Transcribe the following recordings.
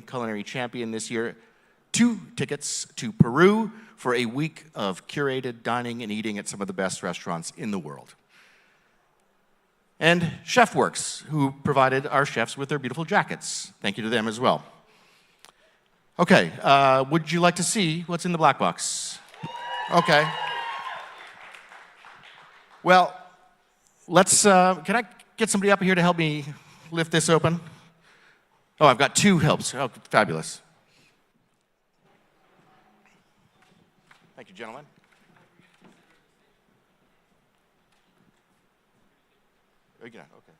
Culinary Champion this year 2 tickets to Peru for a week of curated dining and eating at some of the best restaurants in the world. And ChefWorks, who provided our chefs with their beautiful jackets. Thank you to them as well. Okay, would you like to see what's in the black box? Okay. Well, let's, can I get somebody up here to help me lift this open? Oh, I've got 2 helps. Oh, fabulous. Thank you, gentlemen. Oh, you can, okay.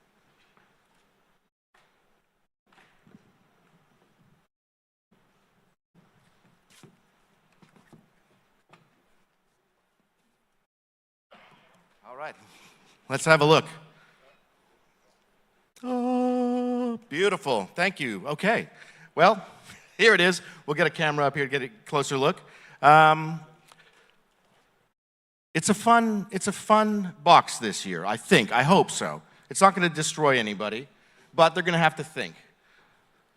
All right, let's have a look. Oh, beautiful, thank you. Okay, well, here it is. We'll get a camera up here to get a closer look. It's a fun box this year, I think. I hope so. It's not going to destroy anybody, but they're going to have to think.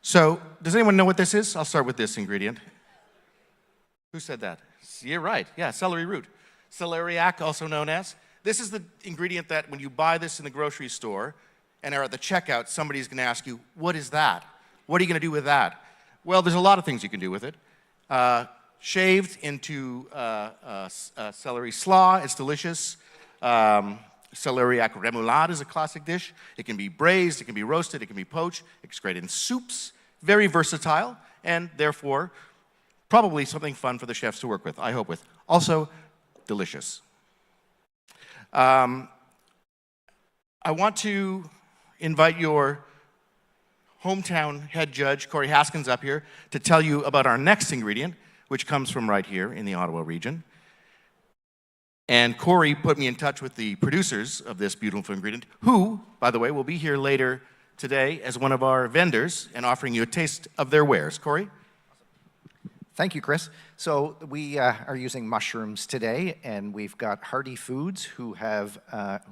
So, does anyone know what this is? I'll start with this ingredient. Who said that? You're right. Yeah, celery root. Celeriac, also known as. This is the ingredient that when you buy this in the grocery store and are at the checkout, somebody's going to ask you, what is that? What are you going to do with that? Well, there's a lot of things you can do with it. Shaved into celery slaw, it's delicious. Celeriac remoulade is a classic dish. It can be braised, it can be roasted, it can be poached. It's great in soups, very versatile, and therefore probably something fun for the chefs to work with, I hope with. Also, delicious. I want to invite your hometown head judge, Corey Haskins, up here to tell you about our next ingredient, which comes from right here in the Ottawa region. And Corey put me in touch with the producers of this beautiful ingredient, who, by the way, will be here later today as one of our vendors and offering you a taste of their wares. Corey? Thank you, Chris. So we are using mushrooms today, and we've got Hardy Foods who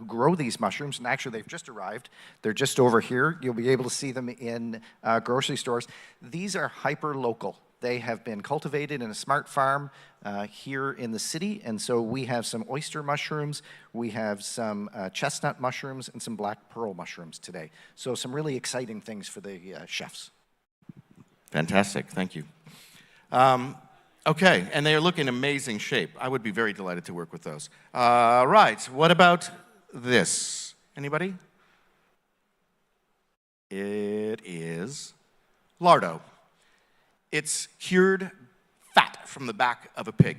grow these mushrooms, and actually they've just arrived. They're just over here. You'll be able to see them in grocery stores. These are hyper-local. They have been cultivated in a smart farm here in the city, and so we have some oyster mushrooms, we have some chestnut mushrooms, and some black pearl mushrooms today. So some really exciting things for the chefs. Fantastic, thank you. Okay, and they are looking in amazing shape. I would be very delighted to work with those. Right, what about this? Anybody? It is lardo. It's cured fat from the back of a pig.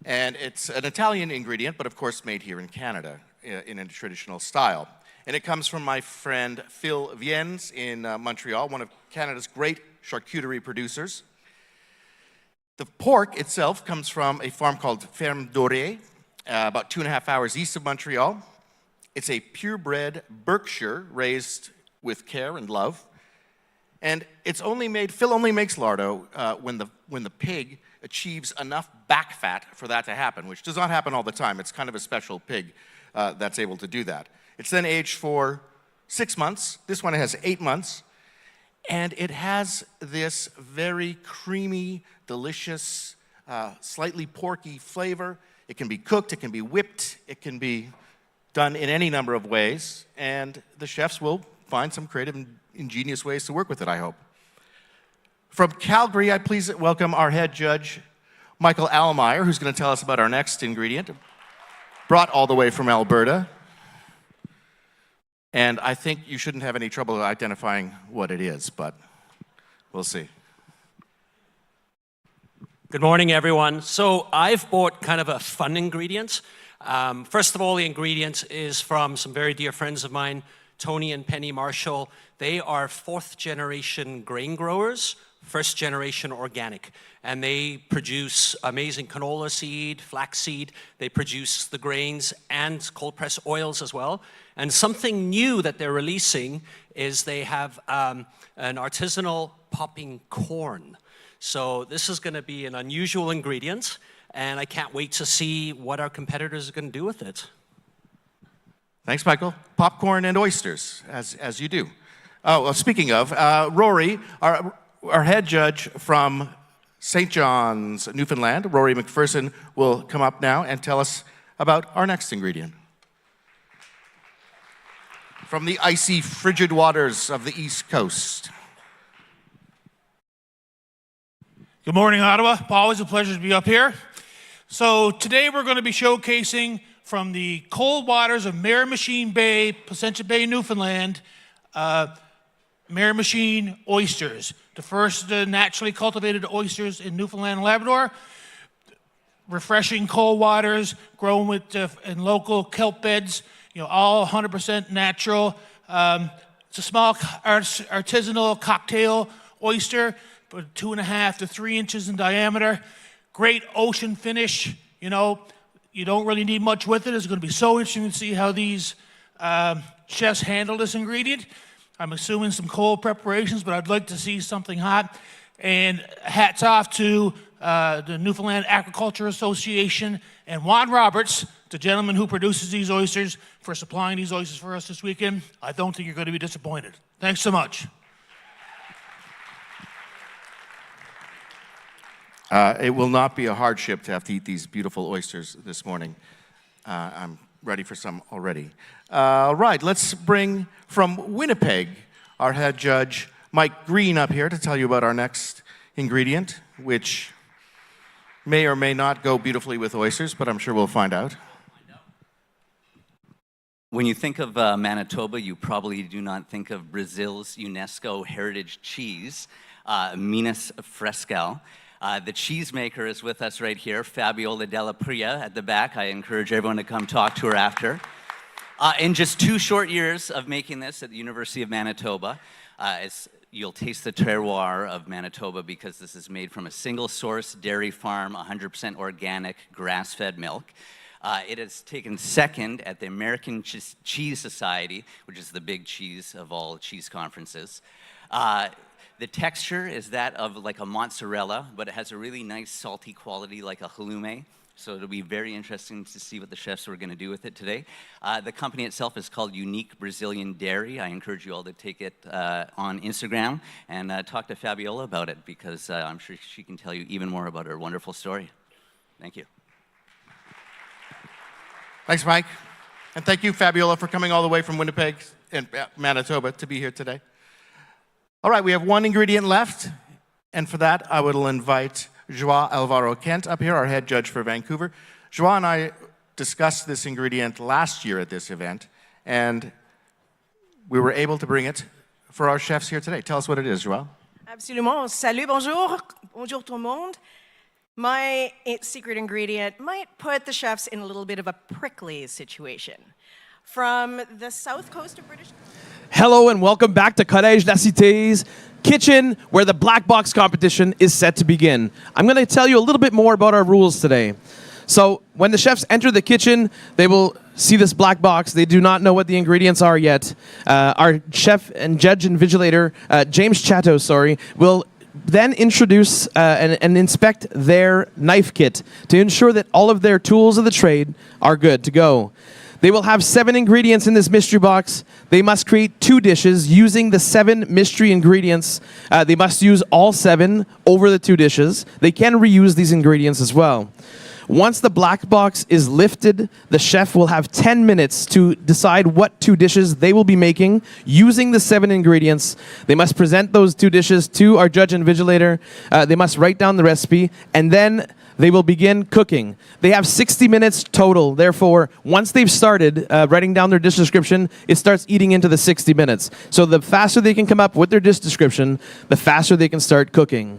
And it's an Italian ingredient, but of course made here in Canada in a traditional style. And it comes from my friend Phil Viens in Montreal, one of Canada's great charcuterie producers. The pork itself comes from a farm called Ferme Dorée, about 2.5 hours east of Montreal. It's a purebred Berkshire raised with care and love. And it's only made, Phil only makes lardo when the pig achieves enough back fat for that to happen, which does not happen all the time. It's kind of a special pig that's able to do that. It's then aged for 6 months. This one has 8 months. And it has this very creamy, delicious, slightly porky flavor. It can be cooked, it can be whipped, it can be done in any number of ways. And the chefs will find some creative and ingenious ways to work with it, I hope. From Calgary, I please welcome our head judge, Michael Almeyer, who's going to tell us about our next ingredient, brought all the way from Alberta. And I think you shouldn't have any trouble identifying what it is, but we'll see. Good morning, everyone. So I've bought kind of a fun ingredient. First of all, the ingredient is from some very dear friends of mine, Tony and Penny Marshall. They are 4th generation grain growers, 1st generation organic. And they produce amazing canola seed, flax seed. They produce the grains and cold press oils as well. And something new that they're releasing is they have an artisanal popping corn. So this is going to be an unusual ingredient, and I can't wait to see what our competitors are going to do with it. Thanks, Michael. Popcorn and oysters, as you do. Oh, well, speaking of, Rory, our head judge from St. John's, Newfoundland, Rory McPherson, will come up now and tell us about our next ingredient. From the icy, frigid waters of the East Coast. Good morning, Ottawa. Always a pleasure to be up here. So today we're going to be showcasing from the cold waters of Miramichi Bay, Placentia Bay, Newfoundland, Miramichi oysters, the first naturally cultivated oysters in Newfoundland and Labrador. Refreshing cold waters, grown with in local kelp beds, all 100% natural. It's a small artisanal cocktail oyster, but 2.5 to 3 inches in diameter. Great ocean finish. You don't really need much with it. It's going to be so interesting to see how these chefs handle this ingredient. I'm assuming some cold preparations, but I'd like to see something hot. And hats off to the Newfoundland Agriculture Association and Juan Roberts, the gentleman who produces these oysters, for supplying these oysters for us this weekend. I don't think you're going to be disappointed. Thanks so much. It will not be a hardship to have to eat these beautiful oysters this morning. I'm ready for some already. All right, let's bring from Winnipeg our head judge, Mike Green, up here to tell you about our next ingredient, which may or may not go beautifully with oysters, but I'm sure we'll find out. When you think of Manitoba, you probably do not think of Brazil's UNESCO heritage cheese, Minas Frescal. The cheesemaker is with us right here, Fabiola Della Pria at the back. I encourage everyone to come talk to her after. In just 2 short years of making this at the University of Manitoba, you'll taste the terroir of Manitoba because this is made from a single source dairy farm, 100% organic, grass-fed milk. It has taken second at the American Cheese Society, which is the big cheese of all cheese conferences. The texture is that of like a mozzarella, but it has a really nice salty quality like a halloumi. So it'll be very interesting to see what the chefs are going to do with it today. The company itself is called Unique Brazilian Dairy. I encourage you all to take it on Instagram and talk to Fabiola about it because I'm sure she can tell you even more about her wonderful story. Thank you. Thanks, Mike. And thank you, Fabiola, for coming all the way from Winnipeg and Manitoba to be here today. All right, we have one ingredient left, and for that, I will invite Joao Alvaro Kent up here, our head judge for Vancouver. Joao and I discussed this ingredient last year at this event, and we were able to bring it for our chefs here today. Tell us what it is, Joao. Absolument. Salut, bonjour. Bonjour tout le monde. My secret ingredient might put the chefs in a little bit of a prickly situation. From the south coast of British Columbia. Hello and welcome back to Collège La Cité's kitchen, where the black box competition is set to begin. I'm going to tell you a little bit more about our rules today. So when the chefs enter the kitchen, they will see this black box. They do not know what the ingredients are yet. Our chef and judge and vigilator, James Chatto, will then introduce and inspect their knife kit to ensure that all of their tools of the trade are good to go. They will have 7 ingredients in this mystery box. They must create 2 dishes using the 7 mystery ingredients. They must use all 7 over the 2 dishes. They can reuse these ingredients as well. Once the black box is lifted, the chef will have 10 minutes to decide what 2 dishes they will be making using the 7 ingredients. They must present those 2 dishes to our judge and vigilator. They must write down the recipe, and then they will begin cooking. They have 60 minutes total. Therefore, once they've started writing down their dish description, it starts eating into the 60 minutes. So the faster they can come up with their dish description, the faster they can start cooking.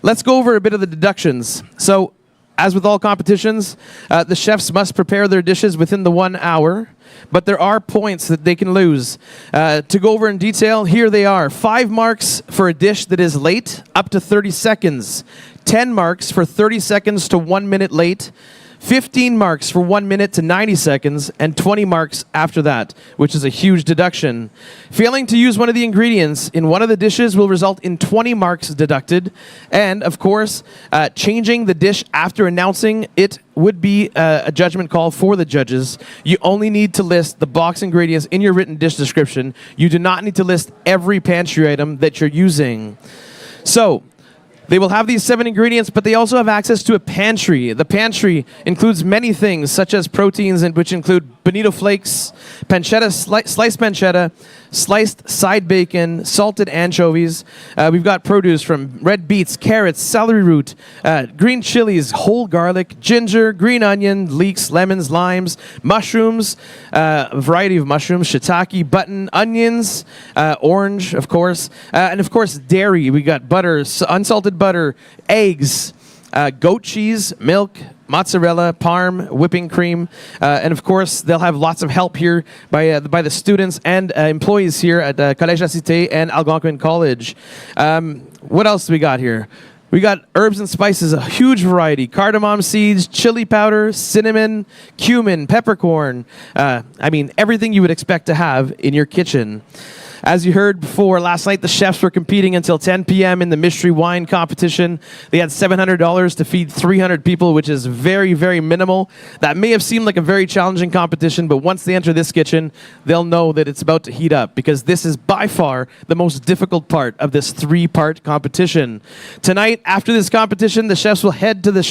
Let's go over a bit of the deductions. So, as with all competitions, the chefs must prepare their dishes within the 1 hour, but there are points that they can lose. To go over in detail, here they are. 5 marks for a dish that is late, up to 30 seconds. 10 marks for 30 seconds to 1 minute late. 15 marks for 1 minute to 90 seconds, and 20 marks after that, which is a huge deduction. Failing to use one of the ingredients in one of the dishes will result in 20 marks deducted. And, of course, changing the dish after announcing it would be a judgment call for the judges. You only need to list the box ingredients in your written dish description. You do not need to list every pantry item that you're using. So, they will have these 7 ingredients, but they also have access to a pantry. The pantry includes many things, such as proteins, which include bonito flakes, pancetta, sliced pancetta, sliced side bacon, salted anchovies. We've got produce from red beets, carrots, celery root, green chilies, whole garlic, ginger, green onion, leeks, lemons, limes, mushrooms, a variety of mushrooms, shiitake, button, onions, orange, of course, and of course dairy. We got butter, unsalted butter, eggs, goat cheese, milk, mozzarella, parm, whipping cream, and of course they'll have lots of help here by the students and employees here at Collège La Cité and Algonquin College. What else do we got here? We got herbs and spices, a huge variety: cardamom seeds, chili powder, cinnamon, cumin, peppercorn. I mean, everything you would expect to have in your kitchen. As you heard before, last night the chefs were competing until 10 p.m. in the mystery wine competition. They had $700 to feed 300 people, which is very, very minimal. That may have seemed like a very challenging competition, but once they enter this kitchen, they'll know that it's about to heat up, because this is by far the most difficult part of this 3-part competition. Tonight, after this competition, the chefs will head to the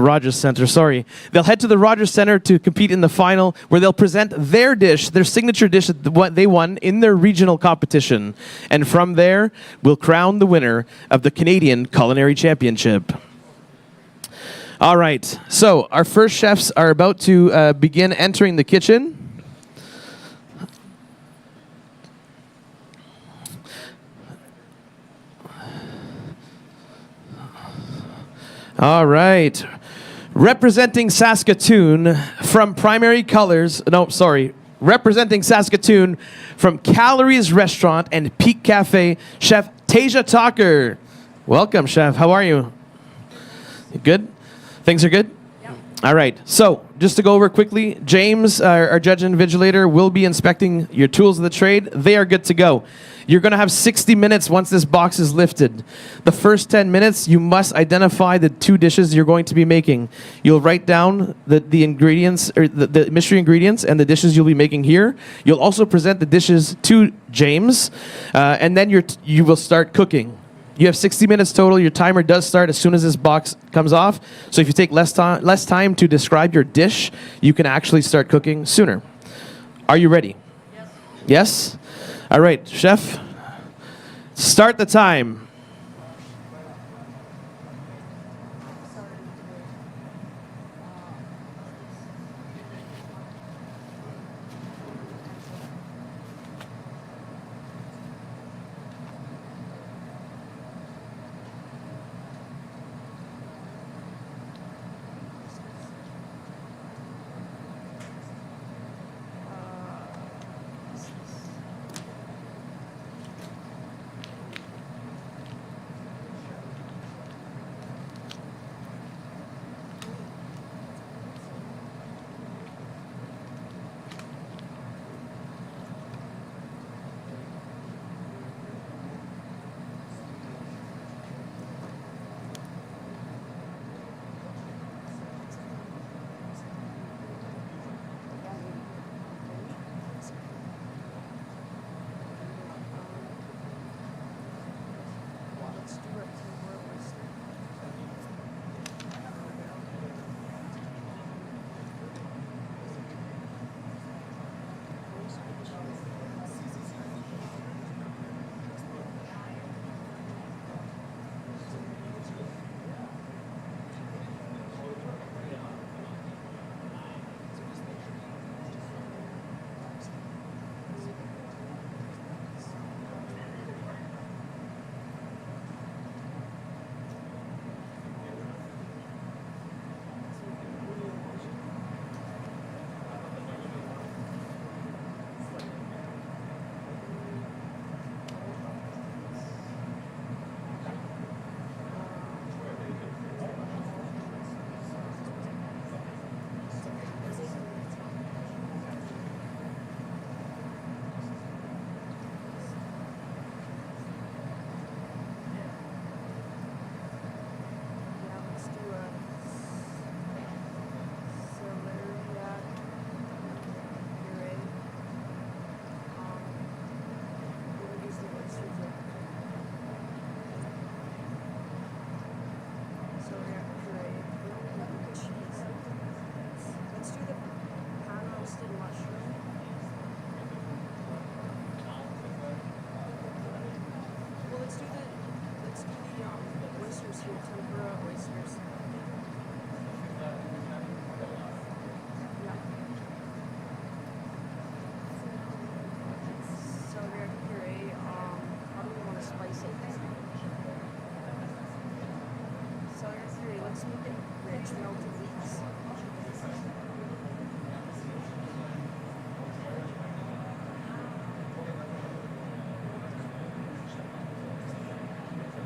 Rogers Center, sorry. They'll head to the Rogers Center to compete in the final, where they'll present their dish, their signature dish that they won in their regional competition. And from there, we'll crown the winner of the Canadian Culinary Championship. All right, so our first chefs are about to begin entering the kitchen. All right. Representing Saskatoon from Primary Colors, representing Saskatoon from Calories Restaurant and Peak Cafe, Chef Tasia Talker. Welcome, Chef. How are you? Good? Things are good? Yep. All right. So, just to go over quickly, James, our judge and invigilator, will be inspecting your tools of the trade. They are good to go. You're going to have 60 minutes once this box is lifted. The first 10 minutes, you must identify the 2 dishes you're going to be making. You'll write down the ingredients, or the mystery ingredients, and the dishes you'll be making here. You'll also present the dishes to James, and then you will start cooking. You have 60 minutes total. Your timer does start as soon as this box comes off. So if you take less time to describe your dish, you can actually start cooking sooner. Are you ready? Yes. Yes? All right, Chef, start the time.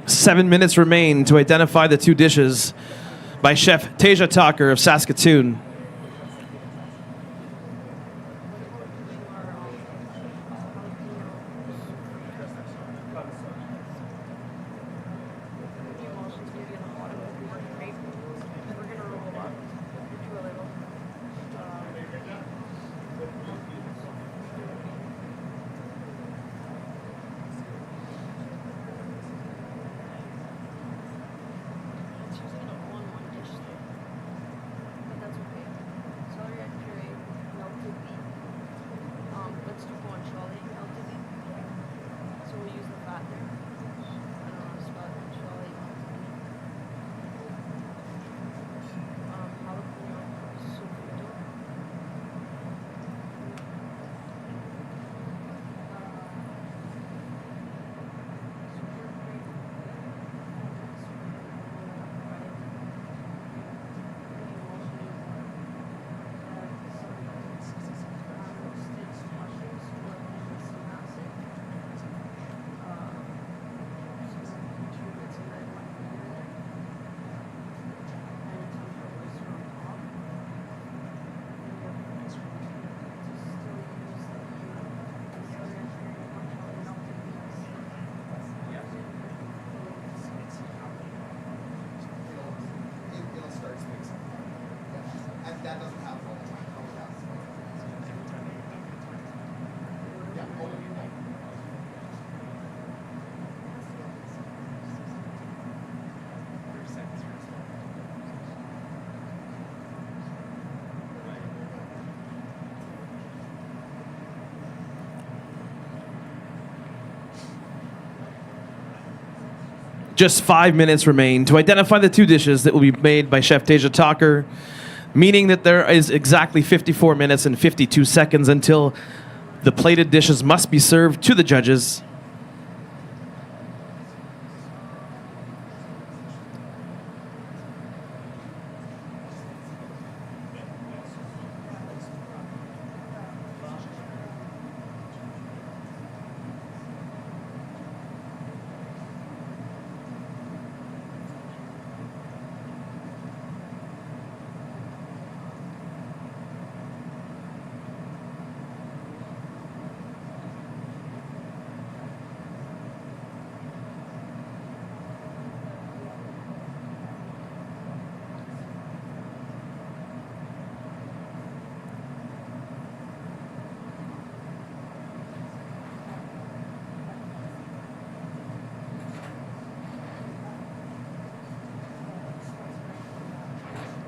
Seven minutes remain to identify the two dishes by Chef Tasia Talker of Saskatoon. Just 5 minutes remain to identify the two dishes that will be made by Chef Tasia Talker, meaning that there is exactly 54 minutes and 52 seconds until the plated dishes must be served to the judges.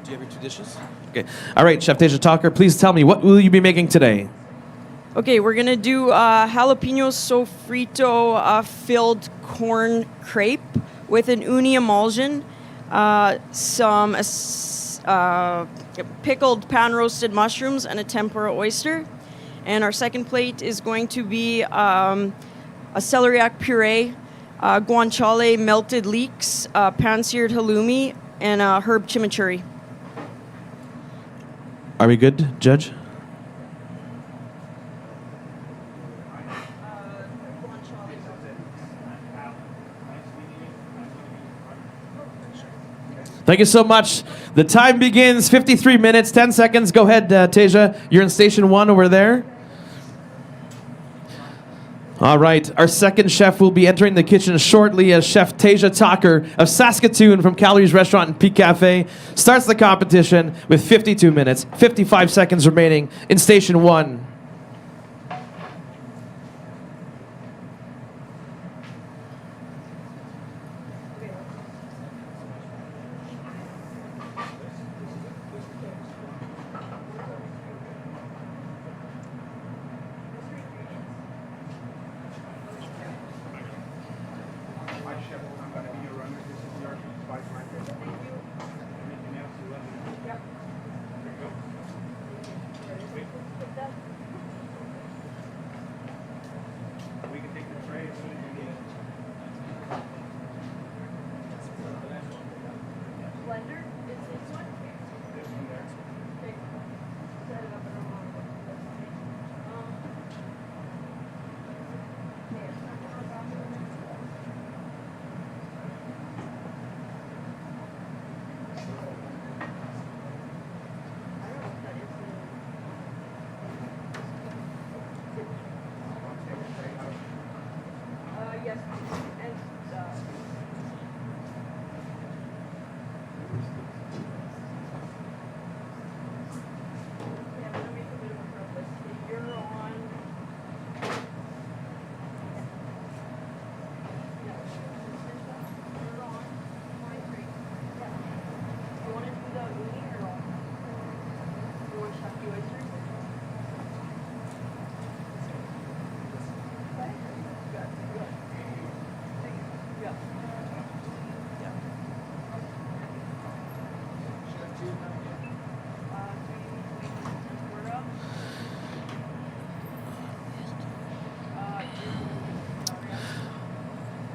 Do you have your two dishes? Okay. All right, Chef Tasia Talker, please tell me, what will you be making today? Okay, we're gonna do jalapeno sofrito filled corn crepe with an uni emulsion, some pickled pan roasted mushrooms, and a tempura oyster. And our second plate is going to be a celeriac puree, guanciale melted leeks, pan seared halloumi, and herb chimichurri. Are we good, Judge? Thank you so much. The time begins, 53 minutes, 10 seconds. Go ahead, Tasia. You're in station 1 over there. All right, our second chef will be entering the kitchen shortly as Chef Tasia Talker of Saskatoon from Calories Restaurant and Peak Cafe starts the competition with 52 minutes, 55 seconds remaining in station 1.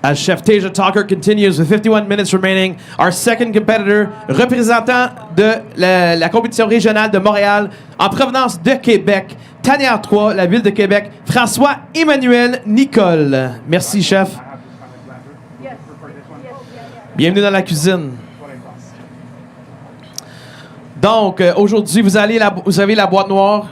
As Chef Tasia Talker continues with 51 minutes remaining, our second competitor, représentant de la compétition régionale de Montréal, en provenance de Québec, Tanière 3, la ville de Québec, François-Emmanuel Nicole. Merci, chef. Bienvenue dans la cuisine. Donc, aujourd'hui, vous avez la boîte noire.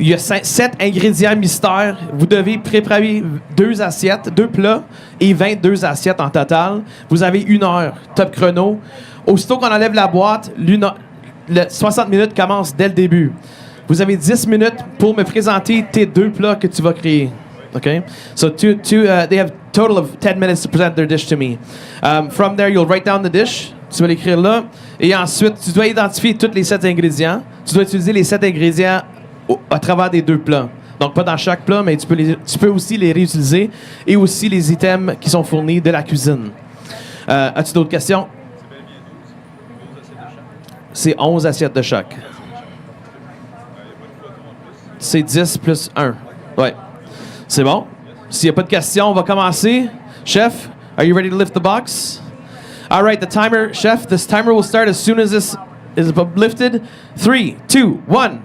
Il y a 7 ingrédients mystères. Vous devez préparer 2 assiettes, 2 plats et 22 assiettes en total. Vous avez 1 heure, top chrono. Aussitôt qu'on enlève la boîte, 60 minutes commencent dès le début. Vous avez 10 minutes pour me présenter tes 2 plats que tu vas créer. Okay? So they have total of 10 minutes to present their dish to me. From there, you'll write down the dish. Tu vas l'écrire là. Et ensuite, tu dois identifier tous les 7 ingrédients. Tu dois utiliser les 7 ingrédients à travers des 2 plats. Donc, pas dans chaque plat, mais tu peux aussi les réutiliser et aussi les items qui sont fournis de la cuisine. As-tu d'autres questions? C'est 11 assiettes de chaque. C'est 10 plus 1. Ouais. C'est bon. S'il n'y a pas de questions, on va commencer. Chef, are you ready to lift the box? All right, Chef, this timer will start as soon as this is lifted. 3, 2, 1.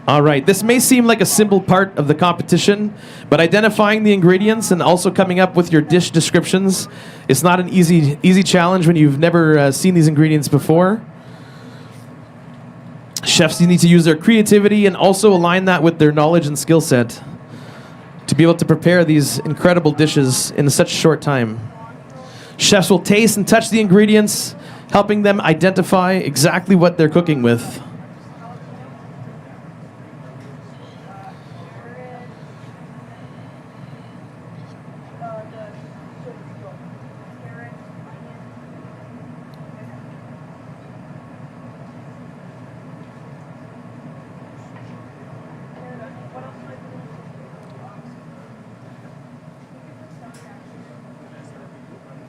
All right, this may seem like a simple part of the competition, but identifying the ingredients and also coming up with your dish descriptions is not an easy challenge when you've never seen these ingredients before. Chefs need to use their creativity and also align that with their knowledge and skill set to be able to prepare these incredible dishes in such a short time. Chefs will taste and touch the ingredients, helping them identify exactly what they're cooking with.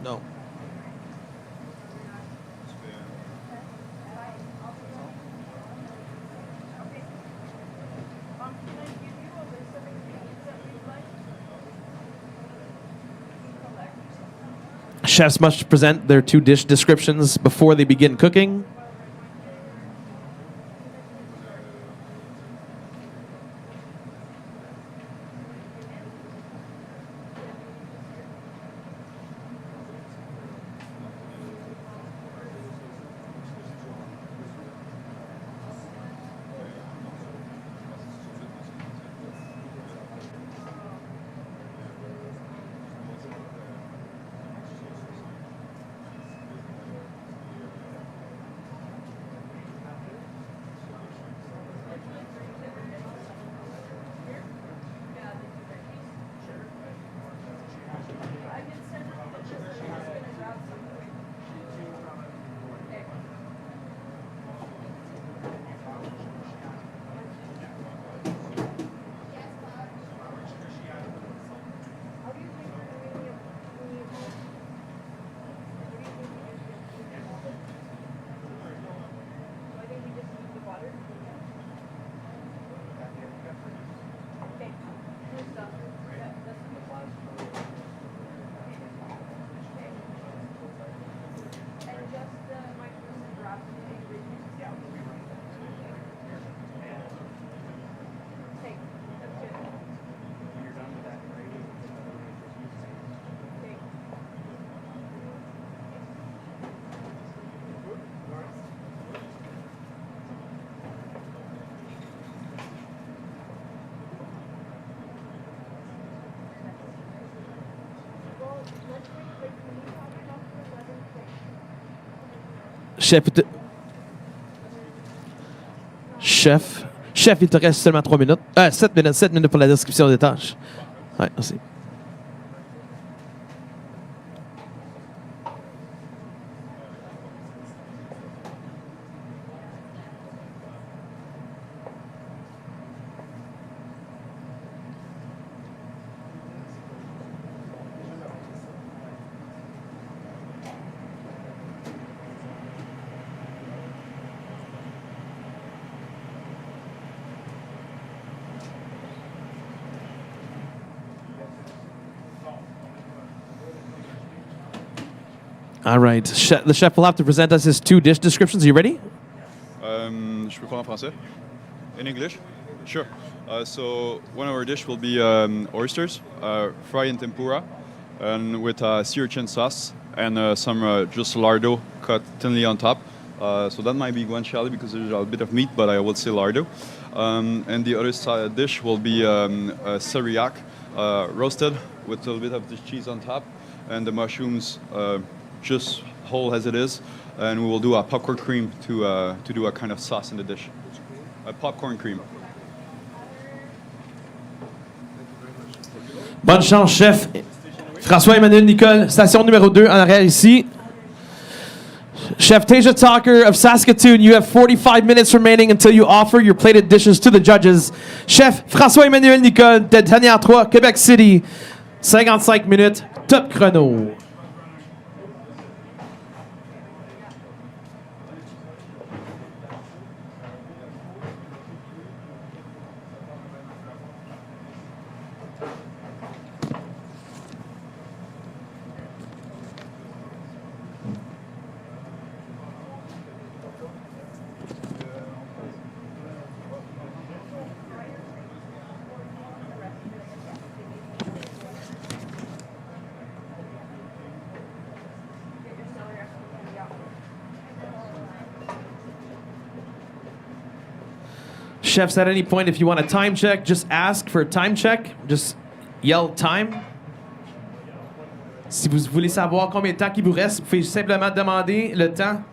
No. Chefs must present their 2 dish descriptions before they begin cooking. Chef, il te reste seulement 3 minutes. 7 minutes. 7 minutes pour la description des tâches. Ouais, merci. All right. The chef will have to present us his 2 dish descriptions. Are you ready? Je peux parler en français? In English? Sure. So one of our dish will be oysters, fried in tempura, and with sea urchin sauce and some just lardo cut thinly on top. So that might be guanciale because there's a bit of meat, but I would say lardo. And the other side dish will be celeriac, roasted with a little bit of this cheese on top, and the mushrooms just whole as it is. And we will do a popcorn cream to do a kind of sauce in the dish. A popcorn cream. Bonne chance, chef. François-Emmanuel Nicole, station numéro 2 en arrière ici. Chef Tasia Talker of Saskatoon, you have 45 minutes remaining until you offer your plated dishes to the judges. Chef François-Emmanuel Nicole, de Tanière 3, Québec City. 55 minutes, top chrono. Chefs, at any point, if you want a time check, just ask for a time check. Just yell time. Si vous voulez savoir combien de temps il vous reste, vous pouvez simplement demander le temps.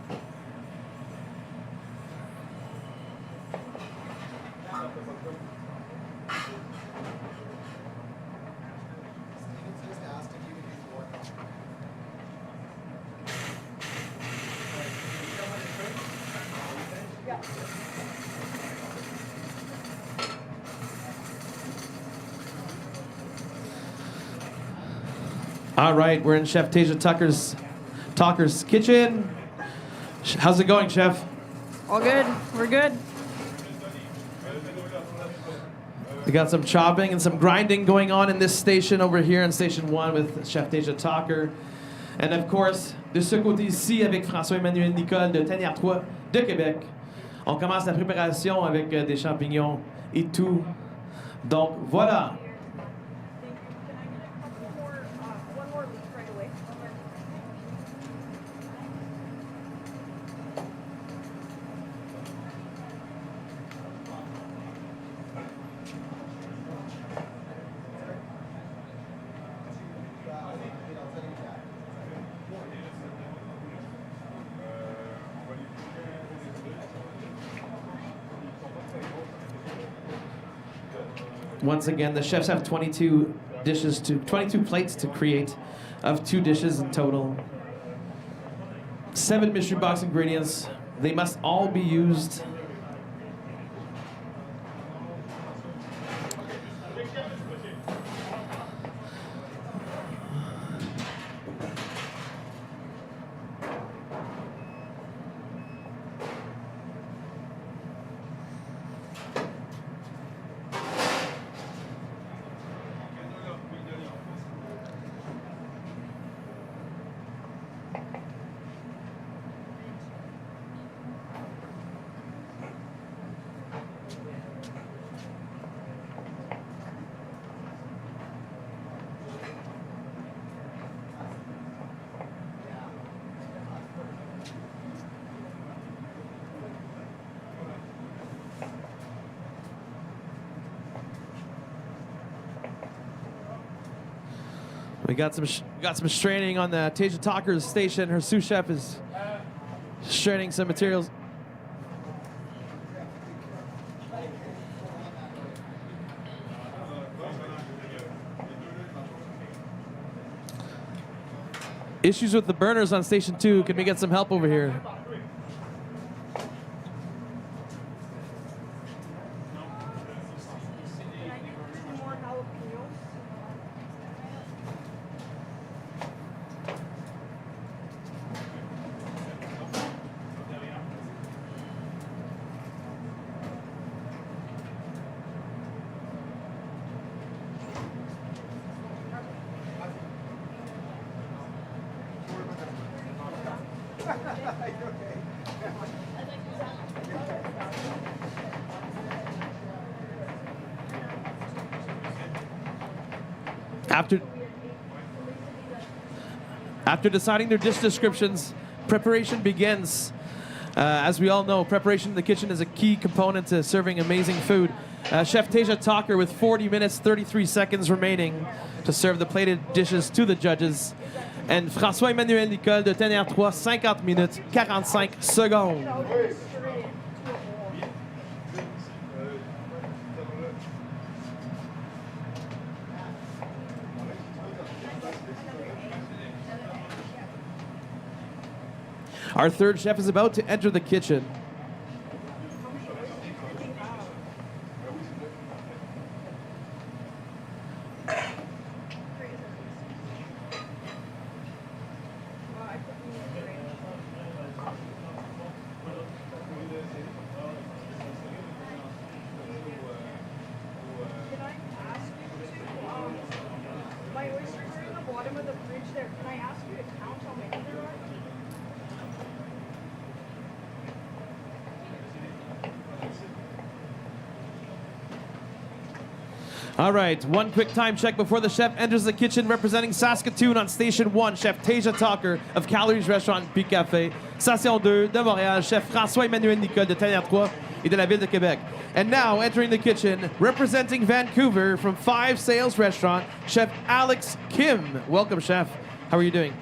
All right, we're in Chef Tasia Talker's kitchen. How's it going, Chef? All good. We're good. We got some chopping and some grinding going on in this station over here in Station 1 with Chef Tasia Talker. And of course, de ce côté ici avec François-Emmanuel Nicole de Tanière 3 de Québec. On commence la préparation avec des champignons et tout. Donc voilà. Once again, the chefs have 22 plates to create of 2 dishes in total. 7 mystery box ingredients. They must all be used. We got some straining on the Tasia Talker's station. Her sous chef is straining some materials. Issues with the burners on Station 2. Can we get some help over here? After deciding their dish descriptions, preparation begins. As we all know, preparation in the kitchen is a key component to serving amazing food. Chef Teja Talker with 40 minutes, 33 seconds remaining to serve the plated dishes to the judges. And François-Emmanuel Nicole de Ténère 3, 50 minutes, 45 secondes. Our third chef is about to enter the kitchen. My oysters are in the bottom of the fridge there. Can I ask you to count how many there are? All right, one quick time check before the chef enters the kitchen. Representing Saskatoon on Station 1, Chef Teja Talker of Calories Restaurant Puis Café. Station 2 de Montréal, Chef François-Emmanuel Nicole de Ténère 3 et de la Ville de Québec. And now entering the kitchen, representing Vancouver from 5 Sales Restaurant, Chef Alex Kim. Welcome, Chef. How are you doing?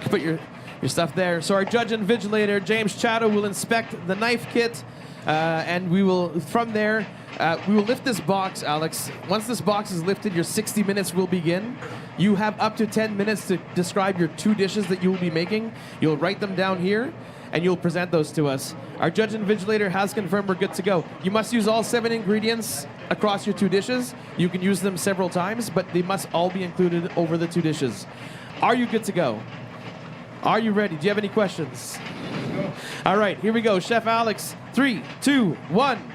Put your stuff there. So our judge and vigilator, James Chatto, will inspect the knife kit, and we will, from there, we will lift this box, Alex. Once this box is lifted, your 60 minutes will begin. You have up to 10 minutes to describe your 2 dishes that you will be making. You'll write them down here, and you'll present those to us. Our judge and vigilator has confirmed we're good to go. You must use all 7 ingredients across your 2 dishes. You can use them several times, but they must all be included over the 2 dishes. Are you good to go? Are you ready? Do you have any questions? All right, here we go. Chef Alex, 3, 2, 1.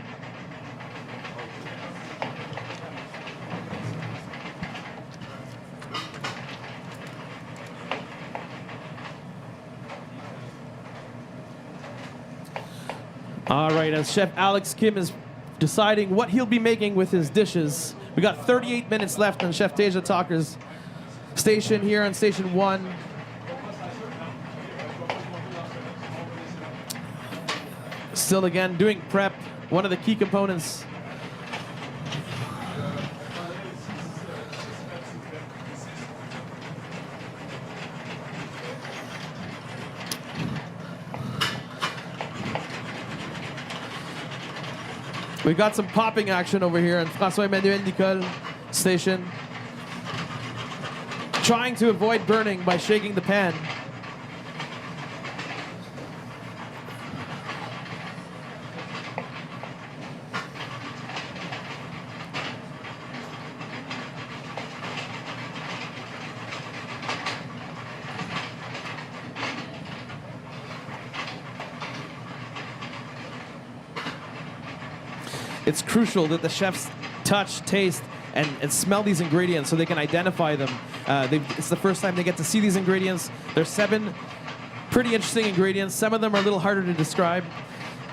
All right, as Chef Alex Kim is deciding what he'll be making with his dishes, we got 38 minutes left on Chef Teja Talker's station here on Station 1. Still again doing prep, one of the key components. We've got some popping action over here on François-Emmanuel Nicole station. Trying to avoid burning by shaking the pan. It's crucial that the chefs touch, taste, and smell these ingredients so they can identify them. It's the first time they get to see these ingredients. There's 7 pretty interesting ingredients. Some of them are a little harder to describe,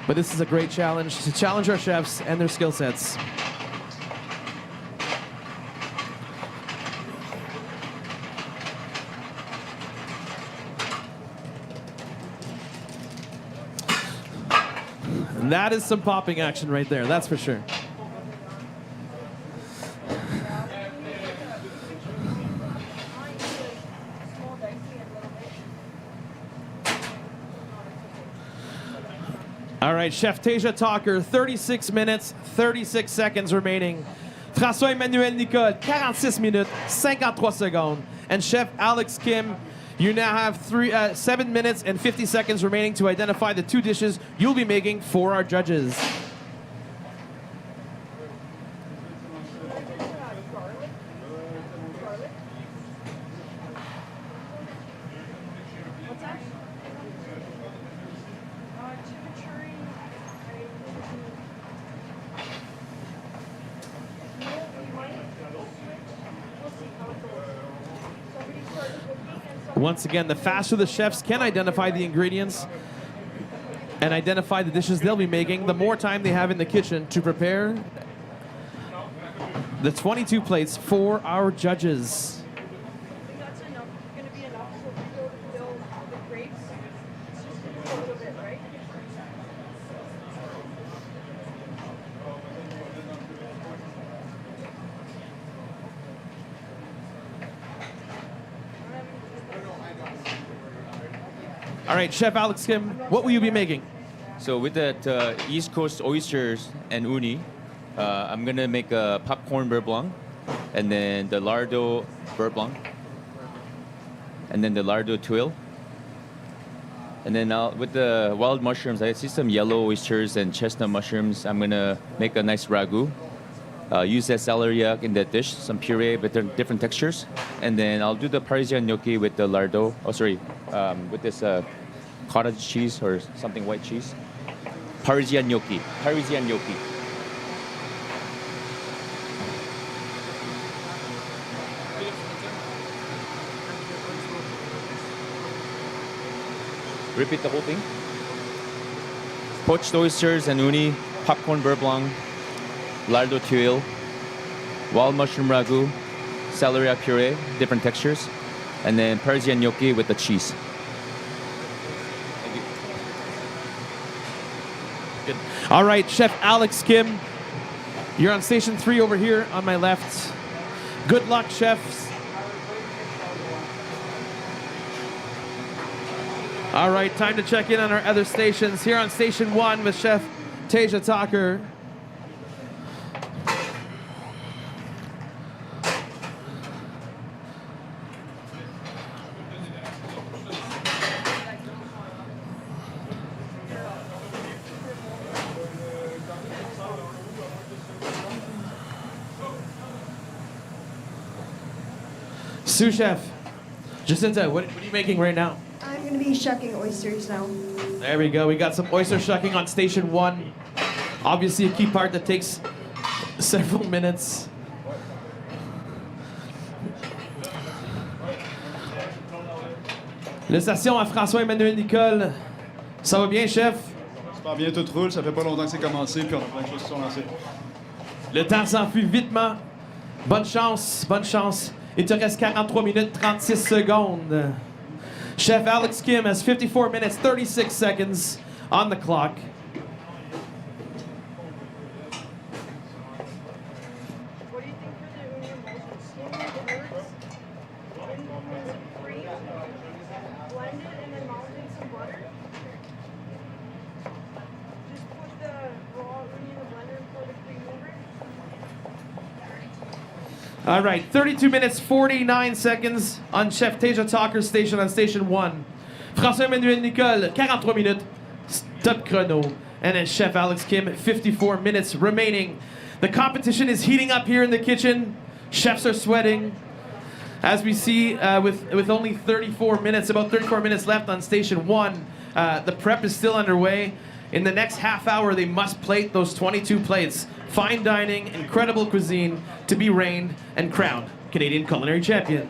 but this is a great challenge to challenge our chefs and their skill sets. And that is some popping action right there, that's for sure. All right, Chef Teja Talker, 36 minutes, 36 seconds remaining. François-Emmanuel Nicole, 46 minutes, 53 secondes. And Chef Alex Kim, you now have 7 minutes and 50 seconds remaining to identify the 2 dishes you'll be making for our judges. Once again, the faster the chefs can identify the ingredients and identify the dishes they'll be making, the more time they have in the kitchen to prepare the 22 plates for our judges. That's enough. Going to be enough so we go to fill the grapes. It's just a little bit, right? All right, Chef Alex Kim, what will you be making? So with that East Coast oysters and uni, I'm gonna make a popcorn beurre blanc, and then the lardo beurre blanc, and then the lardo tuile. And then with the wild mushrooms, I see some yellow oysters and chestnut mushrooms. I'm gonna make a nice ragu. Use that celeriac in that dish, some puree with different textures. And then I'll do the Parisian gnocchi with the lardo, with this cottage cheese or something white cheese. Parisian gnocchi. Repeat the whole thing. Poached oysters and uni, popcorn beurre blanc, lardo tuile, wild mushroom ragu, celeriac puree, different textures, and then Parisian gnocchi with the cheese. Thank you. Good. All right, Chef Alex Kim, you're on station 3 over here on my left. Good luck, chefs. All right, time to check in on our other stations. Here on station 1 with Chef Teja Talker. Sous Chef, Jacinta, what are you making right now? I'm going to be shucking oysters now. There we go. We got some oyster shucking on station 1. Obviously a key part that takes several minutes. La station à François-Emmanuel Nicole. Ça va bien, chef? Super bien, tout roule. Ça fait pas longtemps que c'est commencé, puis on a plein de choses qui sont lancées. Le temps s'enfuit vitement. Bonne chance, bonne chance. Il te reste 43 minutes 36 secondes. Chef Alex Kim has 54 minutes 36 seconds on the clock. What do you think for the uni emulsion? Steam the herbs, cream, blend it, and then melt it in some butter. Just put the raw uni in the blender and pour the cream over it. All right, 32 minutes 49 seconds on Chef Teja Talker's station on station 1. François-Emmanuel Nicole, 43 minutes, top chrono. And then Chef Alex Kim, 54 minutes remaining. The competition is heating up here in the kitchen. Chefs are sweating. As we see, with only 34 minutes, about 34 minutes left on station 1, the prep is still underway. In the next half hour, they must plate those 22 plates. Fine dining, incredible cuisine to be reigned and crowned Canadian Culinary Champion.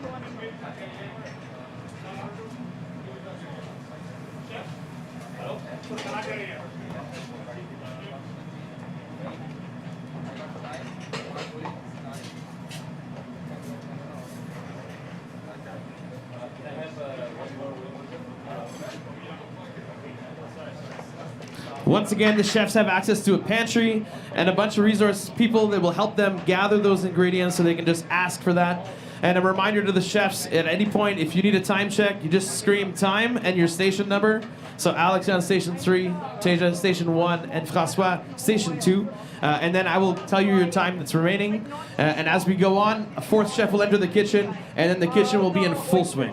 Once again, the chefs have access to a pantry and a bunch of resource people that will help them gather those ingredients so they can just ask for that. And a reminder to the chefs, at any point, if you need a time check, you just scream time and your station number. So Alex on station 3, Teja station 1, and François station 2. And then I will tell you your time that's remaining. And as we go on, a fourth chef will enter the kitchen, and then the kitchen will be in full swing.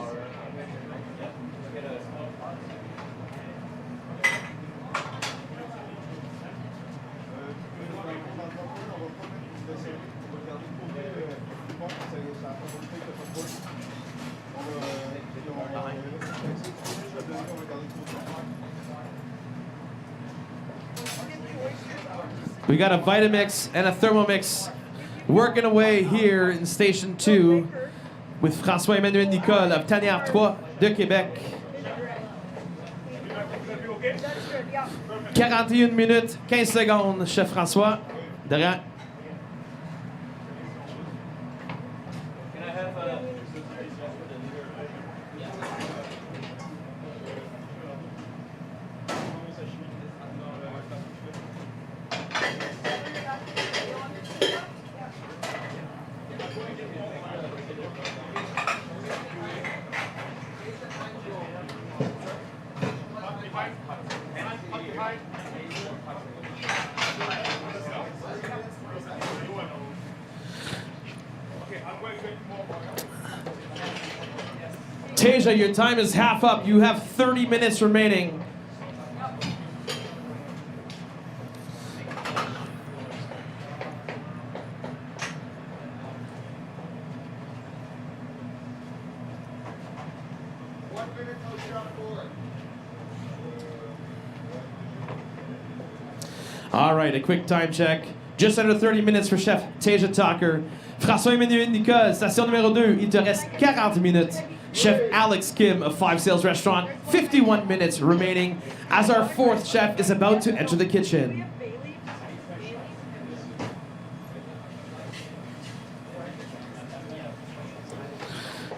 We got a Vitamix and a Thermomix working away here in Station 2. with François-Emmanuel Nicole of Tanière 3 de Québec. 41 minutes, 15 secondes, chef François. Derrière. Tasia, your time is half up. You have 30 minutes remaining. All right, a quick time check. Just under 30 minutes for Chef Tasia Tucker. François-Emmanuel Nicole, station numéro 2, il te reste 40 minutes. Chef Alex Kim of Five Sales Restaurant, 51 minutes remaining as our fourth chef is about to enter the kitchen.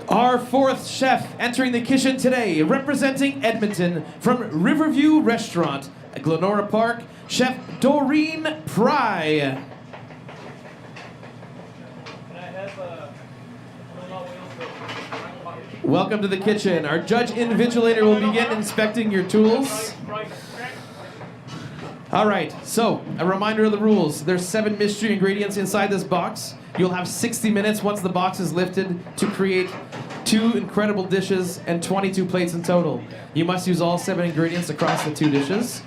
Our fourth chef entering the kitchen today, representing Edmonton from Riverview Restaurant at Glenora Park, Chef Doreen Pry. Welcome to the kitchen. Our judge invigilator will begin inspecting your tools. All right, so a reminder of the rules. There's 7 mystery ingredients inside this box. You'll have 60 minutes once the box is lifted to create 2 incredible dishes and 22 plates in total. You must use all 7 ingredients across the 2 dishes.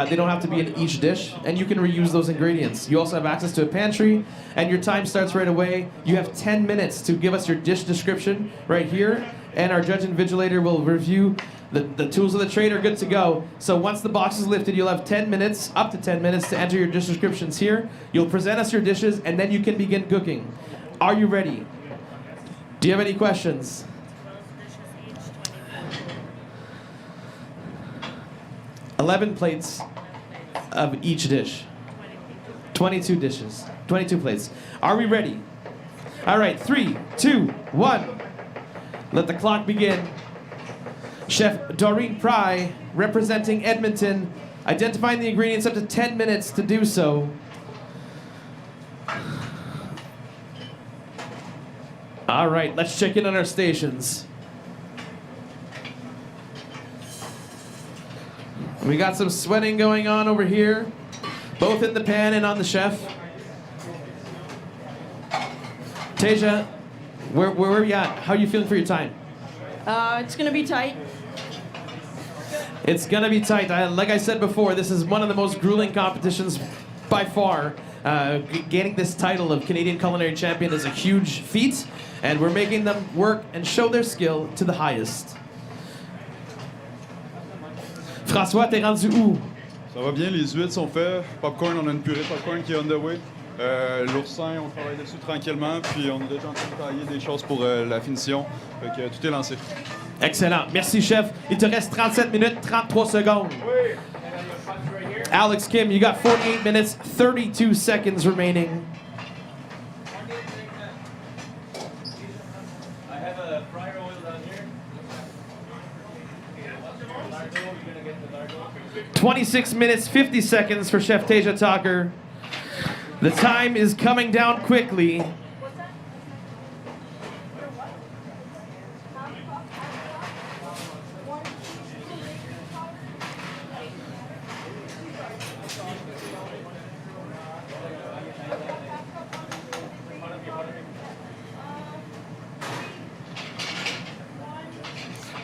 They don't have to be in each dish, and you can reuse those ingredients. You also have access to a pantry, and your time starts right away. You have 10 minutes to give us your dish description right here, and our judge invigilator will review the tools of the trade are good to go. So once the box is lifted, you'll have 10 minutes, up to 10 minutes, to enter your dish descriptions here. You'll present us your dishes, and then you can begin cooking. Are you ready? Do you have any questions? $11 plates of each dish. 22 dishes. 22 plates. Are we ready? All right, 3, 2, 1. Let the clock begin. Chef Doreen Pry, representing Edmonton, identifying the ingredients up to 10 minutes to do so. All right, let's check in on our stations. We got some sweating going on over here, both in the pan and on the chef. Tasia, where are you at? How are you feeling for your time? It's gonna be tight. It's gonna be tight. Like I said before, this is one of the most grueling competitions by far. Getting this title of Canadian Culinary Champion is a huge feat, and we're making them work and show their skill to the highest. François, t'es rendu où? Ça va bien, les huîtres sont faites. Popcorn, on a une purée de popcorn qui est on the way. L'oursin, on travaille dessus tranquillement, puis on est déjà en train de tailler des choses pour la finition. Fait que tout est lancé. Excellent. Merci, chef. Il te reste 37 minutes, 33 secondes. Oui. Alex Kim, you got 48 minutes, 32 seconds remaining. I have a fryer oil down here. 26 minutes, 50 seconds for Chef Tasia Tucker. The time is coming down quickly.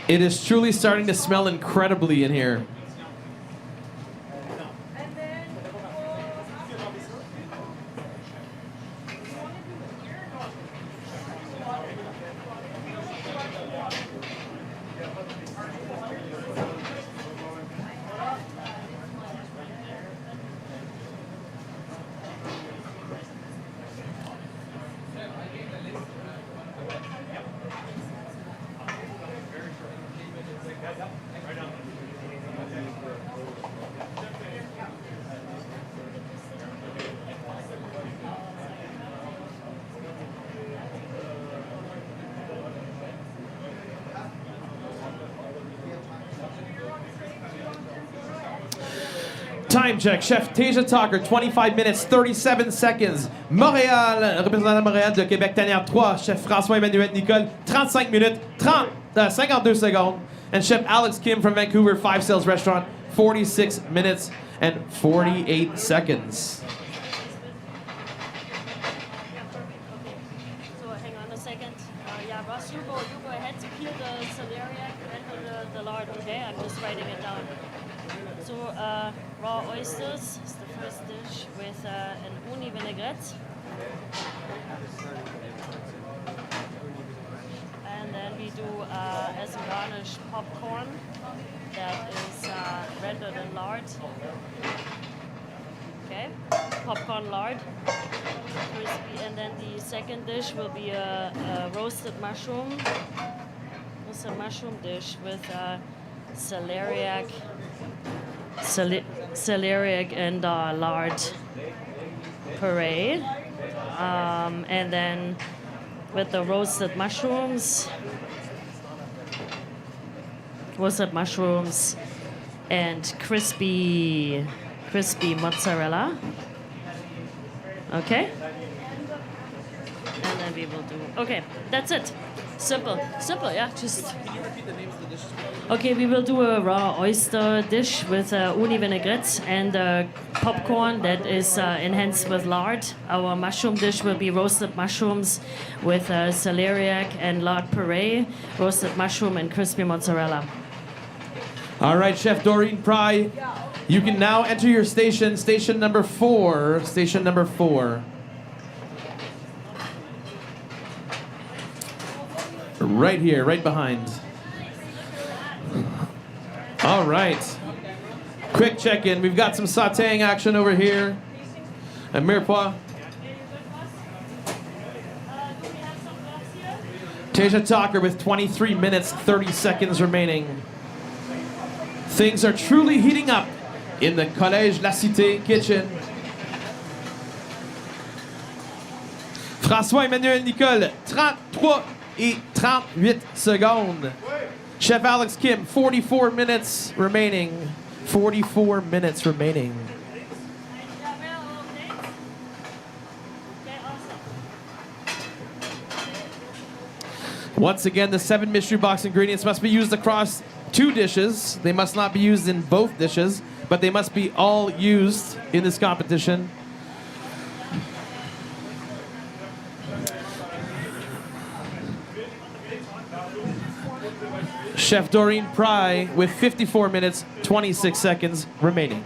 It is truly starting to smell incredibly in here. Time check. Chef Tasia Tucker, 25 minutes, 37 seconds. Montréal, représentant de Montréal de Québec Tanière 3. Chef François-Emmanuel Nicole, 35 minutes, 52 secondes. And Chef Alex Kim from Vancouver, 5 Sales Restaurant, 46 minutes and 48 seconds. So hang on a second. Yeah, Ross, you go ahead to peel the celeriac and the lard, okay? I'm just writing it down. So raw oysters is the first dish with an uni vinaigrette. And then we do, as a garnish, popcorn that is rendered in lard. Okay, popcorn lard, crispy. And then the second dish will be a roasted mushroom dish with celeriac and lard puree. And then with the roasted mushrooms and crispy mozzarella. Okay? And then we will do, okay, that's it. Simple, yeah, just. Can you repeat the names of the dishes? Okay, we will do a raw oyster dish with uni vinaigrette and popcorn that is enhanced with lard. Our mushroom dish will be roasted mushrooms with celeriac and lard puree, roasted mushroom and crispy mozzarella. All right, Chef Doreen Pry, you can now enter your station number 4. Station number 4. Right here, right behind. All right. Quick check-in. We've got some sautéing action over here. And mirepoix. Tasia Tucker with 23 minutes, 30 seconds remaining. Things are truly heating up in the Collège La Cité kitchen. François-Emmanuel Nicole, 33 et 38 secondes. Chef Alex Kim, 44 minutes remaining. 44 minutes remaining. Once again, the 7 mystery box ingredients must be used across 2 dishes. They must not be used in both dishes, but they must be all used in this competition. Chef Doreen Pry with 54 minutes, 26 seconds remaining.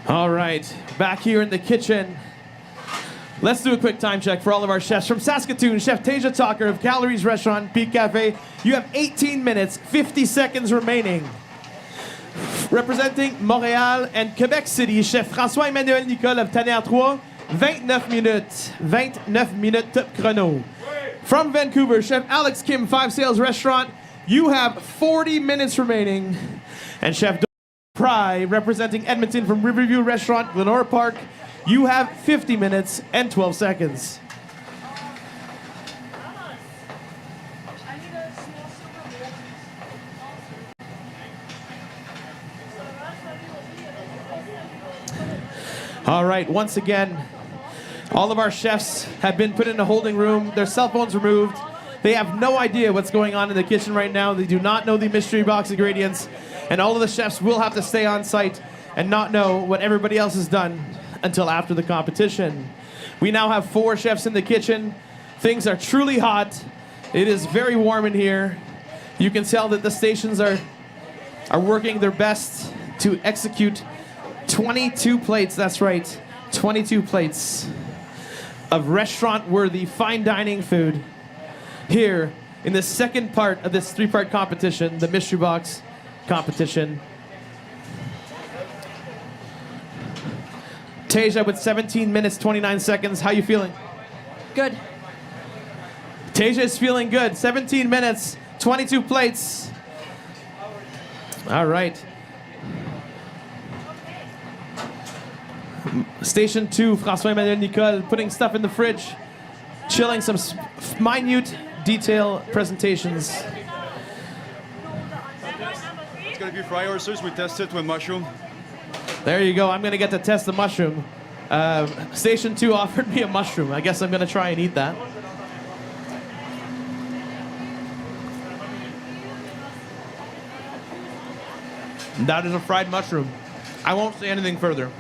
All right, back here in the kitchen. Let's do a quick time check for all of our chefs. From Saskatoon, Chef Tasia Talker of Calories Restaurant, Peak Cafe. You have 18 minutes, 50 seconds remaining. Representing Montréal and Quebec City, Chef François-Emmanuel Nicole of Tanner 3, 29 minutes. 29 minutes top chrono. From Vancouver, Chef Alex Kim, 5 Sales Restaurant. You have 40 minutes remaining. And Chef Pry, representing Edmonton from Riverview Restaurant, Glenora Park. You have 50 minutes and 12 seconds. All right, once again, all of our chefs have been put in a holding room, their cell phones removed. They have no idea what's going on in the kitchen right now. They do not know the mystery box ingredients, and all of the chefs will have to stay on site and not know what everybody else has done until after the competition. We now have 4 chefs in the kitchen. Things are truly hot. It is very warm in here. You can tell that the stations are working their best to execute 22 plates, that's right, 22 plates of restaurant-worthy fine dining food here in the second part of this 3-part competition, the mystery box competition. Tasia with 17 minutes, 29 seconds. How you feeling? Good. Tasia is feeling good. 17 minutes, 22 plates. All right. Station 2, François-Emmanuel Nicole, putting stuff in the fridge, chilling some minute detail presentations. It's going to be fried oysters. We test it with mushroom. There you go. I'm going to get to test the mushroom. Station 2 offered me a mushroom. I guess I'm going to try and eat that. That is a fried mushroom. I won't say anything further.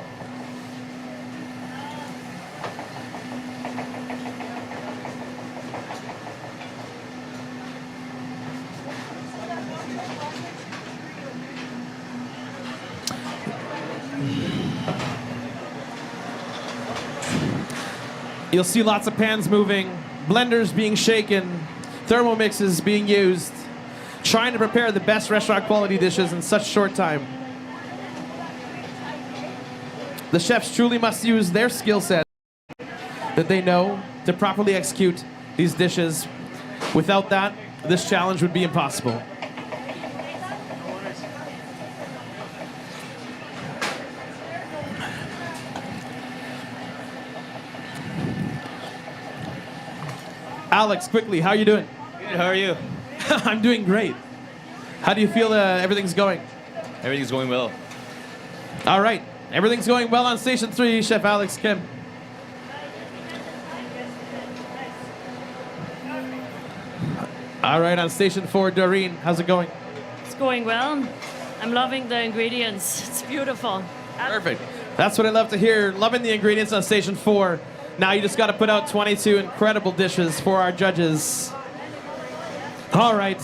You'll see lots of pans moving, blenders being shaken, Thermomixes being used, trying to prepare the best restaurant quality dishes in such short time. The chefs truly must use their skill set that they know to properly execute these dishes. Without that, this challenge would be impossible. Alex, quickly, how are you doing? Good, how are you? I'm doing great. How do you feel everything's going? Everything's going well. All right, everything's going well on Station 3, Chef Alex Kim. All right, on Station 4, Doreen, how's it going? It's going well. I'm loving the ingredients. It's beautiful. Perfect. That's what I love to hear. Loving the ingredients on Station 4. Now you just got to put out 22 incredible dishes for our judges. All right.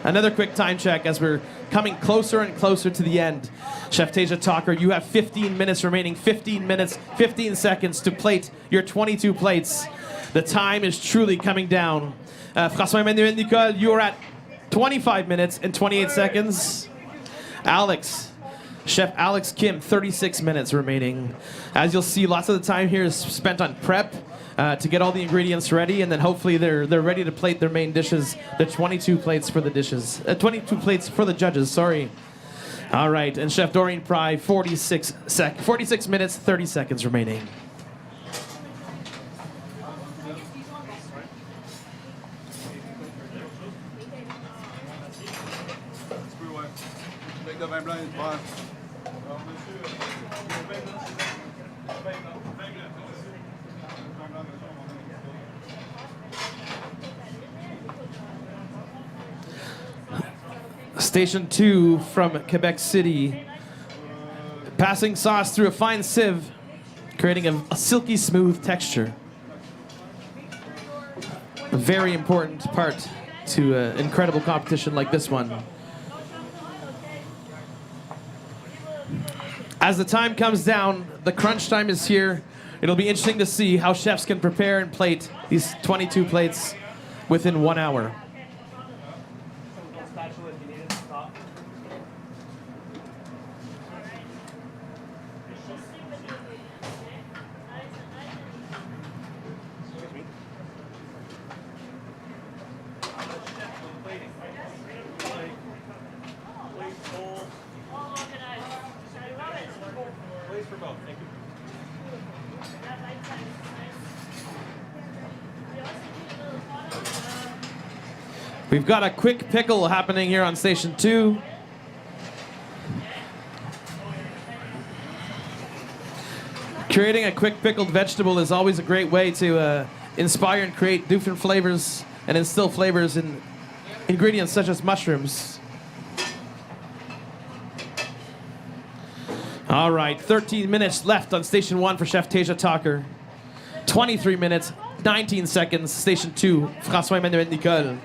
Another quick time check as we're coming closer and closer to the end. Chef Tasia Talker, you have 15 minutes remaining. 15 minutes, 15 seconds to plate your 22 plates. The time is truly coming down. François-Emmanuel Nicole, you're at 25 minutes and 28 seconds. Chef Alex Kim, 36 minutes remaining. As you'll see, lots of the time here is spent on prep, to get all the ingredients ready, and then hopefully they're ready to plate their main dishes. The 22 plates for the dishes. 22 plates for the judges, sorry. All right, and Chef Doreen Pry, 46 minutes, 30 seconds remaining. Station 2 from Quebec City. Passing sauce through a fine sieve, creating a silky smooth texture. A very important part to an incredible competition like this one. As the time comes down, the crunch time is here. It'll be interesting to see how chefs can prepare and plate these 22 plates within 1 hour. We've got a quick pickle happening here on Station 2. Creating a quick pickled vegetable is always a great way to inspire and create different flavors and instill flavors in ingredients such as mushrooms. All right, 13 minutes left on Station 1 for Chef Tasia Talker. 23 minutes, 19 seconds, Station 2, François-Emmanuel Nicole.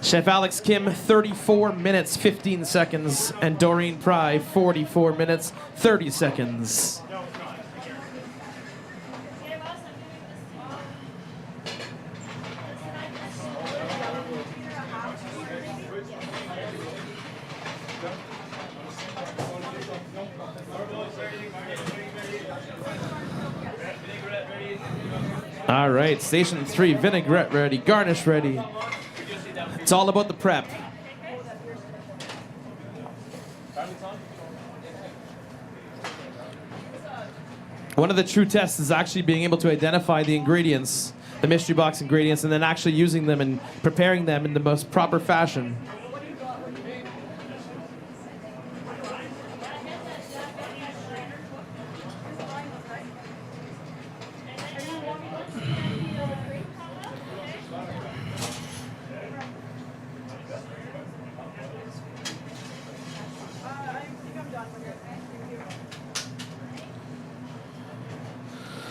Chef Alex Kim, 34 minutes, 15 seconds, and Doreen Pry, 44 minutes, 30 seconds. All right, Station 3, vinaigrette ready, garnish ready. It's all about the prep. One of the true tests is actually being able to identify the ingredients, the mystery box ingredients, and then actually using them and preparing them in the most proper fashion.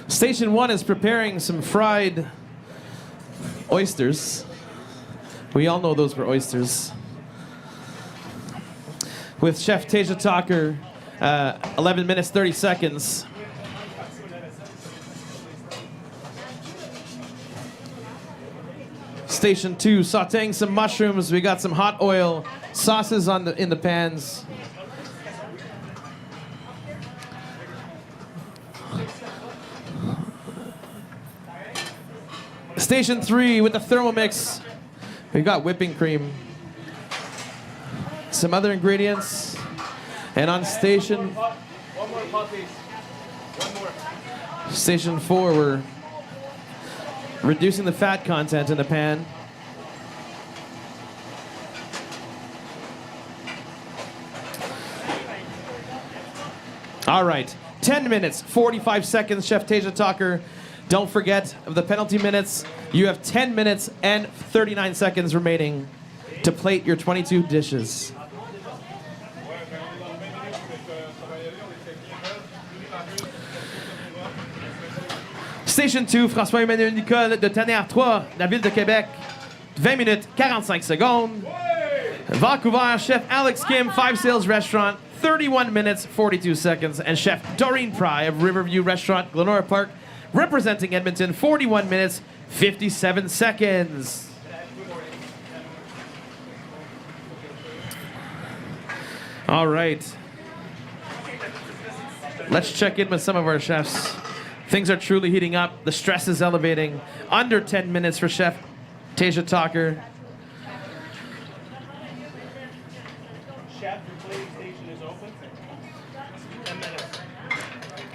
Station 1 is preparing some fried oysters. We all know those were oysters. With Chef Tasia Talker, 11 minutes, 30 seconds. Station 2, sauteing some mushrooms. We got some hot oil, sauces in the pans. Station 3 with the Thermomix. We've got whipping cream, some other ingredients, and on Station Station 4, we're reducing the fat content in the pan. All right, 10 minutes, 45 seconds, Chef Tasia Talker. Don't forget of the penalty minutes. You have 10 minutes and 39 seconds remaining to plate your 22 dishes. Station 2, François-Emmanuel Nicole de Tonnerre-3, la ville de Québec. 20 minutes, 45 secondes. Vancouver, Chef Alex Kim, 5 Sales Restaurant, 31 minutes, 42 seconds. And Chef Doreen Pry of Riverview Restaurant, Glenora Park, representing Edmonton, 41 minutes, 57 seconds. All right. Let's check in with some of our chefs Things are truly heating up. The stress is elevating. Under 10 minutes for Chef Tasia Talker. Chef, your plating station is open. 10 minutes.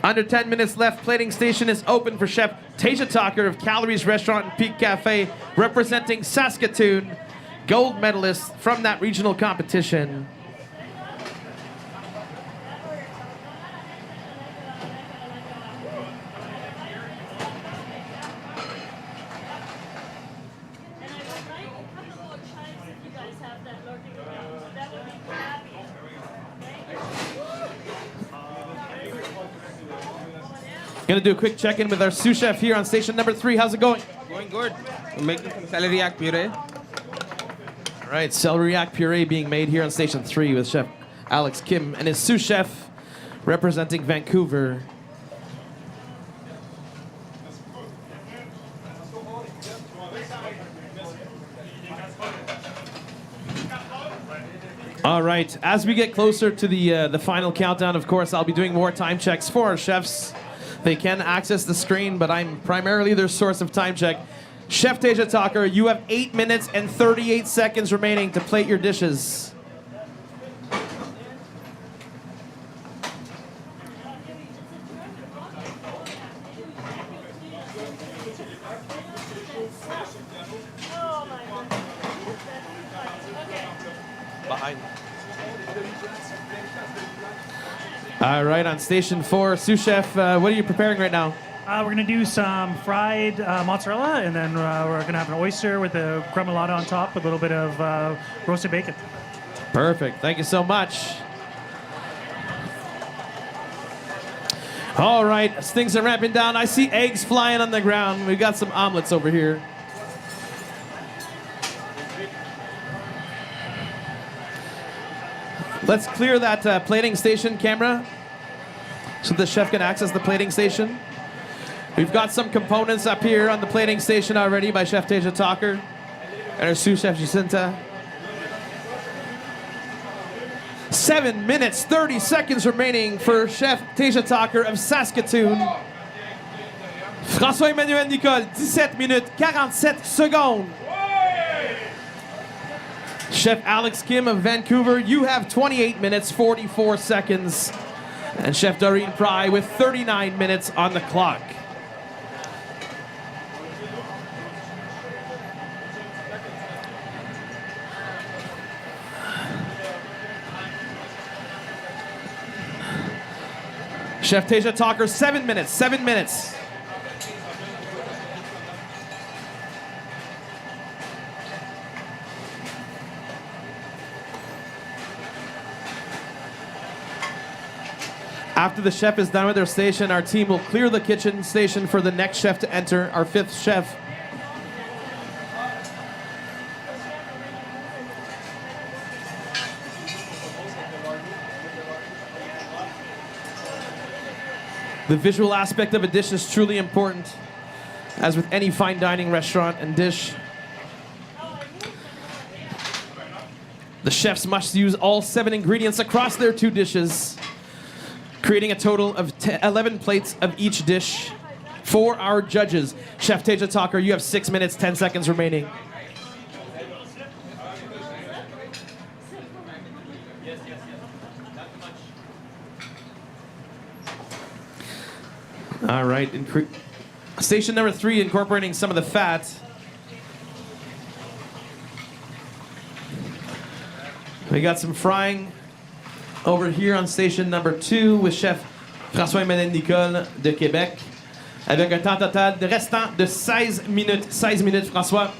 Under 10 minutes left. Plating station is open for Chef Tasia Talker of Calories Restaurant and Peak Cafe, representing Saskatoon, gold medalist from that regional competition. Gonna do a quick check-in with our sous chef here on station number 3. How's it going? Going good. We're making some celeriac puree. All right, celeriac puree being made here on station 3 with Chef Alex Kim and his sous chef representing Vancouver. All right, as we get closer to the final countdown, of course, I'll be doing more time checks for our chefs. They can access the screen, but I'm primarily their source of time check. Chef Tasia Talker, you have 8 minutes and 38 seconds remaining to plate your dishes. Behind. All right, on station 4, sous chef, what are you preparing right now? We're going to do some fried mozzarella, and then we're going to have an oyster with a gremolata on top with a little bit of roasted bacon. Perfect. Thank you so much. All right, as things are ramping down, I see eggs flying on the ground. We've got some omelets over here. Let's clear that plating station camera so the chef can access the plating station. We've got some components up here on the plating station already by Chef Tasia Talker and our sous chef Jacinta. 7 minutes, 30 seconds remaining for Chef Tasia Talker of Saskatoon. François-Emmanuel Nicole, 17 minutes, 47 secondes. Chef Alex Kim of Vancouver, you have 28 minutes, 44 seconds. And Chef Doreen Pry with 39 minutes on the clock. Chef Tasia Talker, 7 minutes, 7 minutes. After the chef is done with their station, our team will clear the kitchen station for the next chef to enter, our 5th chef. The visual aspect of a dish is truly important, as with any fine dining restaurant and dish. The chefs must use all 7 ingredients across their 2 dishes, creating a total of 11 plates of each dish. For our judges, Chef Tasia Talker, you have 6 minutes, 10 seconds remaining. All right, station number 3, incorporating some of the fat. We got some frying over here on station number 2 with Chef François-Emmanuel Nicole de Québec, avec un temps total de restant de 16 minutes. 16 minutes, François.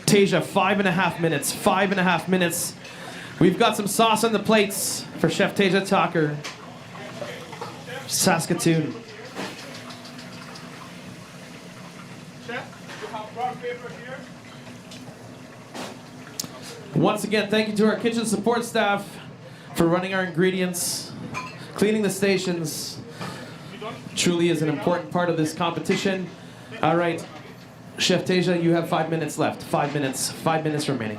Tasia, 5.5 minutes. 5.5 minutes. We've got some sauce on the plates for Chef Tasia Talker, Saskatoon. Once again, thank you to our kitchen support staff for running our ingredients, cleaning the stations. Truly is an important part of this competition. All right, Chef Tasia, you have 5 minutes left. 5 minutes. 5 minutes remaining.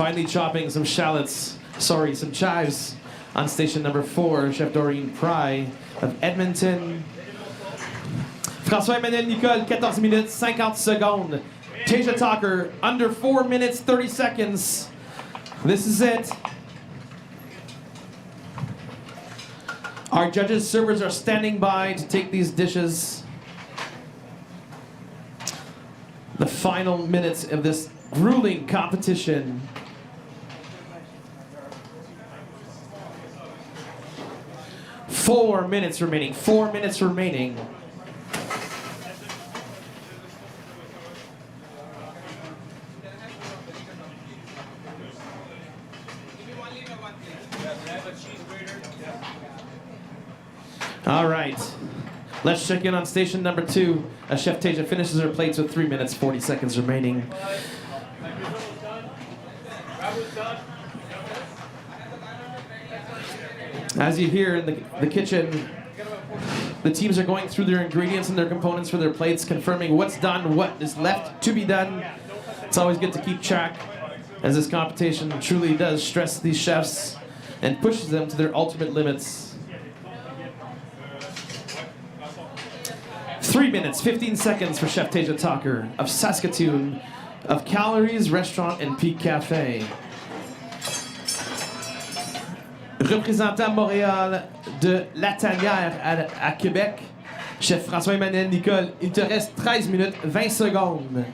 Finally chopping some shallots, some chives on station number 4, Chef Doreen Pry of Edmonton. François-Emmanuel Nicole, 14 minutes, 50 secondes. Tasia Talker, under 4 minutes, 30 seconds. This is it. Our judges, servers are standing by to take these dishes. The final minutes of this grueling competition. Four minutes remaining. 4 minutes remaining. All right. Let's check in on station number 2. Chef Tasia finishes her plates with 3 minutes, 40 seconds remaining. As you hear in the kitchen, the teams are going through their ingredients and their components for their plates, confirming what's done, what is left to be done. It's always good to keep track, as this competition truly does stress these chefs and pushes them to their ultimate limits. 3 minutes, 15 seconds for Chef Tasia Talker of Saskatoon, of Calories Restaurant and Peak Cafe. Représentant Montréal de La Tanière à Québec, Chef François-Emmanuel Nicole, il te reste 13 minutes, 20 secondes.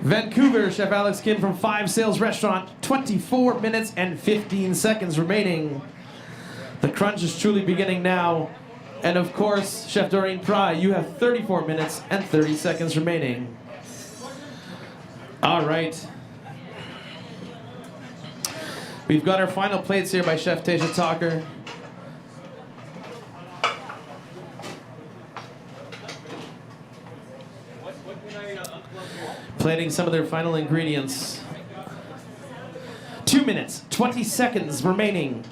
Vancouver, Chef Alex Kim from 5 Sales Restaurant, 24 minutes and 15 seconds remaining. The crunch is truly beginning now. And of course, Chef Doreen Pry, you have 34 minutes and 30 seconds remaining. All right. We've got our final plates here by Chef Tasia Talker. Plating some of their final ingredients. 2 minutes, 20 seconds remaining.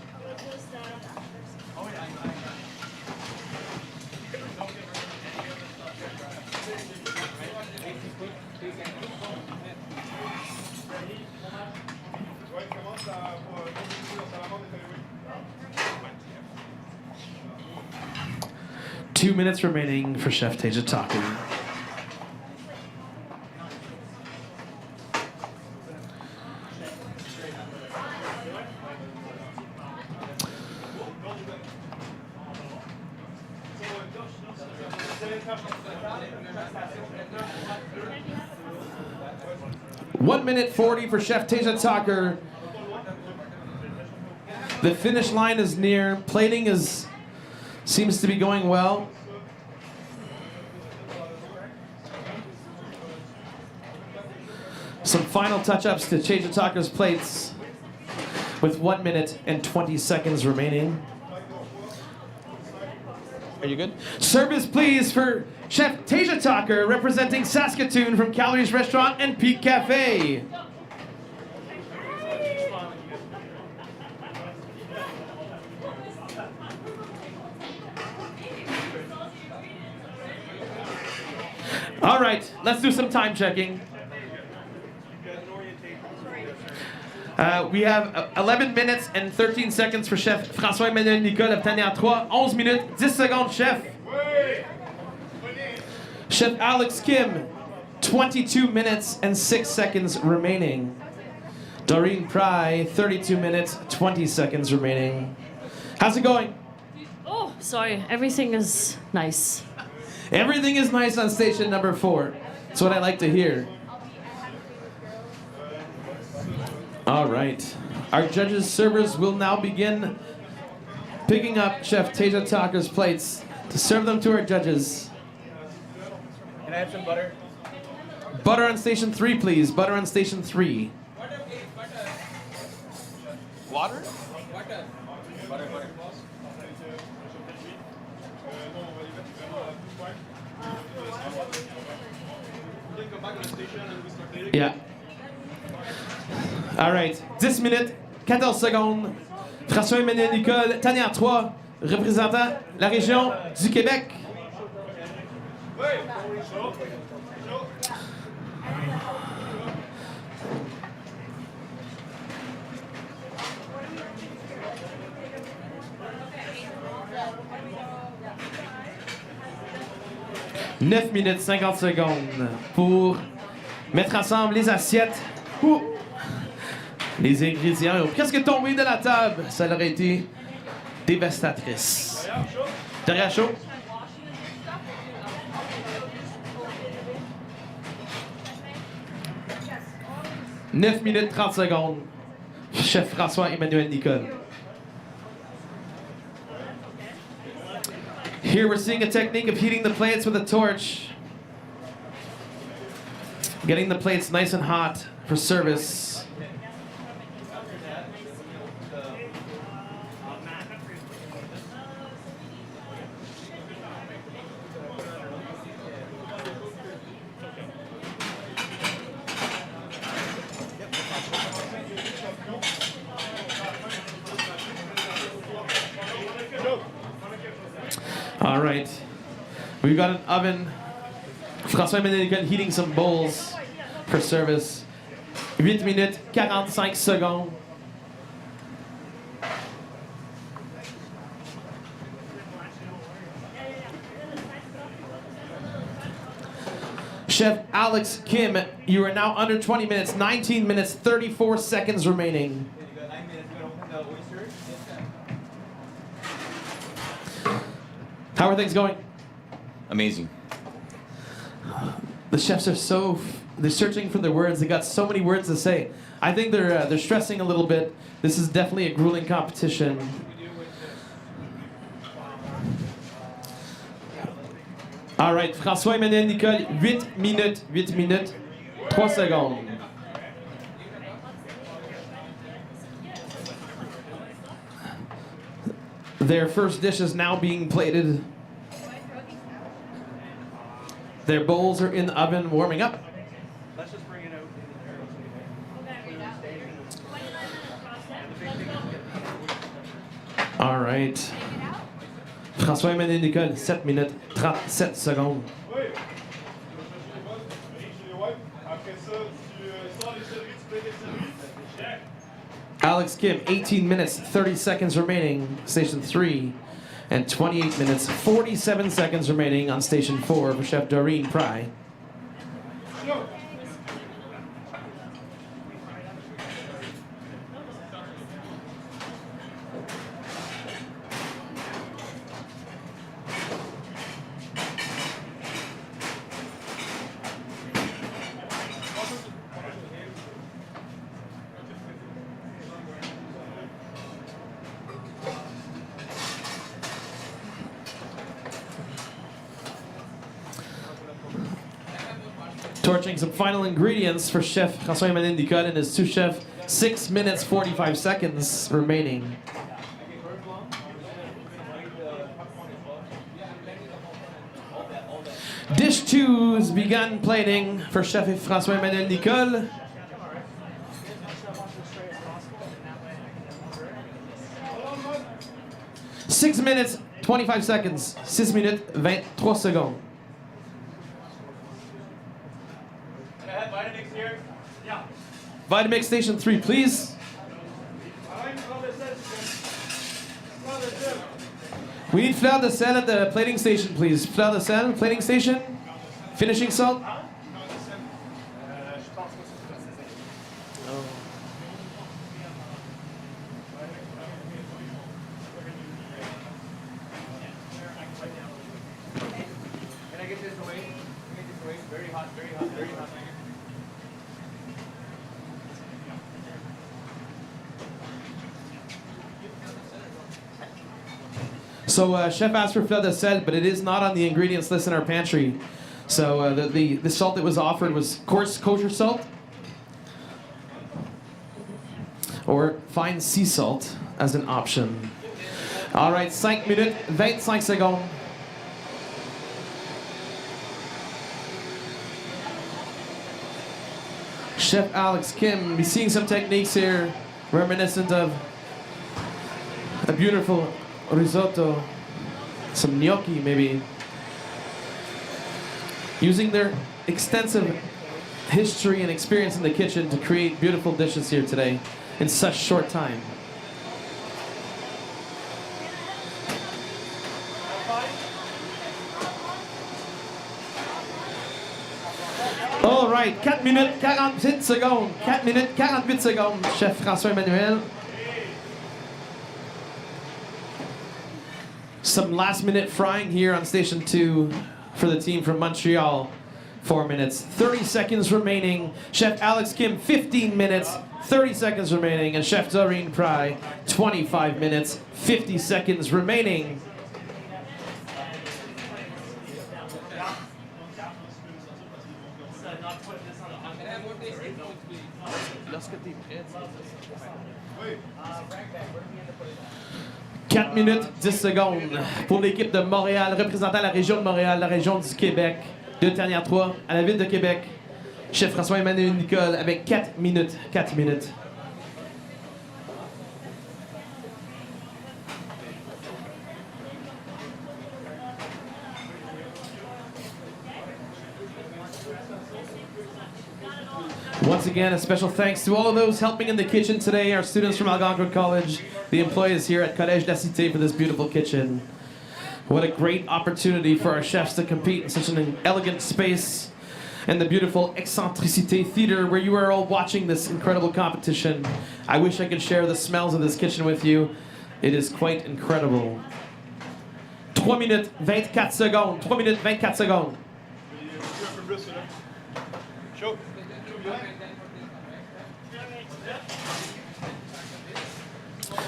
Two minutes remaining for Chef Tasia Talker. One minute 40 for Chef Tasia Talker. The finish line is near. Plating seems to be going well. Some final touch-ups to Tasia Talker's plates with 1 minute and 20 seconds remaining. Are you good? Service, please, for Chef Tasia Talker, representing Saskatoon from Calories Restaurant and Peak Cafe. All right, let's do some time checking. We have 11 minutes and 13 seconds for Chef François-Emmanuel Nicole of Tanière 3. 11 minutes, 10 secondes, Chef. Chef Alex Kim, 22 minutes and 6 seconds remaining. Doreen Pry, 32 minutes, 20 seconds remaining. How's it going? Oh, sorry. Everything is nice. Everything is nice on station number 4. That's what I like to hear. All right. Our judges' servers will now begin picking up Chef Tasia Talker's plates to serve them to our judges. Can I have some butter? Butter on station 3, please. Butter on station 3. Water? Yeah. All right. 10 minutes, 14 secondes. François-Emmanuel Nicole, Tanière 3, représentant la région du Québec. 9 minutes 50 secondes pour mettre ensemble les assiettes. Ouh. Les ingrédients ont presque tombé de la table. Ça aurait été dévastatrice. Derrière chaud. « 9 minutes 30 secondes. Chef François-Emmanuel Nicole. Here we're seeing a technique of heating the plates with a torch. Getting the plates nice and hot for service. All right, we've got an oven. François-Emmanuel Nicole heating some bowls for service. 8 minutes 45 secondes. Chef Alex Kim, you are now under 20 minutes, 19 minutes 34 seconds remaining. How are things going? Amazing. The chefs are they're searching for their words. They got so many words to say. I think they're stressing a little bit. This is definitely a grueling competition. All right, François-Emmanuel Nicole, 8 minutes 3 secondes. Their first dish is now being plated. Their bowls are in the oven warming up. Let's just bring it out. All right. François-Emmanuel Nicole, 7 minutes 37 secondes. Alex Kim, 18 minutes 30 seconds remaining, Station 3. And 28 minutes 47 seconds remaining on Station 4 for Chef Doreen Pry. Torching some final ingredients for Chef François-Emmanuel Nicole and his sous chef. 6 minutes 45 seconds remaining. Dish 2 has begun plating for Chef François-Emmanuel Nicole. Six minutes 25 seconds. 6 minutes 23 secondes. Vitamix Station 3, please. We need fleur de sel at the plating station, please. Fleur de sel, plating station. Finishing salt. Can I get this away? Very hot, very hot, very hot. So chef asked for fleur de sel, but it is not on the ingredients list in our pantry. So the salt that was offered was coarse kosher salt or fine sea salt as an option. All right, 5 minutes 25 secondes. Chef Alex Kim, be seeing some techniques here reminiscent of a beautiful risotto, some gnocchi maybe. Using their extensive history and experience in the kitchen to create beautiful dishes here today in such short time. right, 4 minutes 48 secondes. 4 minutes 48 secondes, chef François-Emmanuel. Some last minute frying here on station 2 for the team from Montreal. 4 minutes, 30 seconds remaining. Chef Alex Kim, 15 minutes, 30 seconds remaining. And Chef Doreen Pry, 25 minutes, 50 seconds remaining. Quatre minutes 10 secondes pour l'équipe de Montréal, représentant la région de Montréal, la région du Québec. De dernière 3 à la ville de Québec. Chef François-Emmanuel Nicole avec 4 minutes. 4 minutes. Once again, a special thanks to all of those helping in the kitchen today, our students from Algonquin College, the employees here at Collège de la Cité for this beautiful kitchen. What a great opportunity for our chefs to compete in such an elegant space and the beautiful Eccentricité Theater where you are all watching this incredible competition. I wish I could share the smells of this kitchen with you. It is quite incredible. 3 minutes 24 secondes. 3 minutes 24 secondes.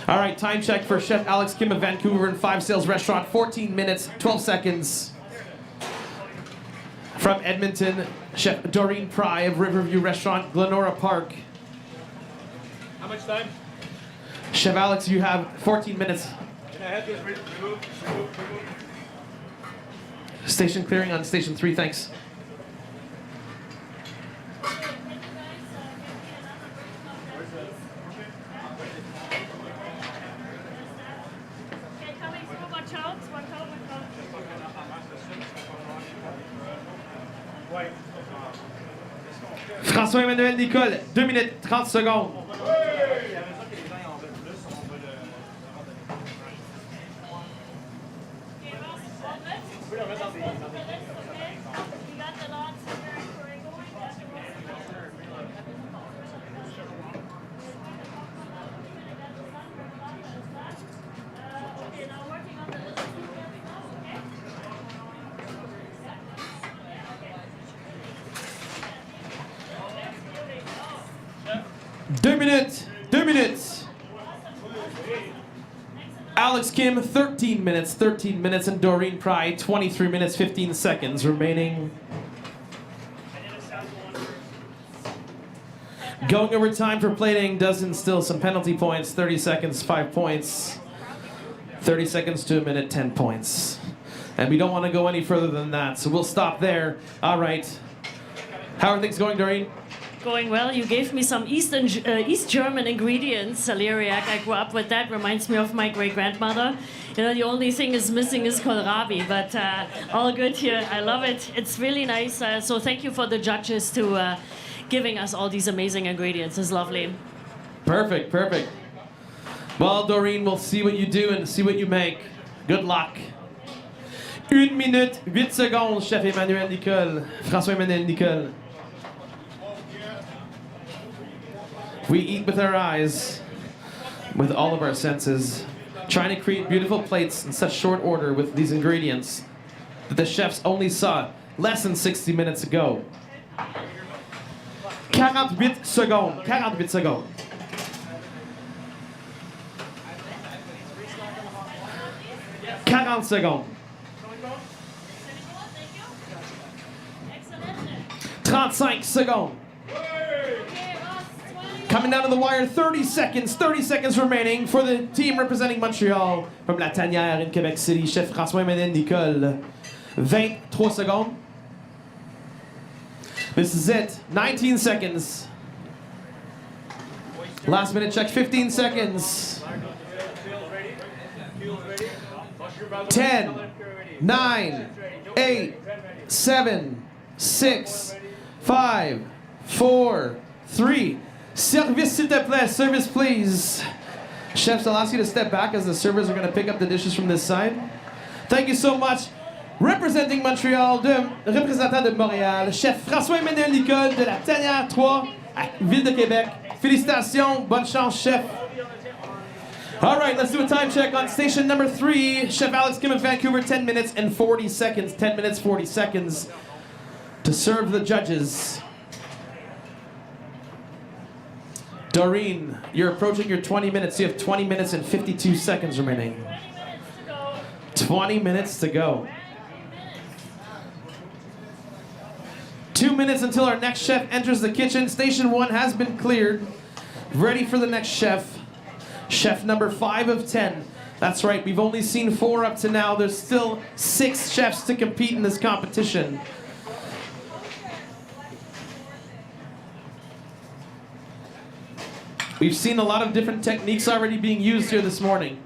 All right, time check for Chef Alex Kim of Vancouver and Five Sales Restaurant. 14 minutes, 12 seconds. From Edmonton, Chef Doreen Pry of Riverview Restaurant, Glenora Park. How much time? Chef Alex, you have 14 minutes. Can I have this remove? Station clearing on station 3, thanks. François-Emmanuel Nicole, 2 minutes 30 secondes. Two minutes. Alex Kim, 13 minutes, and Doreen Pry, 23 minutes, 15 seconds remaining. Going over time for plating does instill some penalty points. 30 seconds, 5 points. 30 seconds to a minute, 10 points. And we don't want to go any further than that, so we'll stop there. All right. How are things going, Doreen? Going well. You gave me some East German ingredients. Celeriac, I grew up with that. Reminds me of my great-grandmother. You know, the only thing is missing is kohlrabi, but all good here. I love it. It's really nice. So thank you for the judges to giving us all these amazing ingredients. It's lovely. Perfect, perfect. Well, Doreen, we'll see what you do and see what you make. Good luck. 1 minute, 8 secondes, Chef Emmanuel Nicole. François-Emmanuel Nicole. We eat with our eyes, with all of our senses, trying to create beautiful plates in such short order with these ingredients that the chefs only saw less than 60 minutes ago. 48 secondes, 48 secondes. Secondes. 35 secondes. Coming down to the wire, 30 seconds remaining for the team representing Montreal from La Tanière in Quebec City, Chef François-Emmanuel Nicole. 23 secondes. This is it, 19 seconds. Last minute check, 15 seconds. 10, 9, 8, 7, 6, 5, 4, 3. Service, s'il te plaît. Service, please. Chefs, I'll ask you to step back as the servers are going to pick up the dishes from this side. Thank you so much. Representing Montreal, représentant de Montréal, chef François-Emmanuel Nicole de la Tanière 3 à Ville de Québec. Félicitations, bonne chance, chef. All right, let's do a time check on station number 3. Chef Alex Kim of Vancouver, 10 minutes and 40 seconds. 10 minutes, 40 seconds to serve the judges. Doreen, you're approaching your 20 minutes. You have 20 minutes and 52 seconds remaining. 20 minutes to go. 2 minutes until our next chef enters the kitchen. Station 1 has been cleared. Ready for the next chef. Chef number 5 of 10. That's right, we've only seen 4 up to now. There's still 6 chefs to compete in this competition. We've seen a lot of different techniques already being used here this morning.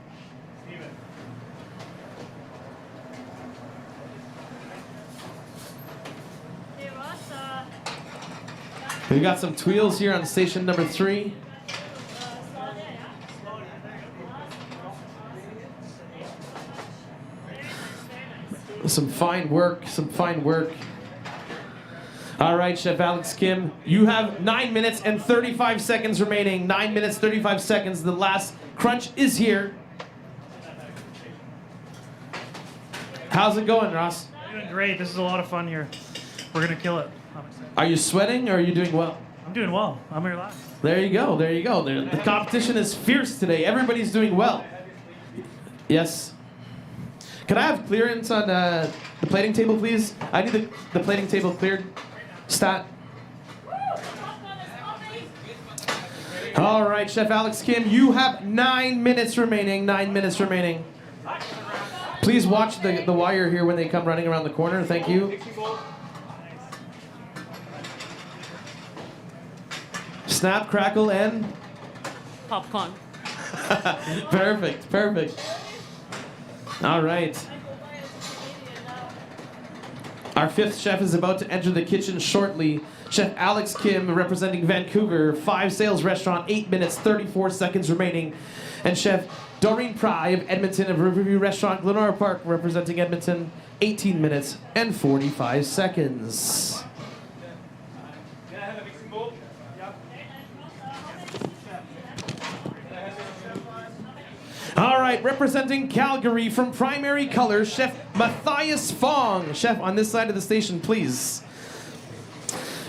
We've got some tuiles here on station number 3. Some fine work, some fine work. All right, Chef Alex Kim, you have 9 minutes and 35 seconds remaining. 9 minutes, 35 seconds. The last crunch is here. How's it going, Ross? Doing great. This is a lot of fun here. We're going to kill it. Are you sweating or are you doing well? I'm doing well. I'm relaxed. There you go, there you go. The competition is fierce today. Everybody's doing well. Yes. Can I have clearance on the plating table, please? I need the plating table cleared. Stat. All right, Chef Alex Kim, you have 9 minutes remaining. 9 minutes remaining. Please watch the wire here when they come running around the corner. Thank you. Snap, crackle, and? Popcorn. Perfect, perfect. All right. Our 5th chef is about to enter the kitchen shortly. Chef Alex Kim, representing Vancouver, 5 Sales Restaurant, 8 minutes, 34 seconds remaining. And Chef Doreen Pry of Edmonton of Riverview Restaurant, Glenora Park, representing Edmonton, 18 minutes and 45 seconds. All right, representing Calgary from Primary Colors, Chef Matthias Fong. Chef, on this side of the station, please.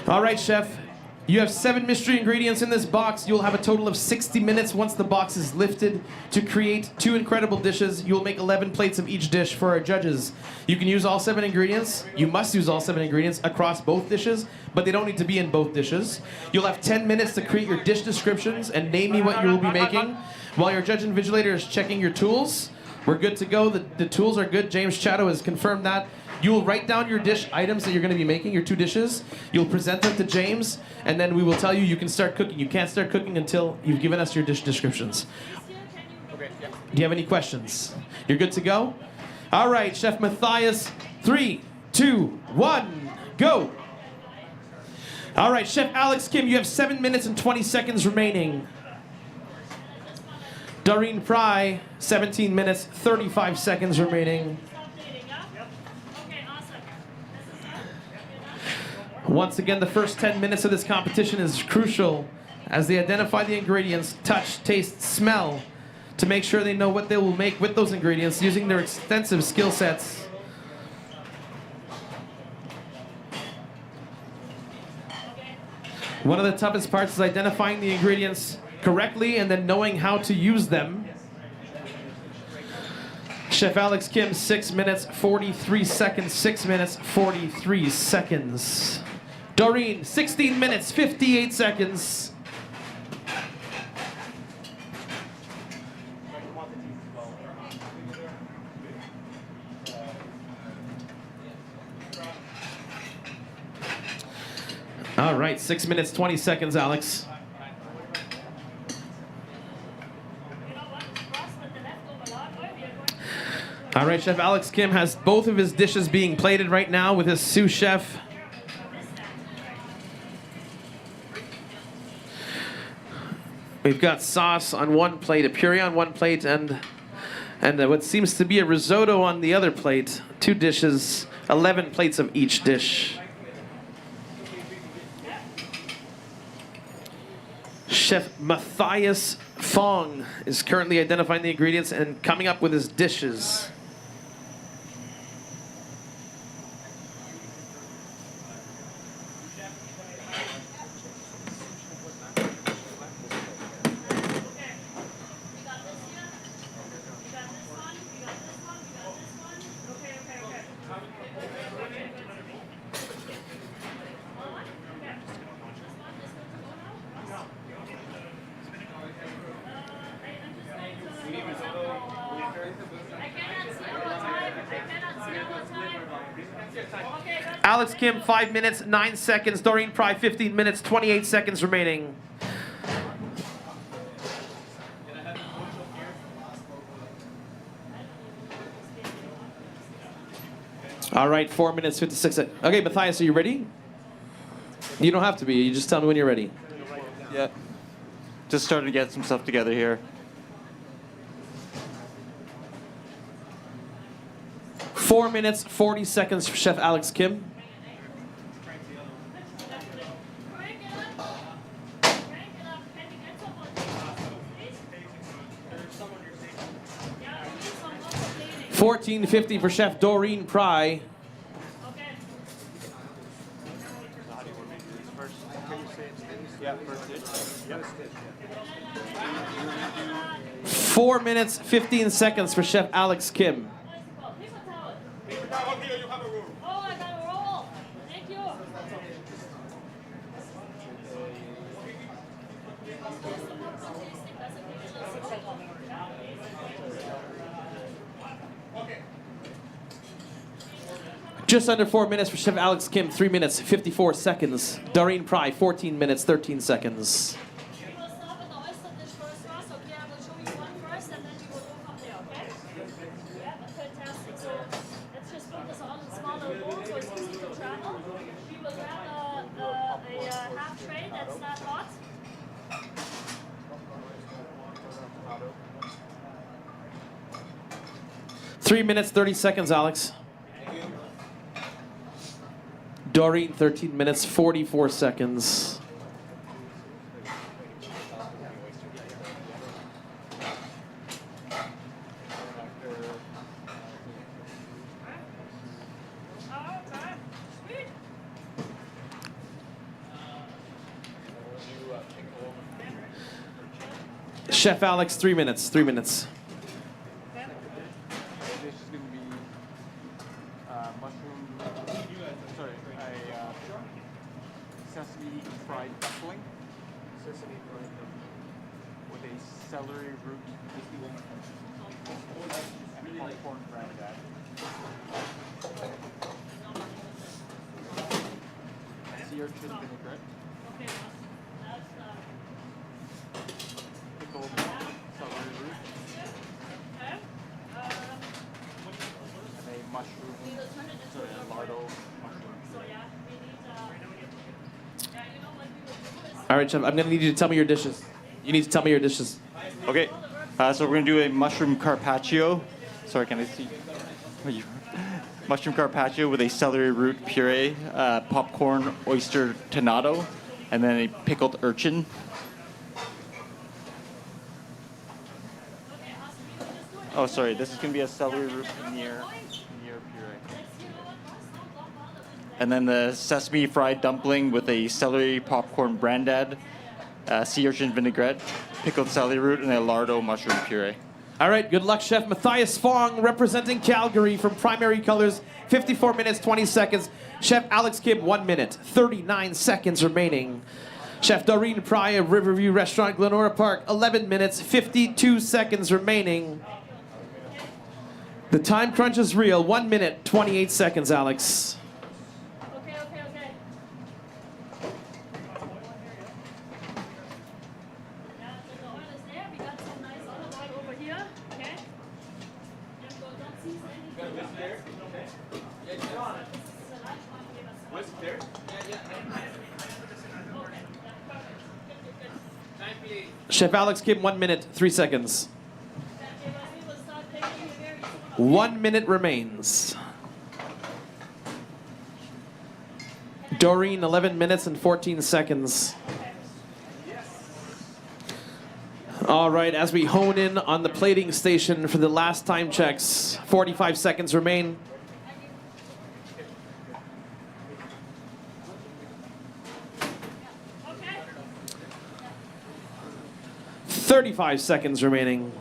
All right, Chef, you have 7 mystery ingredients in this box. You'll have a total of 60 minutes once the box is lifted to create 2 incredible dishes. You'll make 11 plates of each dish for our judges. You can use all 7 ingredients. You must use all 7 ingredients across both dishes, but they don't need to be in both dishes. You'll have 10 minutes to create your dish descriptions and name me what you will be making. While your judge and invigilator is checking your tools, we're good to go. The tools are good. James Chatto has confirmed that. You will write down your dish items that you're going to be making, your 2 dishes. You'll present them to James, and then we will tell you you can start cooking. You can't start cooking until you've given us your dish descriptions. Do you have any questions? You're good to go? All right, Chef Matthias, 3, 2, 1, go. All right, Chef Alex Kim, you have 7 minutes and 20 seconds remaining. Doreen Pry, 17 minutes, 35 seconds remaining. Once again, the first 10 minutes of this competition is crucial as they identify the ingredients, touch, taste, smell, to make sure they know what they will make with those ingredients using their extensive skill sets. One of the toughest parts is identifying the ingredients correctly and then knowing how to use them. Chef Alex Kim, 6 minutes, 43 seconds, 6 minutes, 43 seconds. Doreen, 16 minutes, 58 seconds. All right, 6 minutes, 20 seconds, Alex. All right, Chef Alex Kim has both of his dishes being plated right now with his sous chef. We've got sauce on one plate, a puree on one plate, and And what seems to be a risotto on the other plate. 2 dishes, 11 plates of each dish. Chef Matthias Fong is currently identifying the ingredients and coming up with his dishes. Alex Kim, 5 minutes, 9 seconds. Doreen Pry, 15 minutes, 28 seconds remaining. All right, 4 minutes, 56 seconds. Okay, Matthias, are you ready? You don't have to be. You just tell me when you're ready. Yeah. Just starting to get some stuff together here. 4 minutes, 40 seconds for Chef Alex Kim. $14.50 for Chef Doreen Pry. Yeah, 4 minutes, 15 seconds for Chef Alex Kim. Just under 4 minutes for Chef Alex Kim, 3 minutes, 54 seconds. Doreen Pry, 14 minutes, 13 seconds. Three minutes, 30 seconds, Alex. Doreen, 13 minutes, 44 seconds. Chef Alex, 3 minutes, 3 minutes. Sesame fried dumpling. Sesame fried dumpling. With a celery root and popcorn brandad. Sea urchin vinaigrette. Pickled celery root. And a mushroom, sorry, a lardo mushroom. All right, Chef, I'm going to need you to tell me your dishes. You need to tell me your dishes. Okay, so we're going to do a mushroom carpaccio. Sorry, can I see? Mushroom carpaccio with a celery root puree, popcorn oyster tonado, and then a pickled urchin. Oh, sorry, this is going to be a celery root paneer puree. And then the sesame fried dumpling with a celery popcorn brandad, sea urchin vinaigrette, pickled celery root, and a lardo mushroom puree. All right, good luck, Chef Matthias Fong, representing Calgary from Primary Colors, 54 minutes, 20 seconds. Chef Alex Kim, 1 minute, 39 seconds remaining. Chef Doreen Pry of Riverview Restaurant, Glenora Park, 11 minutes, 52 seconds remaining. The time crunch is real, 1 minute, 28 seconds, Alex. Chef Alex Kim, 1 minute, 3 seconds. 1 minute remains. Doreen, 11 minutes and 14 seconds. All right, as we hone in on the plating station for the last time checks, 45 seconds remain. Okay. 35 seconds remaining.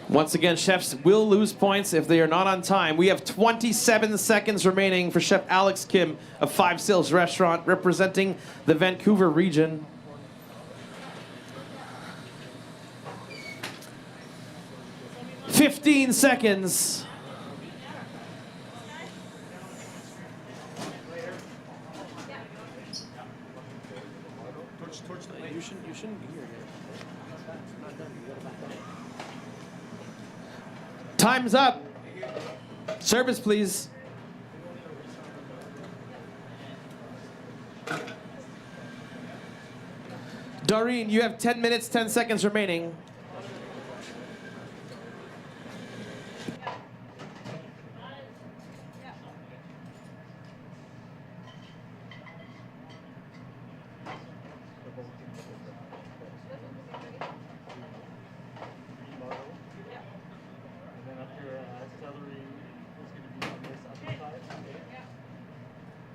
Once again, chefs will lose points if they are not on time. We have 27 seconds remaining for Chef Alex Kim of Five Sales Restaurant, representing the Vancouver region. "15 seconds. You shouldn't be here. Time's up. Service, please. Doreen, you have 10 minutes, 10 seconds remaining.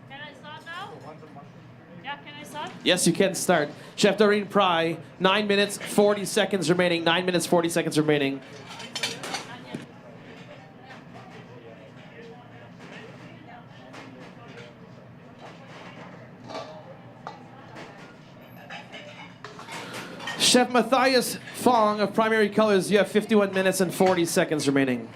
Can I start now? Yeah, can I start? Yes, you can start. Chef Doreen Pry, 9 minutes, 40 seconds remaining. 9 minutes, 40 seconds remaining. Chef Matthias Fong of Primary Colors, you have 51 minutes and 40 seconds remaining.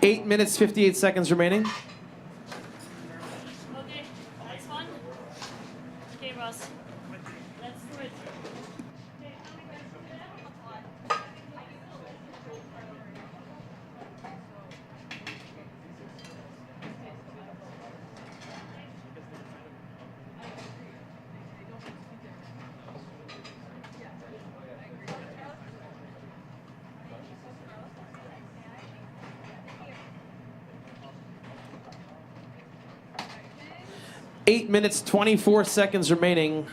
Eight minutes, 58 seconds remaining. Okay, nice one. Okay, Ross. Let's do it. 8 minutes, 24 seconds remaining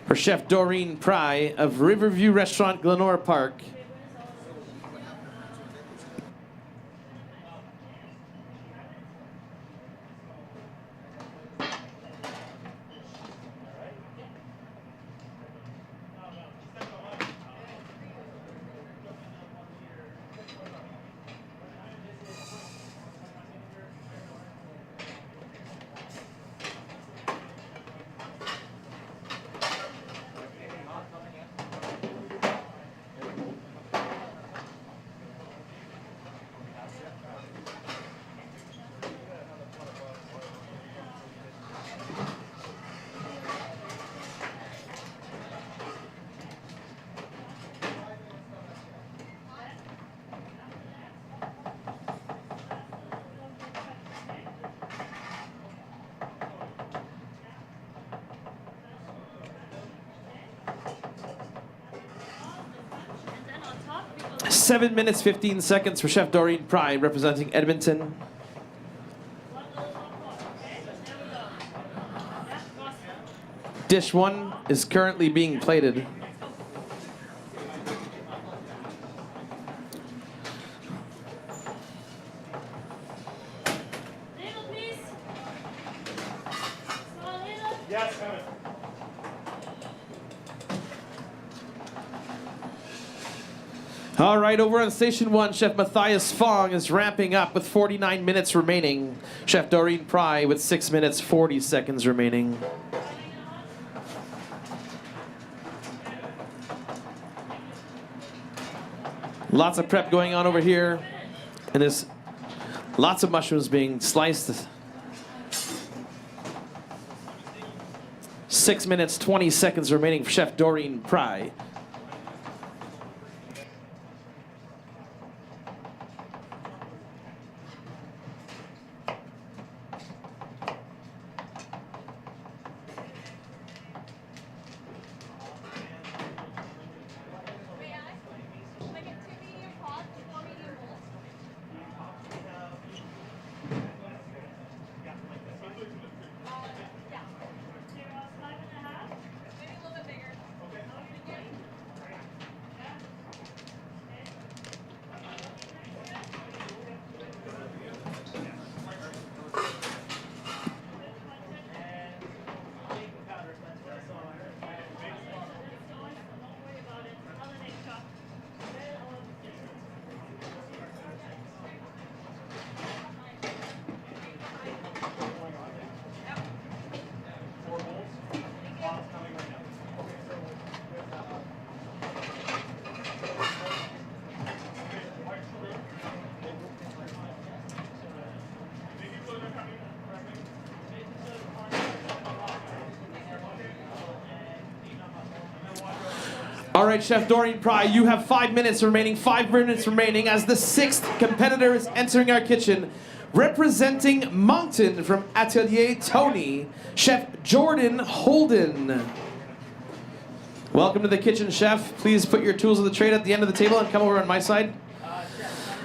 for Chef Doreen Pry of Riverview Restaurant, Glenora Park. Seven minutes, 15 seconds for Chef Doreen Pry, representing Edmonton. Dish 1 is currently being plated. Yes, Kevin. All right, over on Station 1, Chef Matthias Fong is ramping up with 49 minutes remaining. Chef Doreen Pry with 6 minutes, 40 seconds remaining. Lots of prep going on over here. And there's lots of mushrooms being sliced. 6 minutes, 20 seconds remaining for Chef Doreen Pry. All right, Chef Doreen Pry, you have 5 minutes remaining, 5 minutes remaining as the 6th competitor is entering our kitchen. Representing Moncton from Atelier Tony, Chef Jordan Holden. Welcome to the kitchen, Chef. Please put your tools of the trade at the end of the table and come over on my side.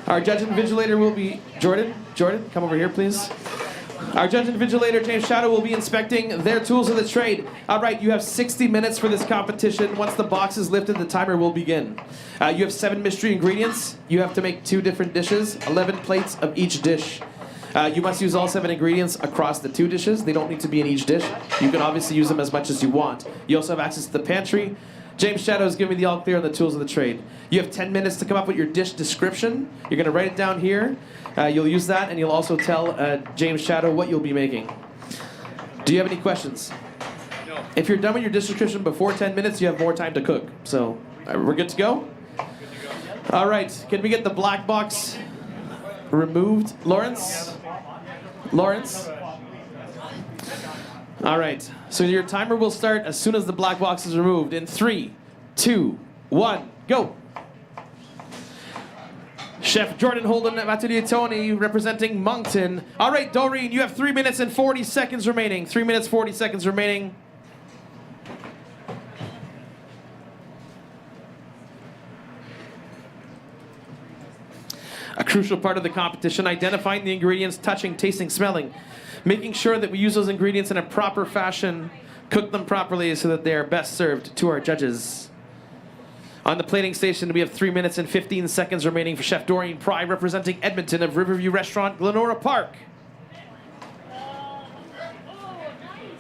Our judge and invigilator will be Jordan. Jordan, come over here, please. Our judge and invigilator, James Shadow, will be inspecting their tools of the trade. All right, you have 60 minutes for this competition. Once the box is lifted, the timer will begin. You have 7 mystery ingredients. You have to make 2 different dishes, 11 plates of each dish. You must use all 7 ingredients across the 2 dishes. They don't need to be in each dish. You can obviously use them as much as you want. You also have access to the pantry. James Shadow is giving me the all clear on the tools of the trade. You have 10 minutes to come up with your dish description. You're going to write it down here. You'll use that, and you'll also tell James Shadow what you'll be making. Do you have any questions? No. If you're done with your dish description before 10 minutes, you have more time to cook. So we're good to go? All right. Can we get the black box removed? Lawrence? Lawrence? All right. So your timer will start as soon as the black box is removed. In 3, 2, 1, go. Chef Jordan Holden of Atelier Tony representing Moncton. All right, Doreen, you have 3 minutes and 40 seconds remaining. 3 minutes, 40 seconds remaining. A crucial part of the competition, identifying the ingredients, touching, tasting, smelling. Making sure that we use those ingredients in a proper fashion, cook them properly so that they are best served to our judges. On the plating station, we have 3 minutes and 15 seconds remaining for Chef Doreen Pry, representing Edmonton of Riverview Restaurant, Glenora Park. Oh, nice.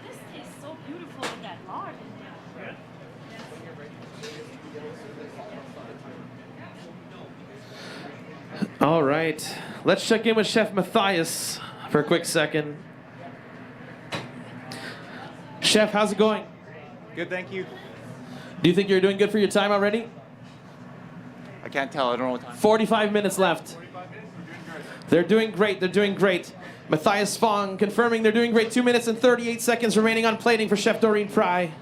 This tastes so beautiful with that lard in there. All right, let's check in with Chef Matthias for a quick second. Chef, how's it going? Good, thank you. Do you think you're doing good for your time already? I can't tell. I don't know what time. 45 minutes left. They're doing great. They're doing great. Matthias Fong confirming they're doing great. 2 minutes and 38 seconds remaining on plating for Chef Doreen Pry.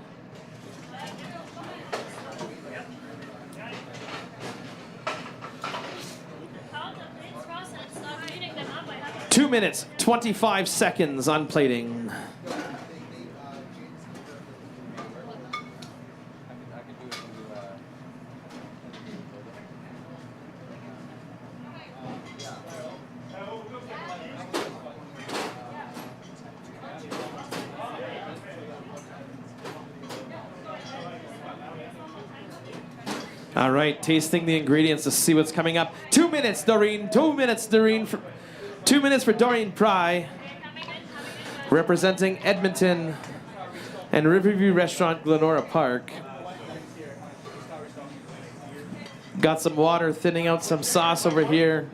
Two minutes, 25 seconds on plating. All right, tasting the ingredients to see what's coming up. 2 minutes, Doreen. 2 minutes, Doreen. 2 minutes for Doreen Pry, representing Edmonton and Riverview Restaurant, Glenora Park. Got some water, thinning out some sauce over here.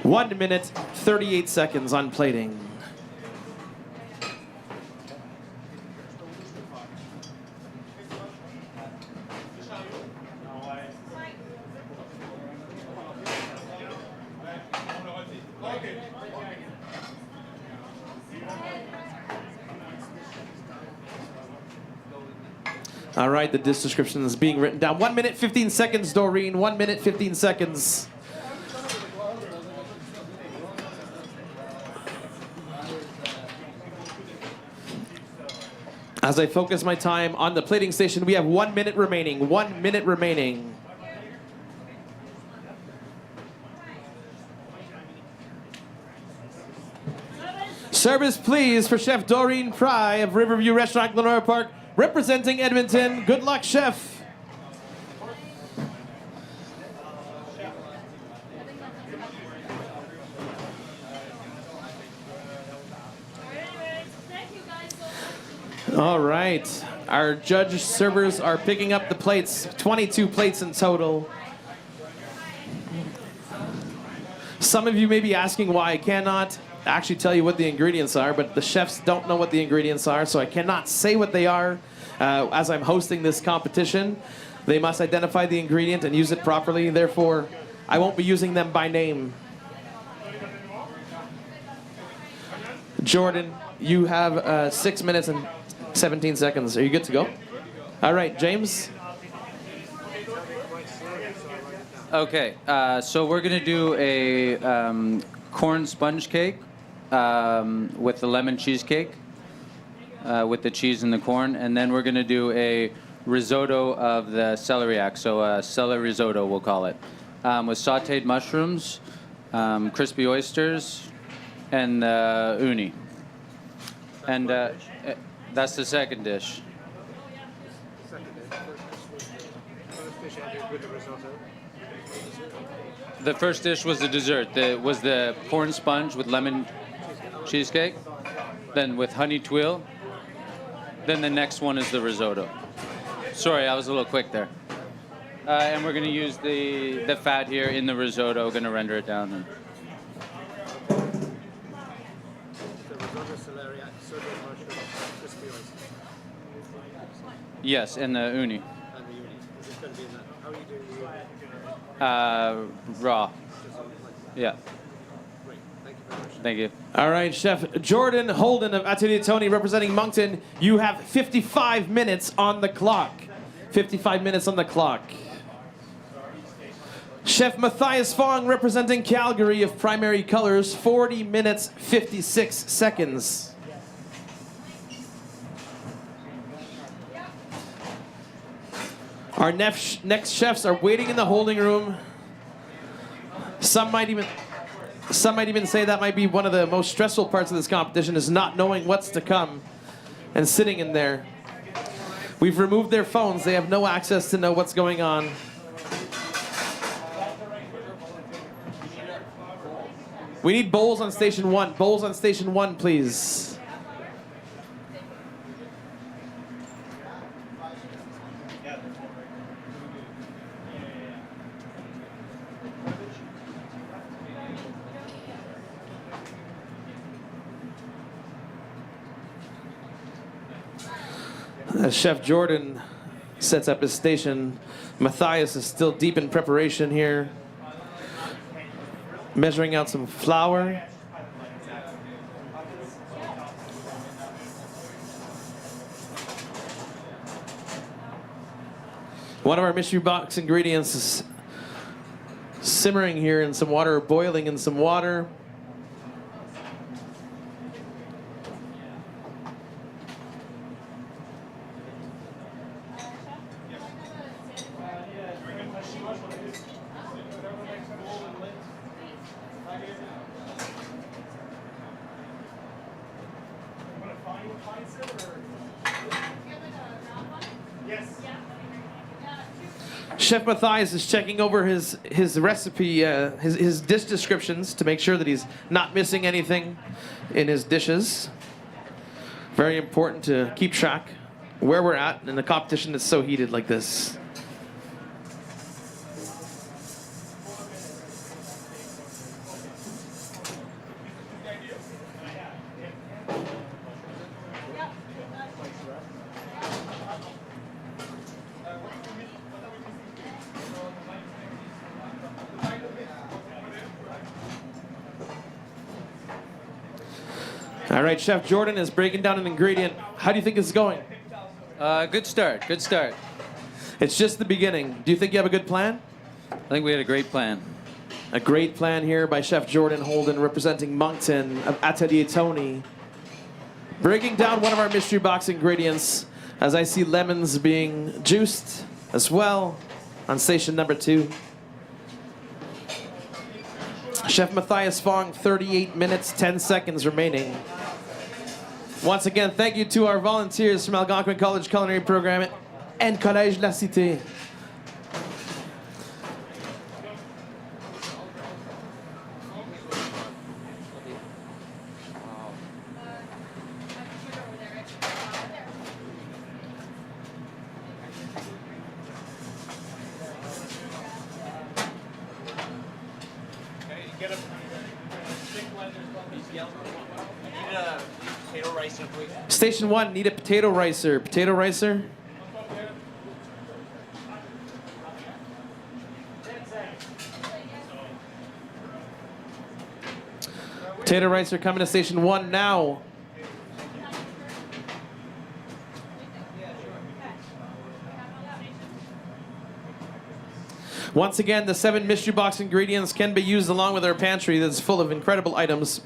1 minute, 38 seconds on plating. All right, the dish description is being written down. 1 minute, 15 seconds, Doreen. 1 minute, 15 seconds. As I focus my time on the plating station, we have 1 minute remaining. 1 minute remaining. Service, please, for Chef Doreen Fry of Riverview Restaurant, Glenora Park, representing Edmonton. Good luck, Chef. All right. Our judge servers are picking up the plates. 22 plates in total. Some of you may be asking why I cannot actually tell you what the ingredients are, but the chefs don't know what the ingredients are, so I cannot say what they are as I'm hosting this competition. They must identify the ingredient and use it properly. Therefore, I won't be using them by name. Jordan, you have 6 minutes and 17 seconds. Are you good to go? All right, James. Okay, so we're gonna do a corn sponge cake with the lemon cheesecake with the cheese and the corn, and then we're gonna do a risotto of the celeriac, so a celery risotto we'll call it, with sautéed mushrooms, crispy oysters, and uni. And that's the second dish. The first dish was the dessert. Was the corn sponge with lemon cheesecake, then with honey tuile. Then the next one is the risotto. Sorry, I was a little quick there. And we're gonna use the fat here in the risotto. Gonna render it down. And yes, and the uni. Raw. Yeah. Thank you. All right, Chef Jordan Holden of Atelier Tony representing Moncton. You have 55 minutes on the clock. 55 minutes on the clock. Chef Matthias Fong representing Calgary of Primary Colors. 40 minutes, 56 seconds. Our next chefs are waiting in the holding room. Some might even say that might be one of the most stressful parts of this competition, is not knowing what's to come and sitting in there. We've removed their phones. They have no access to know what's going on. We need bowls on station 1. Bowls on station 1, please. As Chef Jordan sets up his station, Matthias is still deep in preparation here, measuring out some flour. One of our mystery box ingredients is simmering here in some water, boiling in some water. Chef Matthias is checking over his recipe, his dish descriptions to make sure that he's not missing anything in his dishes. Very important to keep track where we're at in a competition that's so heated like this. All right, Chef Jordan is breaking down an ingredient. How do you think this is going? Good start. Good start. It's just the beginning. Do you think you have a good plan? I think we had a great plan. A great plan here by Chef Jordan Holden, representing Moncton of Atelier Tony. Breaking down one of our mystery box ingredients, as I see lemons being juiced as well on station number 2. Chef Matthias Fong, 38 minutes, 10 seconds remaining. Once again, thank you to our volunteers from Algonquin College Culinary Program and Collège La Cité. Station 1, need a potato ricer. Potato ricer. Potato ricer coming to station 1 now. Once again, the 7 mystery box ingredients can be used along with our pantry that's full of incredible items.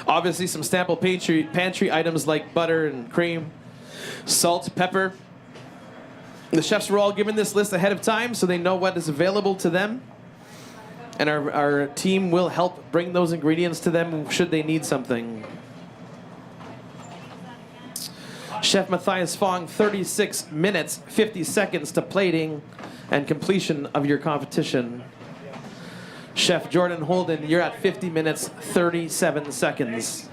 Obviously, some sample pantry items like butter and cream, salt, pepper. The chefs were all given this list ahead of time so they know what is available to them. And our team will help bring those ingredients to them should they need something. Chef Matthias Fong, 36 minutes, 50 seconds to plating and completion of your competition. Chef Jordan Holden, you're at 50 minutes, 37 seconds.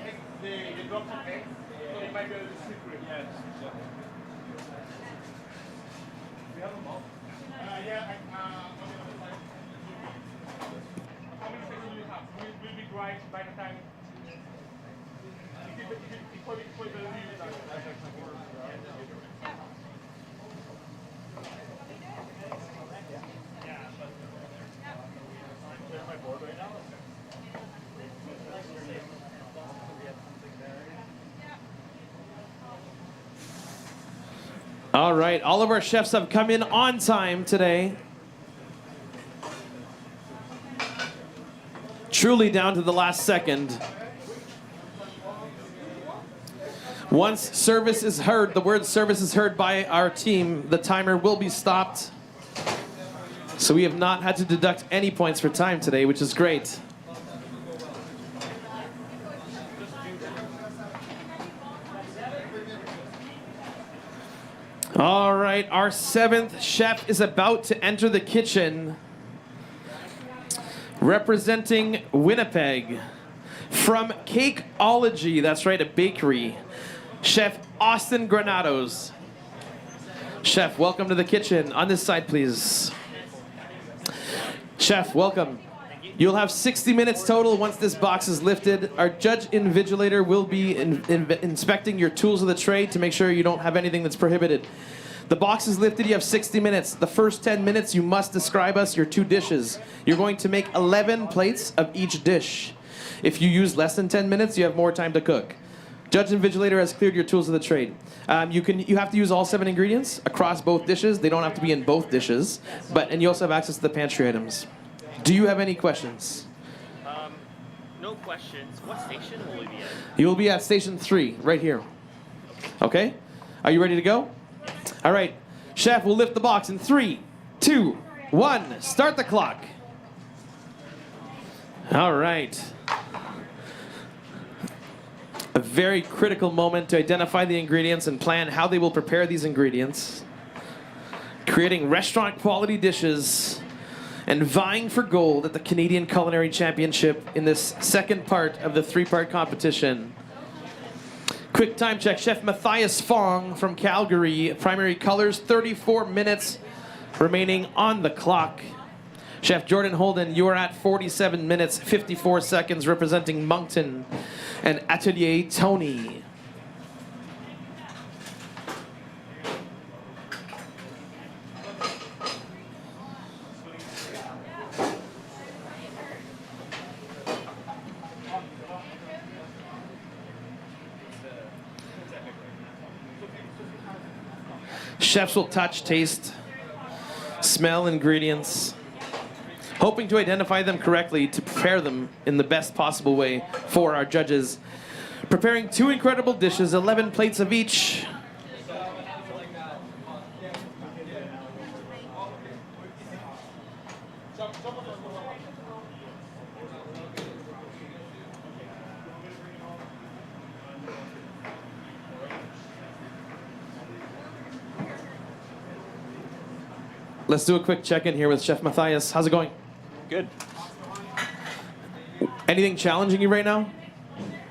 All right, all of our chefs have come in on time today. Truly down to the last second. Once service is heard, the word service is heard by our team, the timer will be stopped. So we have not had to deduct any points for time today, which is great. All right, our 7th chef is about to enter the kitchen. Representing Winnipeg, from Cakeology, that's right, a bakery, Chef Austin Granados. Chef, welcome to the kitchen. On this side, please. Chef, welcome. You'll have 60 minutes total once this box is lifted. Our judge invigilator will be inspecting your tools of the trade to make sure you don't have anything that's prohibited. The box is lifted, you have 60 minutes. The first 10 minutes, you must describe us your 2 dishes. You're going to make 11 plates of each dish. If you use less than 10 minutes, you have more time to cook. Judge invigilator has cleared your tools of the trade. You have to use all 7 ingredients across both dishes. They don't have to be in both dishes, and you also have access to the pantry items. Do you have any questions? No questions. What station will we be at? You will be at station 3, right here. Okay? Are you ready to go? All right. Chef will lift the box in 3, 2, 1. Start the clock. All right. A very critical moment to identify the ingredients and plan how they will prepare these ingredients. Creating restaurant quality dishes and vying for gold at the Canadian Culinary Championship in this second part of the 3-part competition. Quick time check. Chef Matthias Fong from Calgary, primary colors, 34 minutes remaining on the clock. Chef Jordan Holden, you are at 47 minutes, 54 seconds, representing Moncton and Atelier Tony. Chefs will touch, taste, smell ingredients, hoping to identify them correctly to prepare them in the best possible way for our judges. Preparing 2 incredible dishes, 11 plates of each. Let's do a quick check-in here with Chef Matthias. How's it going? Good. Anything challenging you right now?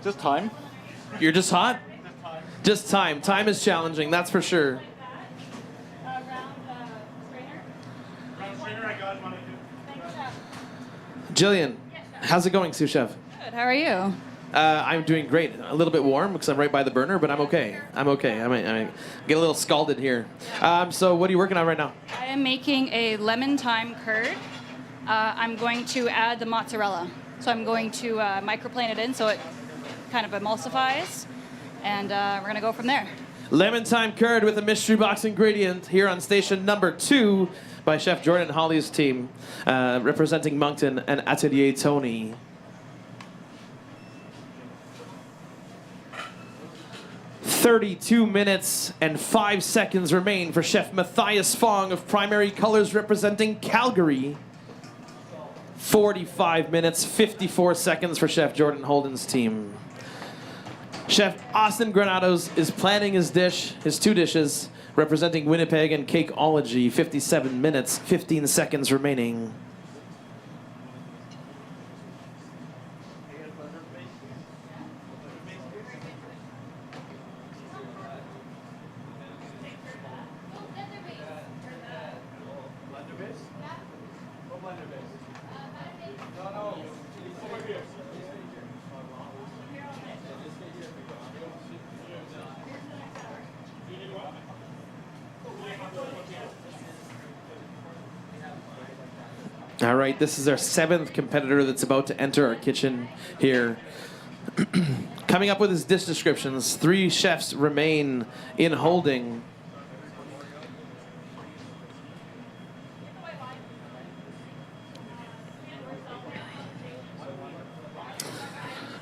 Just time. You're just hot? Just time. Time is challenging, that's for sure. Jillian, how's it going, sous chef? Good. How are you? I'm doing great. A little bit warm because I'm right by the burner, but I'm okay. I'm okay. I might get a little scalded here. So what are you working on right now? I am making a lemon thyme curd. I'm going to add the mozzarella. So I'm going to microplane it in so it kind of emulsifies, and we're going to go from there. Lemon thyme curd with a mystery box ingredient here on station number 2 by Chef Jordan Hawley's team, representing Moncton and Atelier Tony. "32 minutes and 5 seconds remain for Chef Matthias Fong of Primary Colors representing Calgary. 45 minutes, 54 seconds for Chef Jordan Holden's team. Chef Austin Granados is planning his 2 dishes, representing Winnipeg and Cakeology. 57 minutes, 15 seconds remaining. All right, this is our 7th competitor that's about to enter our kitchen here. Coming up with his dish descriptions, 3 chefs remain in holding.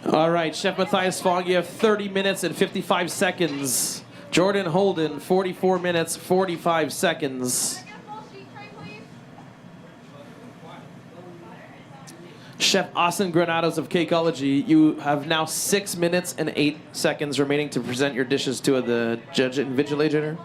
All right, Chef Matthias Fong, you have 30 minutes and 55 seconds. Jordan Holden, 44 minutes, 45 seconds. Chef Austin Granados of Cakeology, you have now 6 minutes and 8 seconds remaining to present your dishes to the judge invigilator.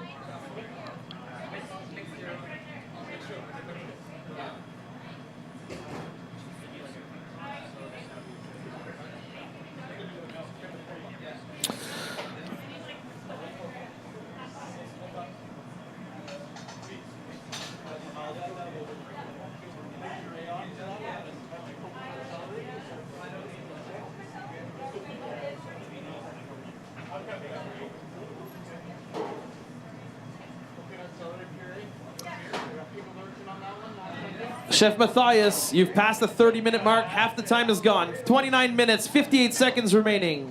Chef Matthias, you've passed the 30-minute mark. Half the time is gone. 29 minutes, 58 seconds remaining.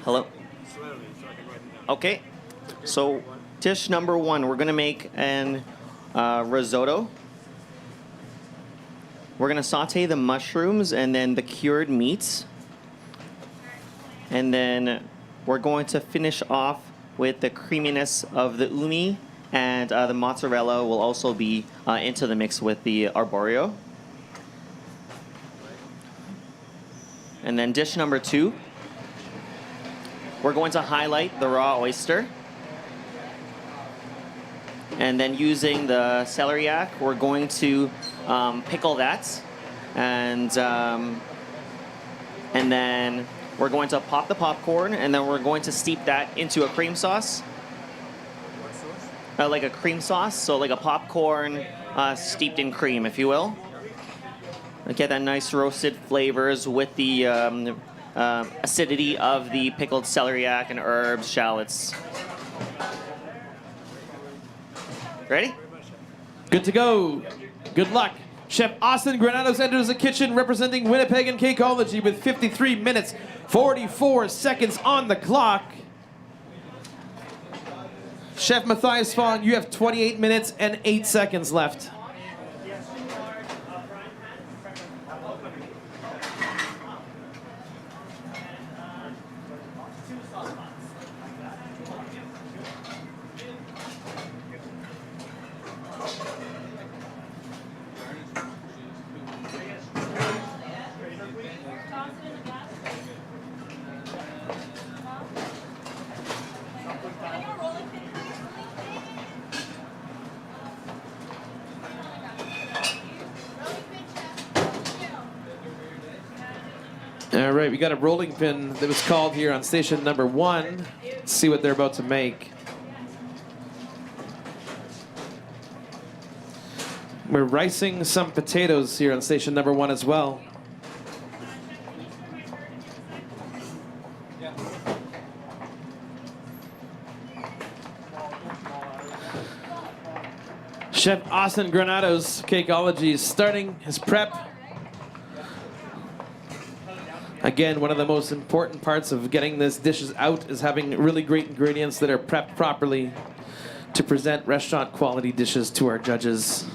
Hello. Okay, so dish number 1, we're gonna make an risotto. We're gonna saute the mushrooms and then the cured meats. And then we're going to finish off with the creaminess of the uni, and the mozzarella will also be into the mix with the arborio. And then dish number 2, we're going to highlight the raw oyster. And then using the celeriac, we're going to pickle that. And then we're going to pop the popcorn, and then we're going to steep that into a cream sauce. Like a cream sauce, so like a popcorn, steeped in cream, if you will. Get that nice roasted flavors with the acidity of the pickled celeriac and herbs, shallots. Ready? Good to go. Good luck. Chef Austin Granados enters the kitchen representing Winnipeg and Cakeology with 53 minutes, 44 seconds on the clock. Chef Matthias Fong, you have 28 minutes and 8 seconds left. All right, we got a rolling pin that was called here on station number 1. Let's see what they're about to make. We're ricing some potatoes here on station number 1 as well. Chef Austin Granados, Cakeology, is starting his prep. Again, one of the most important parts of getting these dishes out is having really great ingredients that are prepped properly to present restaurant quality dishes to our judges.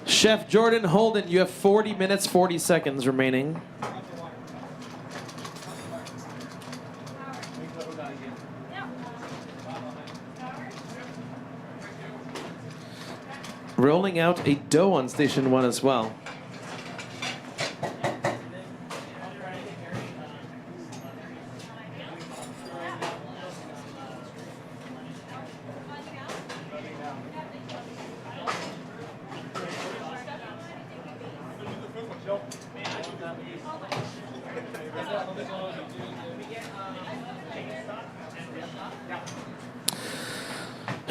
Chef Jordan Holden, you have 40 minutes, 40 seconds remaining. Rolling out a dough on station 1 as well.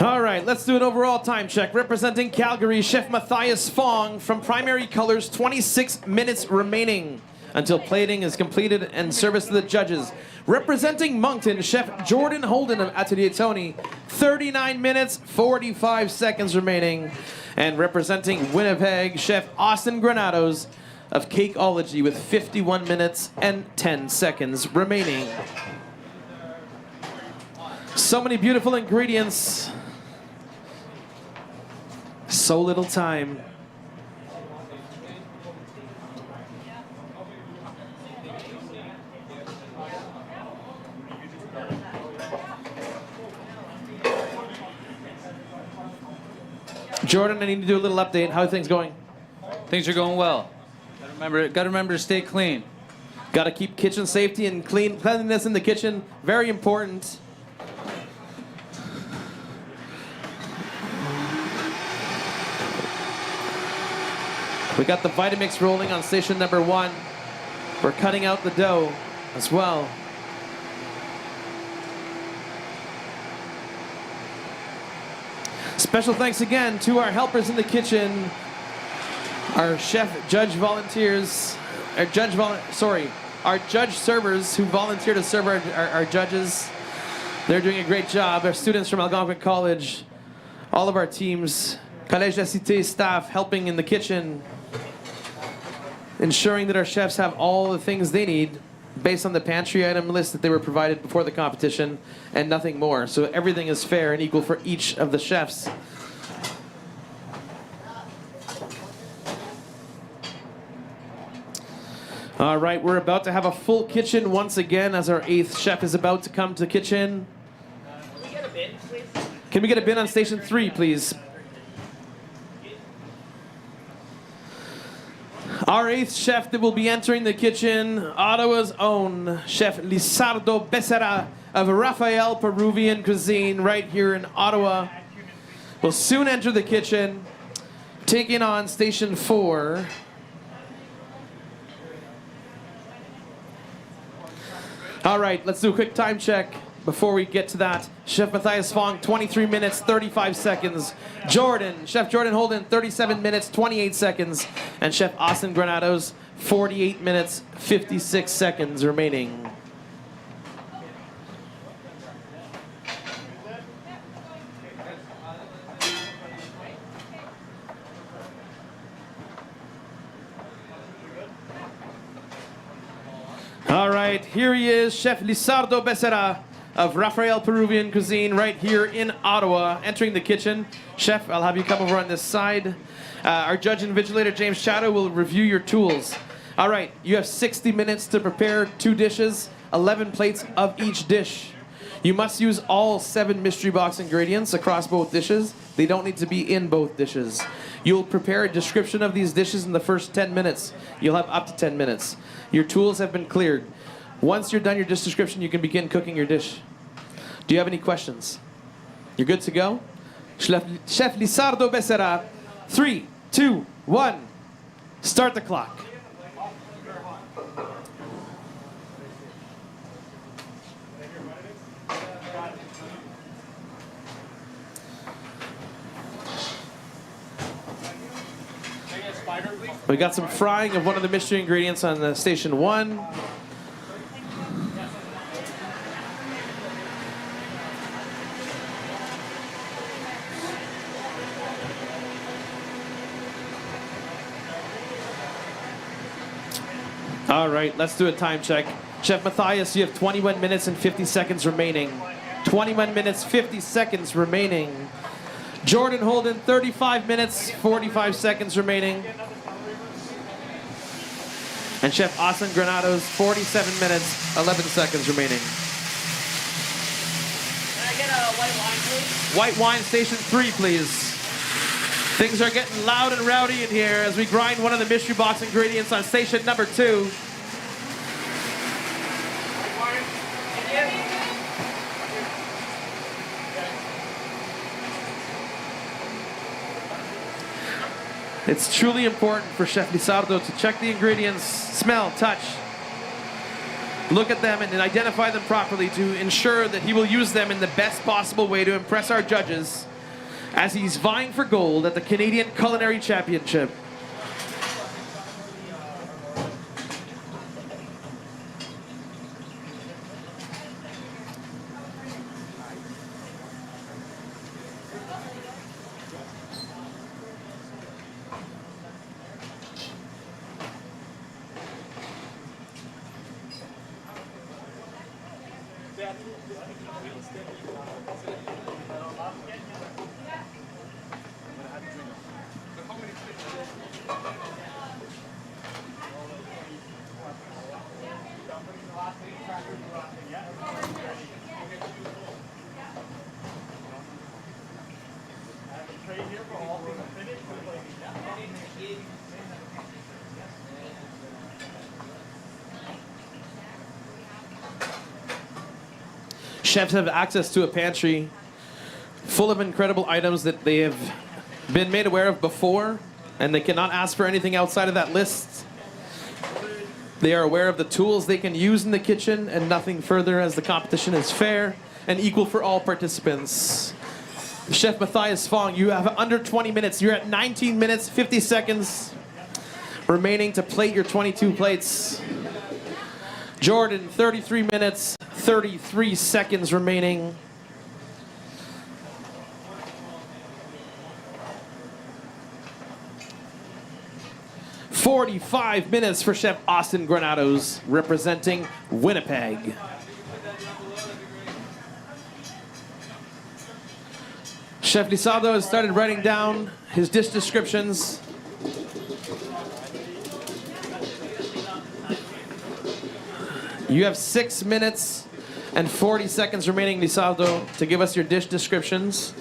All right, let's do an overall time check. Representing Calgary, Chef Matthias Fong from Primary Colors, 26 minutes remaining until plating is completed and service to the judges. Representing Moncton, Chef Jordan Holden of Atelier Tony, 39 minutes, 45 seconds remaining. And representing Winnipeg, Chef Austin Granados of Cakeology with 51 minutes and 10 seconds remaining. So many beautiful ingredients. So little time. Jordan, I need to do a little update. How are things going? Things are going well. Gotta remember to stay clean. Gotta keep kitchen safety and cleanliness in the kitchen. Very important. We got the Vitamix rolling on station number 1. We're cutting out the dough as well. Special thanks again to our helpers in the kitchen, our chef judge volunteers, our judge servers who volunteer to serve our judges. They're doing a great job. Our students from Algonquin College, all of our teams, Collège de la Cité staff helping in the kitchen, ensuring that our chefs have all the things they need based on the pantry item list that they were provided before the competition and nothing more. So everything is fair and equal for each of the chefs. All right, we're about to have a full kitchen once again as our 8th chef is about to come to the kitchen. Can we get a bin, please? Can we get a bin on station 3, please? Our 8th chef that will be entering the kitchen, Ottawa's own Chef Lizardo Becerra of Rafael Peruvian Cuisine right here in Ottawa, will soon enter the kitchen, taking on station 4. All right, let's do a quick time check before we get to that, Chef Matthias Fong, 23 minutes, 35 seconds. Chef Jordan Holden, 37 minutes, 28 seconds. And Chef Austin Granados, 48 minutes, 56 seconds remaining. All right, here he is, Chef Lizardo Becerra of Rafael Peruvian Cuisine right here in Ottawa, entering the kitchen. Chef, I'll have you come over on this side. Our judge and invigilator, James Shadow, will review your tools. All right, you have 60 minutes to prepare 2 dishes, 11 plates of each dish. You must use all 7 mystery box ingredients across both dishes. They don't need to be in both dishes. You'll prepare a description of these dishes in the first 10 minutes. You'll have up to 10 minutes. Your tools have been cleared. Once you're done your dish description, you can begin cooking your dish. Do you have any questions? You're good to go? Chef Lizardo Becerra, 3, 2, 1. Start the clock. We got some frying of one of the mystery ingredients on station 1. All right, let's do a time check. Chef Matthias, you have 21 minutes and 50 seconds remaining. 21 minutes, 50 seconds remaining. Jordan Holden, 35 minutes, 45 seconds remaining. And Chef Austin Granados, 47 minutes, 11 seconds remaining. Can I get a white wine, please? White wine, station 3, please. Things are getting loud and rowdy in here as we grind one of the mystery box ingredients on station number 2. It's truly important for Chef Lizardo to check the ingredients, smell, touch, look at them and identify them properly to ensure that he will use them in the best possible way to impress our judges as he's vying for gold at the Canadian Culinary Championship. Chefs have access to a pantry full of incredible items that they have been made aware of before, and they cannot ask for anything outside of that list. They are aware of the tools they can use in the kitchen and nothing further, as the competition is fair and equal for all participants. Chef Matthias Fong, you have under 20 minutes. You're at 19 minutes, 50 seconds remaining to plate your 22 plates. Jordan, 33 minutes, 33 seconds remaining. "45 minutes for Chef Austin Granados, representing Winnipeg. Chef Lizardo has started writing down his dish descriptions. You have 6 minutes and 40 seconds remaining, Lizardo, to give us your dish descriptions.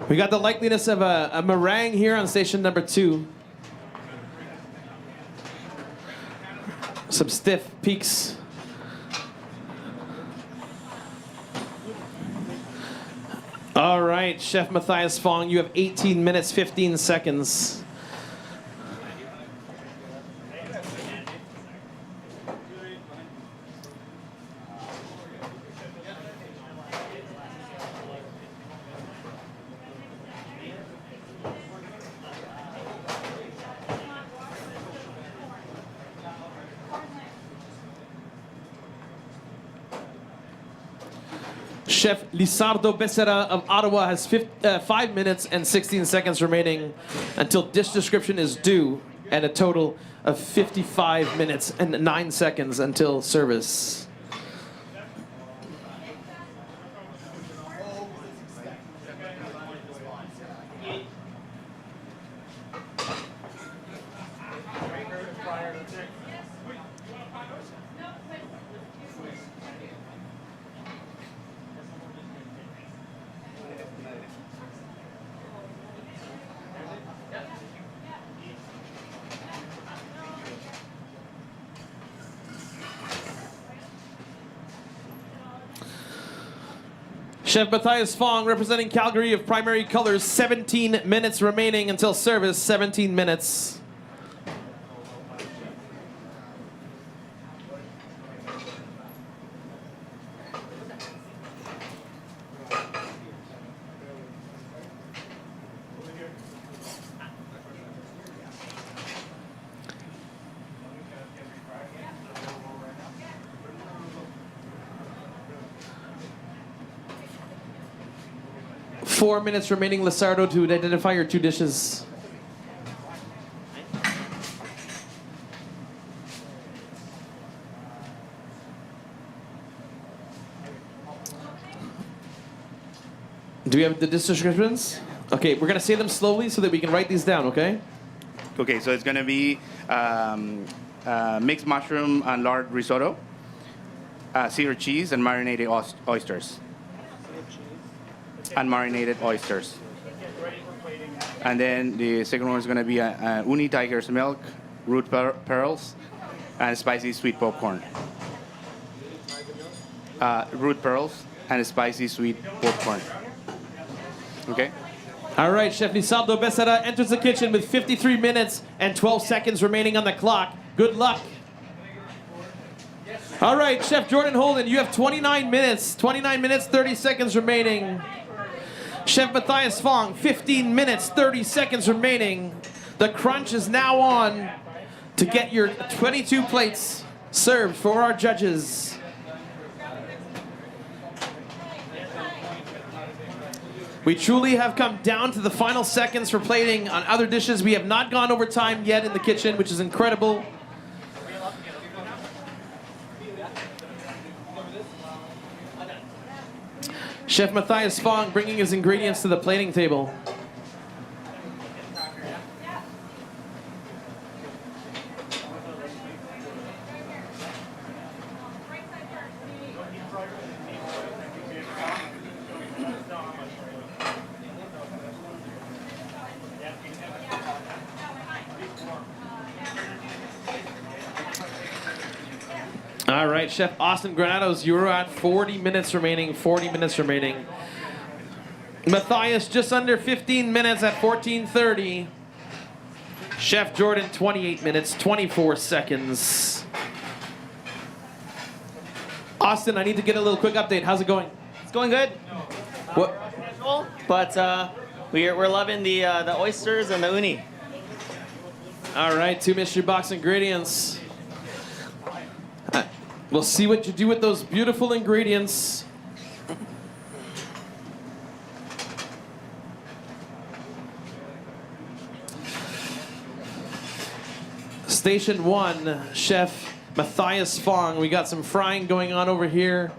We got the likeliness of a meringue here on station number 2. Some stiff peaks. All right, Chef Matthias Fong, you have 18 minutes, 15 seconds. Chef Lizardo Becerra of Ottawa has 5 minutes and 16 seconds remaining until dish description is due, and a total of 55 minutes and 9 seconds until service. Chef Matthias Fong, representing Calgary of Primary Colors, 17 minutes remaining until service, 17 minutes. Four minutes remaining, Lizardo, to identify your 2 dishes. Do we have the dish descriptions? Okay, we're gonna say them slowly so that we can write these down, okay? Okay, so it's gonna be mixed mushroom and lard risotto, seared cheese, and marinated oysters. And marinated oysters. And then the second one is going to be uni tiger's milk, root pearls, and spicy sweet popcorn. Root pearls and spicy sweet popcorn. Okay? All right, Chef Lizardo Becerra enters the kitchen with 53 minutes and 12 seconds remaining on the clock. Good luck. All right, Chef Jordan Holden, you have 29 minutes. 29 minutes, 30 seconds remaining. Chef Matthias Fong, 15 minutes, 30 seconds remaining. The crunch is now on to get your 22 plates served for our judges. We truly have come down to the final seconds for plating on other dishes. We have not gone over time yet in the kitchen, which is incredible. Chef Matthias Fong bringing his ingredients to the plating table. All right, Chef Austin Granados, you're at 40 minutes remaining, 40 minutes remaining. Matthias just under 15 minutes at 14:30. Chef Jordan, 28 minutes, 24 seconds. Austin, I need to get a little quick update. How's it going? It's going good. What? But we're loving the oysters and the uni. All right, 2 mystery box ingredients. We'll see what you do with those beautiful ingredients. Station 1, Chef Matthias Fong. We got some frying going on over here.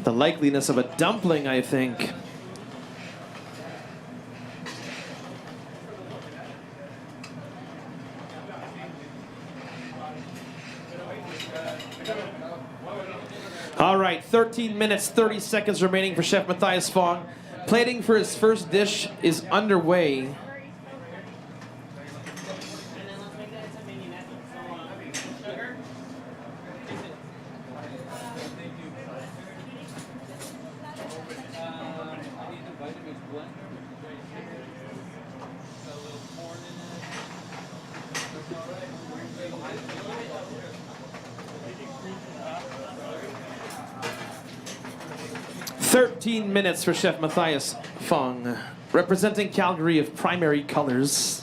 The likeliness of a dumpling, I think. All right, 13 minutes, 30 seconds remaining for Chef Matthias Fong. Plating for his first dish is underway. "13 minutes for Chef Matthias Fong, representing Calgary of Primary Colors."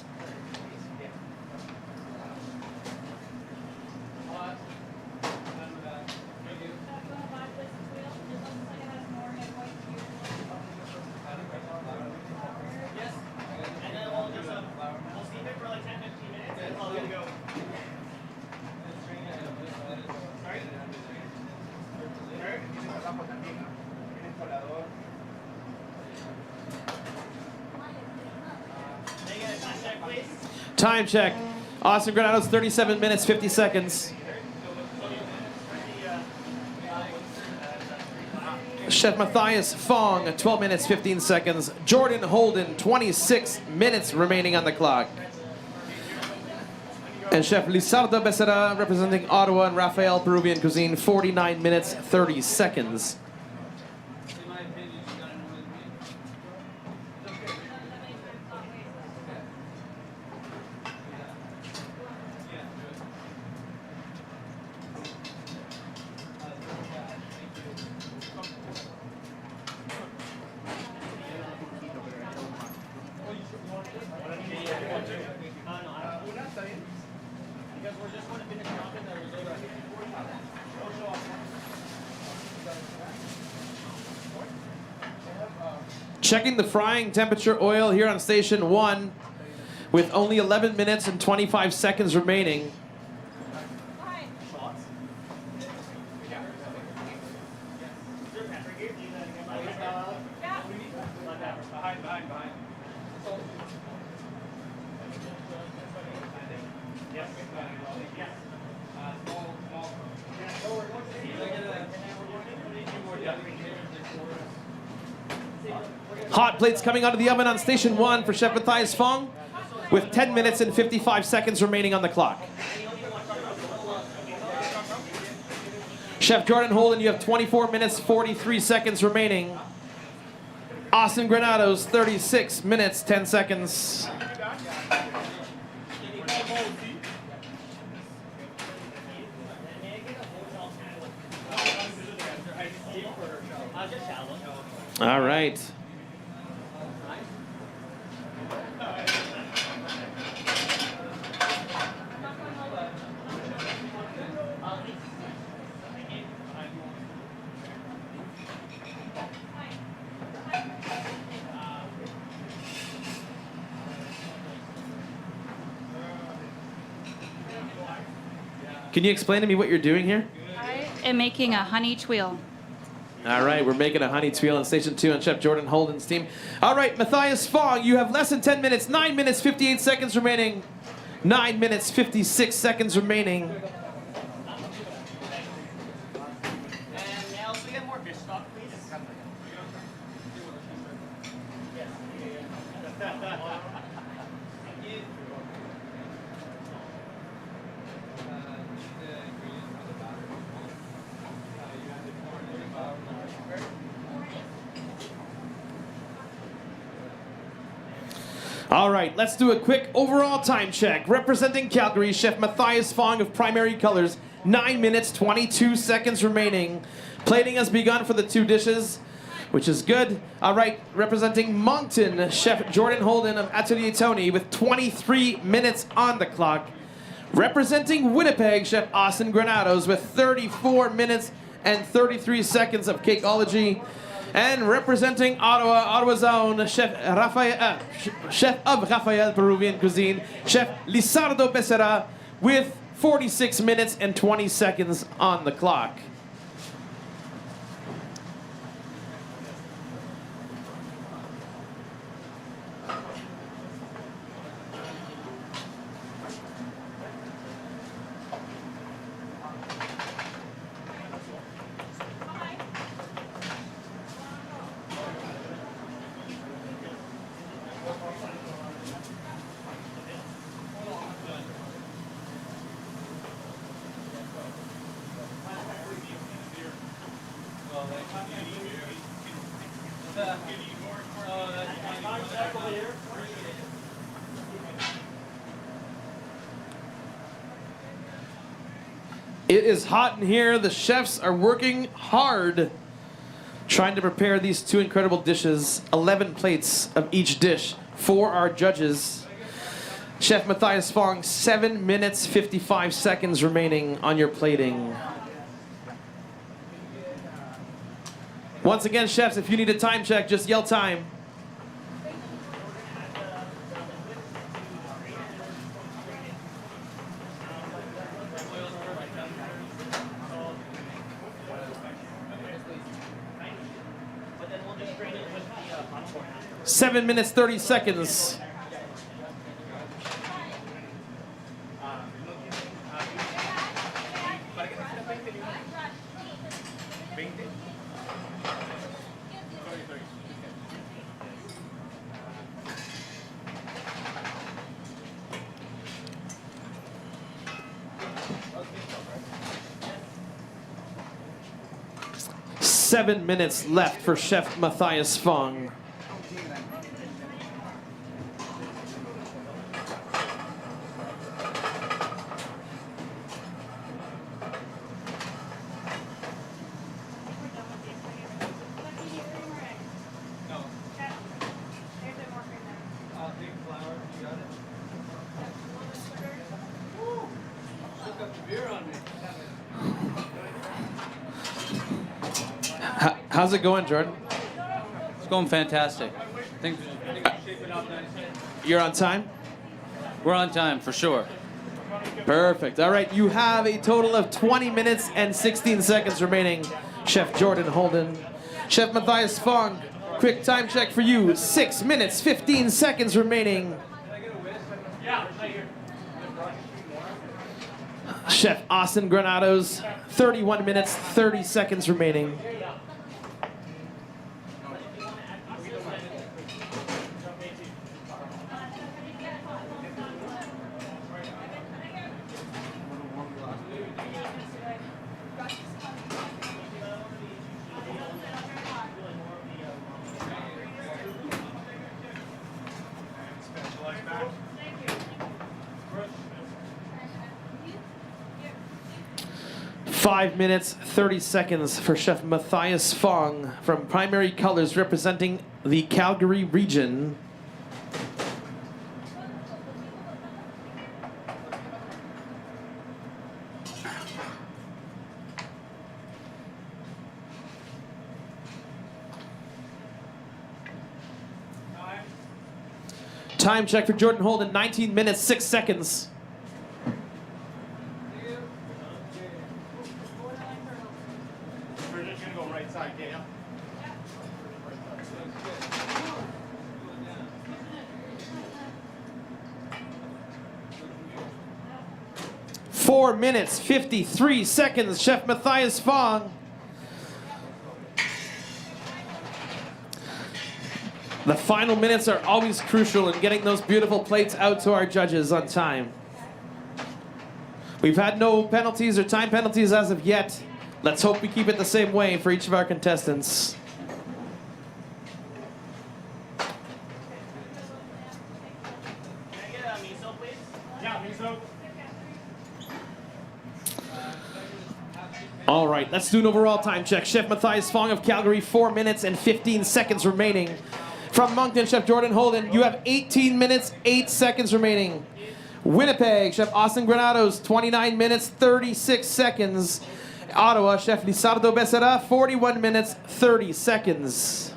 Time check. Austin Granados, 37 minutes, 50 seconds. Chef Matthias Fong, 12 minutes, 15 seconds. Jordan Holden, 26 minutes remaining on the clock. And Chef Lizardo Becerra, representing Ottawa and Rafael Peruvian Cuisine, 49 minutes, 30 seconds. Checking the frying temperature oil here on station 1 with only 11 minutes and 25 seconds remaining. Hot plates coming out of the oven on station 1 for Chef Matthias Fong with 10 minutes and 55 seconds remaining on the clock. Chef Jordan Holden, you have 24 minutes, 43 seconds remaining. Austin Granados, 36 minutes, 10 seconds. All right. Can you explain to me what you're doing here? I am making a honey tuile. All right, we're making a honey tuile on station 2 on Chef Jordan Holden's team. All right, Matthias Fong, you have less than 10 minutes, 9 minutes, 58 seconds remaining. 9 minutes, 56 seconds remaining. All right, let's do a quick overall time check. Representing Calgary, Chef Matthias Fong of Primary Colors, 9 minutes, 22 seconds remaining. Plating has begun for the 2 dishes, which is good. All right, representing Moncton, Chef Jordan Holden of Atelier Tony with 23 minutes on the clock. Representing Winnipeg, Chef Austin Granados with 34 minutes and 33 seconds of Cakeology. And representing Ottawa, Ottawa's own Chef of Rafael Peruvian Cuisine, Chef Lizardo Becerra with 46 minutes and 20 seconds on the clock. It is hot in here. The chefs are working hard trying to prepare these two incredible dishes. 11 plates of each dish for our judges. Chef Matthias Fong, 7 minutes, 55 seconds remaining on your plating. Once again, chefs, if you need a time check, just yell time. Seven minutes, 30 seconds. Seven minutes left for Chef Matthias Fong. How's it going, Jordan? It's going fantastic. You're on time? We're on time, for sure. Perfect. All right, you have a total of 20 minutes and 16 seconds remaining, Chef Jordan Holden. Chef Matthias Fong, quick time check for you. 6 minutes, 15 seconds remaining. Chef Austin Granados, 31 minutes, 30 seconds remaining. Five minutes, 30 seconds for Chef Matthias Fong from Primary Colors representing the Calgary region. Time check for Jordan Holden, 19 minutes, 6 seconds. We're just gonna go right side, Dana. 4 minutes, 53 seconds, Chef Matthias Fong. The final minutes are always crucial in getting those beautiful plates out to our judges on time. We've had no penalties or time penalties as of yet. Let's hope we keep it the same way for each of our contestants. All right, let's do an overall time check. Chef Matthias Fong of Calgary, 4 minutes and 15 seconds remaining. From Moncton, Chef Jordan Holden, you have 18 minutes, 8 seconds remaining. Winnipeg, Chef Austin Granados, 29 minutes, 36 seconds. Ottawa, Chef Lizardo Becerra, 41 minutes, 30 seconds.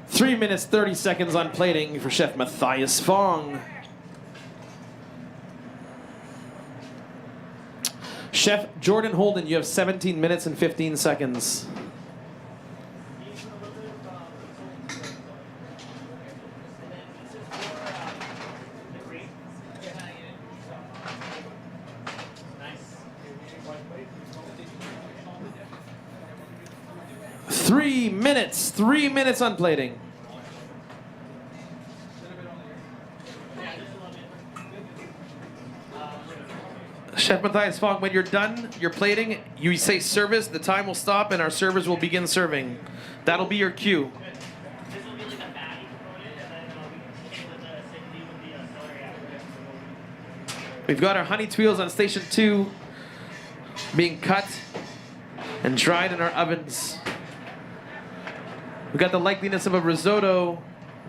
Three minutes, 30 seconds on plating for Chef Matthias Fong. Chef Jordan Holden, you have 17 minutes and 15 seconds. 3 minutes. 3 minutes on plating. Chef Matthias Fong, when you're done your plating, you say service, the time will stop, and our servers will begin serving. That'll be your cue. We've got our honey tuiles on station 2 being cut and dried in our ovens. We've got the likeliness of a risotto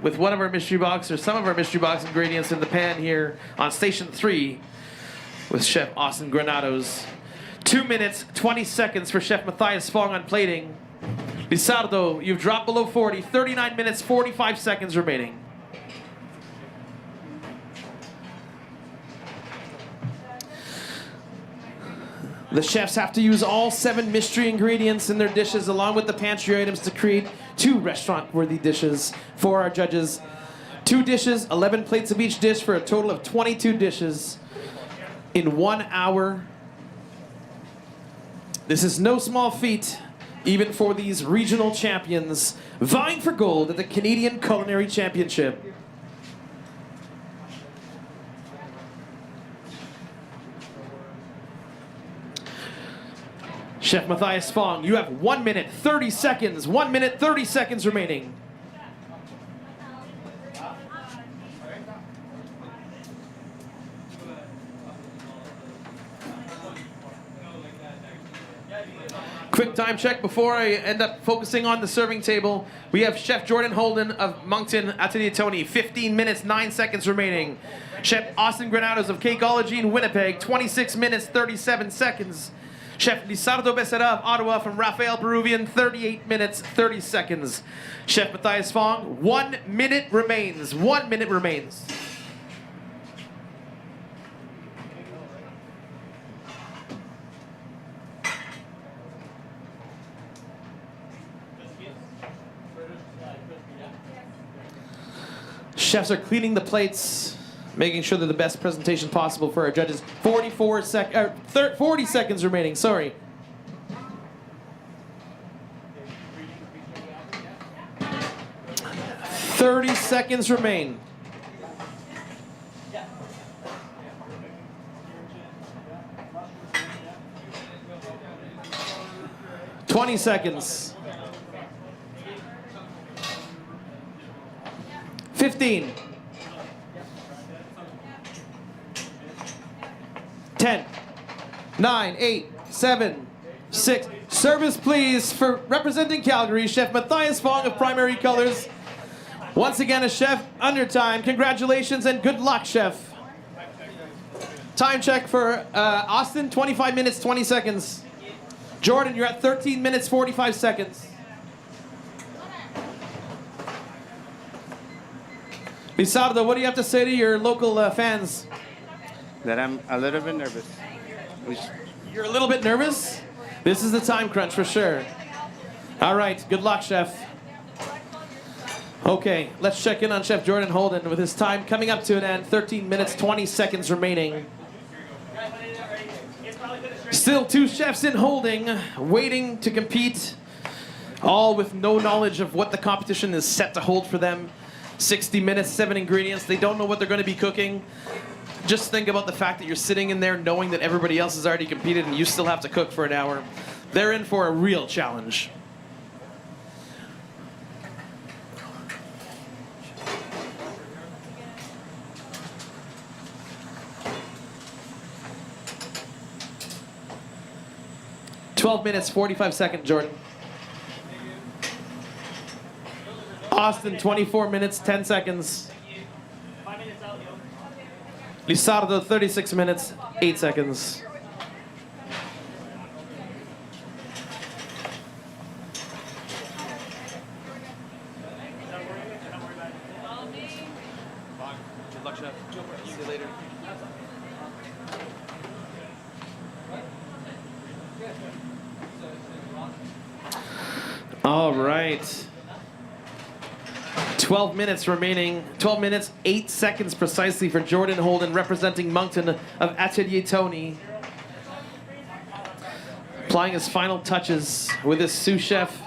with one of our mystery box or some of our mystery box ingredients in the pan here on station 3 with Chef Austin Granados. 2 minutes, 20 seconds for Chef Matthias Fong on plating. Lizardo, you've dropped below 40. 39 minutes, 45 seconds remaining. The chefs have to use all 7 mystery ingredients in their dishes along with the pantry items to create 2 restaurant-worthy dishes for our judges. 2 dishes, 11 plates of each dish for a total of 22 dishes in 1 hour. This is no small feat, even for these regional champions vying for gold at the Canadian Culinary Championship. Chef Matthias Fong, you have 1 minute, 30 seconds. 1 minute, 30 seconds remaining. Quick time check before I end up focusing on the serving table. We have Chef Jordan Holden of Moncton, Atelier Tony, 15 minutes, 9 seconds remaining. Chef Austin Granados of Cakeology in Winnipeg, 26 minutes, 37 seconds. Chef Lizardo Becerra of Ottawa from Rafael Peruvian, 38 minutes, 30 seconds. Chef Matthias Fong, 1 minute remains. 1 minute remains. Chefs are cleaning the plates, making sure they're the best presentation possible for our judges. 40 seconds remaining, sorry. "30 seconds remain. "20 seconds. 15. 10, 9, 8, 7, 6. Service, please, for representing Calgary, Chef Matthias Fong of Primary Colors. Once again, a chef under time. Congratulations and good luck, chef. Time check for Austin, 25 minutes, 20 seconds. Jordan, you're at 13 minutes, 45 seconds. Lizardo, what do you have to say to your local fans? That I'm a little bit nervous. You're a little bit nervous? This is the time crunch for sure. All right, good luck, chef. Okay, let's check in on Chef Jordan Holden with his time coming up to an end. 13 minutes, 20 seconds remaining. Still 2 chefs in holding, waiting to compete, all with no knowledge of what the competition is set to hold for them. 60 minutes, 7 ingredients. They don't know what they're going to be cooking. Just think about the fact that you're sitting in there knowing that everybody else has already competed and you still have to cook for an hour. They're in for a real challenge. "12 minutes, 45 seconds, Jordan. Austin, 24 minutes, 10 seconds. Lizardo, 36 minutes, 8 seconds. Good luck, chef. See you later. All right. 12 minutes remaining. 12 minutes, 8 seconds precisely for Jordan Holden representing Moncton of Atelier Tony. Applying his final touches with his sous chef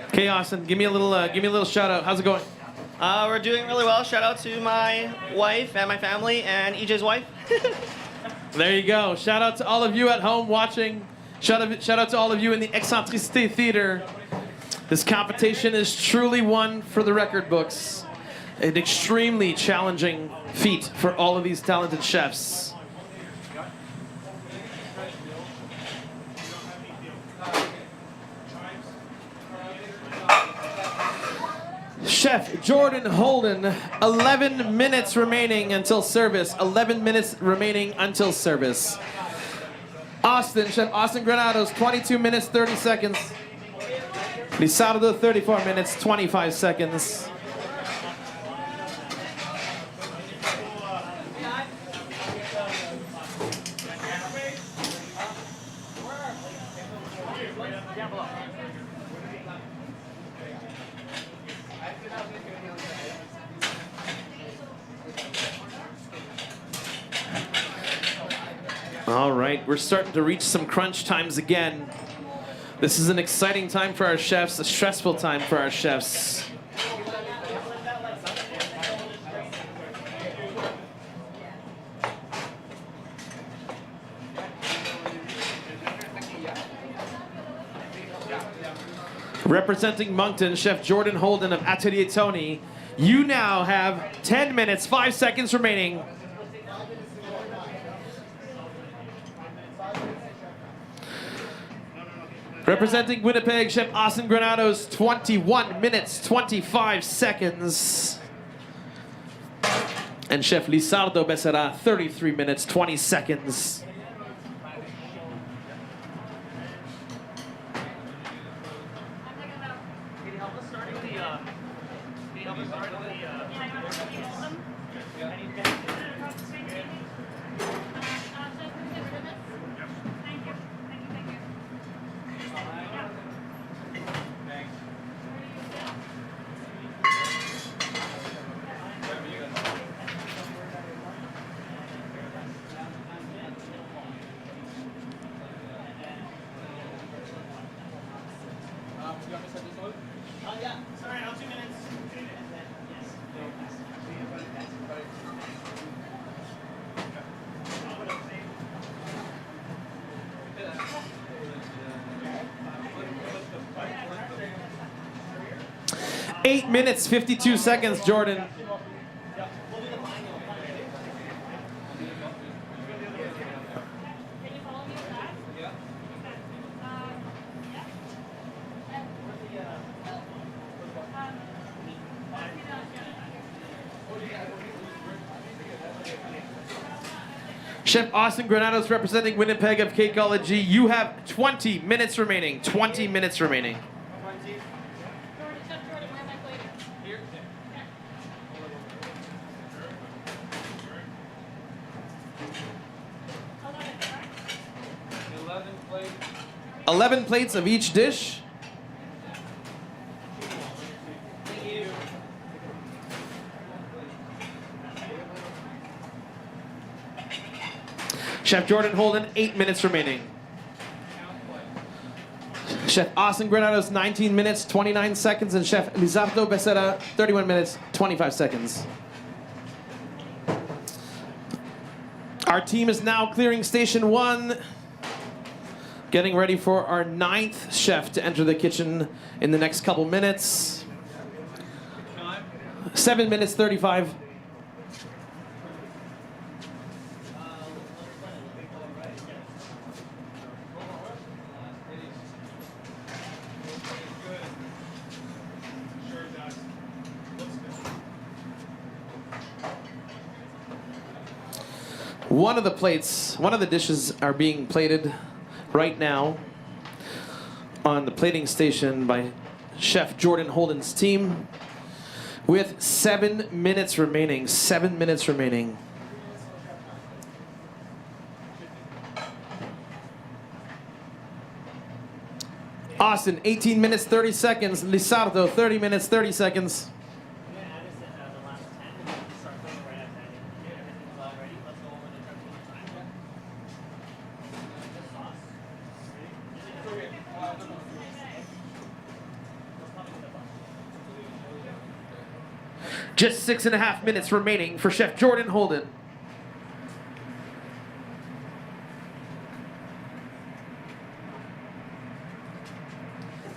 Okay, Austin, give me a little shout out. How's it going? We're doing really well. Shout out to my wife and my family and EJ's wife. There you go. Shout out to all of you at home watching. Shout out to all of you in the Excentricité Theater. This competition is truly one for the record books. An extremely challenging feat for all of these talented chefs. Chef Jordan Holden, 11 minutes remaining until service. 11 minutes remaining until service. Chef Austin Granados, 22 minutes, 30 seconds. Lizardo, 34 minutes, 25 seconds. All right, we're starting to reach some crunch times again. This is an exciting time for our chefs, a stressful time for our chefs. Representing Moncton, Chef Jordan Holden of Atelier Tony. You now have 10 minutes, 5 seconds remaining. Representing Winnipeg, Chef Austin Granados, 21 minutes, 25 seconds. And Chef Lizardo Becerra, 33 minutes, 20 seconds. Eight minutes, 52 seconds, Jordan. Chef Austin Granados representing Winnipeg of Cakeology. You have 20 minutes remaining. 20 minutes remaining. Plates. 11 plates of each dish. Chef Jordan Holden, 8 minutes remaining. Chef Austin Granados, 19 minutes, 29 seconds, and Chef Lizardo Becerra, 31 minutes, 25 seconds. Our team is now clearing station 1, getting ready for our 9th chef to enter the kitchen in the next couple minutes. 7 minutes, 35. One of the dishes are being plated right now on the plating station by Chef Jordan Holden's team with 7 minutes remaining. 7 minutes remaining. Austin, 18 minutes, 30 seconds. Lizardo, 30 minutes, 30 seconds. Just 6.5 minutes remaining for Chef Jordan Holden.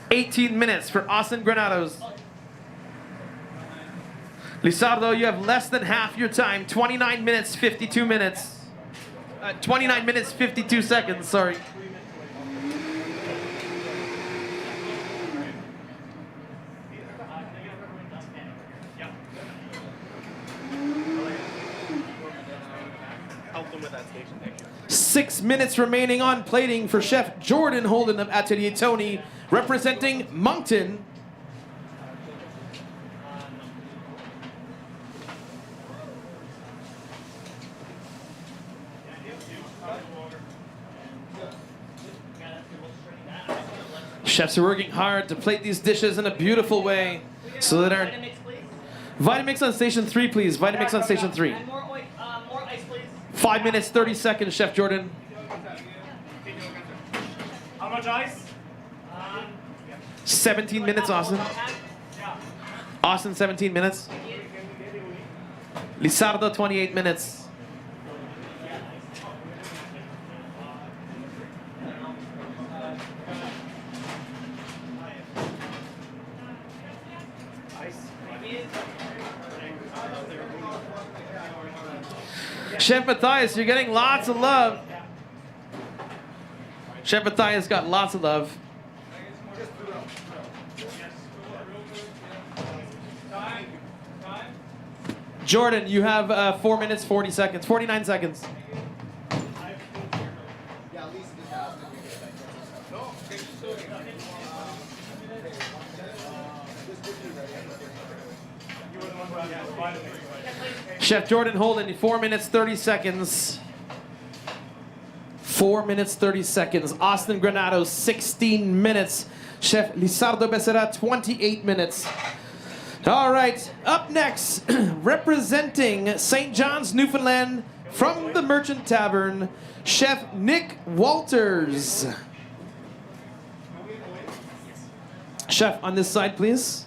$18 minutes for Austin Granados. Lizardo, you have less than half your time. 29 minutes, 52 minutes. 29 minutes, 52 seconds, sorry. Help them with that station, thank you. 6 minutes remaining on plating for Chef Jordan Holden of Atelier Tony, representing Moncton. Chefs are working hard to plate these dishes in a beautiful way so that our... Vitamix on station 3, please. Vitamix on station 3. And more ice, please. 5 minutes, 30 seconds, Chef Jordan. How much ice? 17 minutes, Austin. Austin, 17 minutes. Lizardo, 28 minutes. Chef Matthias, you're getting lots of love. Chef Matthias got lots of love. Jordan, you have 4 minutes, 40 seconds, 49 seconds. Chef Jordan Holden, 4 minutes, 30 seconds. 4 minutes, 30 seconds. Austin Granados, 16 minutes. Chef Lizardo Becerra, 28 minutes. All right, up next, representing St. John's, Newfoundland, from the Merchant Tavern, Chef Nick Walters. Chef, on this side, please.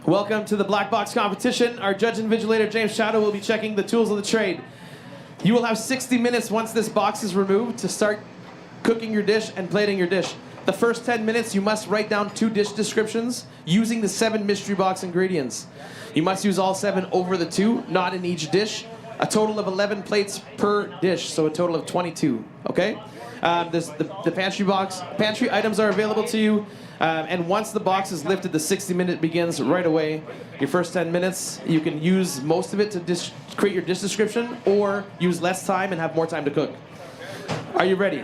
Welcome to the Black Box competition. Our judge and invigilator, James Shadow, will be checking the tools of the trade. You will have 60 minutes once this box is removed to start cooking your dish and plating your dish. The first 10 minutes, you must write down 2 dish descriptions using the 7 mystery box ingredients. You must use all 7 over the 2, not in each dish. A total of 11 plates per dish, so a total of 22, okay? The pantry items are available to you. And once the box is lifted, the 60-minute begins right away. Your first 10 minutes, you can use most of it to create your dish description or use less time and have more time to cook. Are you ready?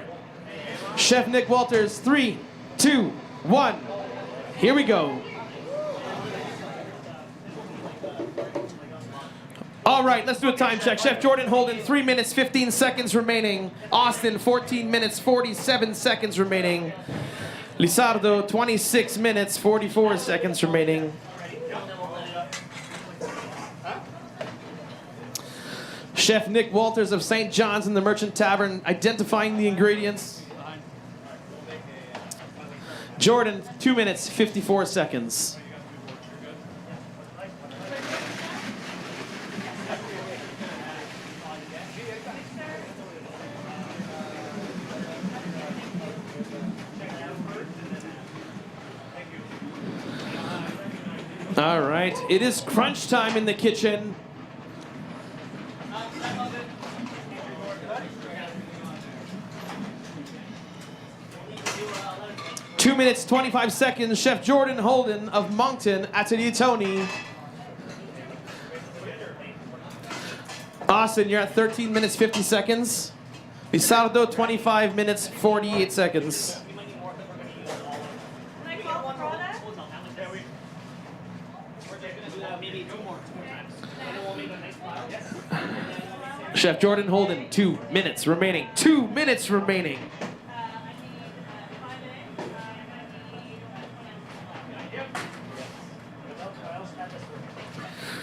Chef Nick Walters, 3, 2, 1. Here we go. All right, let's do a time check. Chef Jordan Holden, 3 minutes, 15 seconds remaining. Austin, 14 minutes, 47 seconds remaining. Lizardo, 26 minutes, 44 seconds remaining. Chef Nick Walters of St. John's in the Merchant Tavern, identifying the ingredients. Jordan, 2 minutes, 54 seconds. All right, it is crunch time in the kitchen. Two minutes, 25 seconds. Chef Jordan Holden of Moncton, Atelier Tony. Austin, you're at 13 minutes, 50 seconds. Lizardo, 25 minutes, 48 seconds. Chef Jordan Holden, 2 minutes remaining. 2 minutes remaining.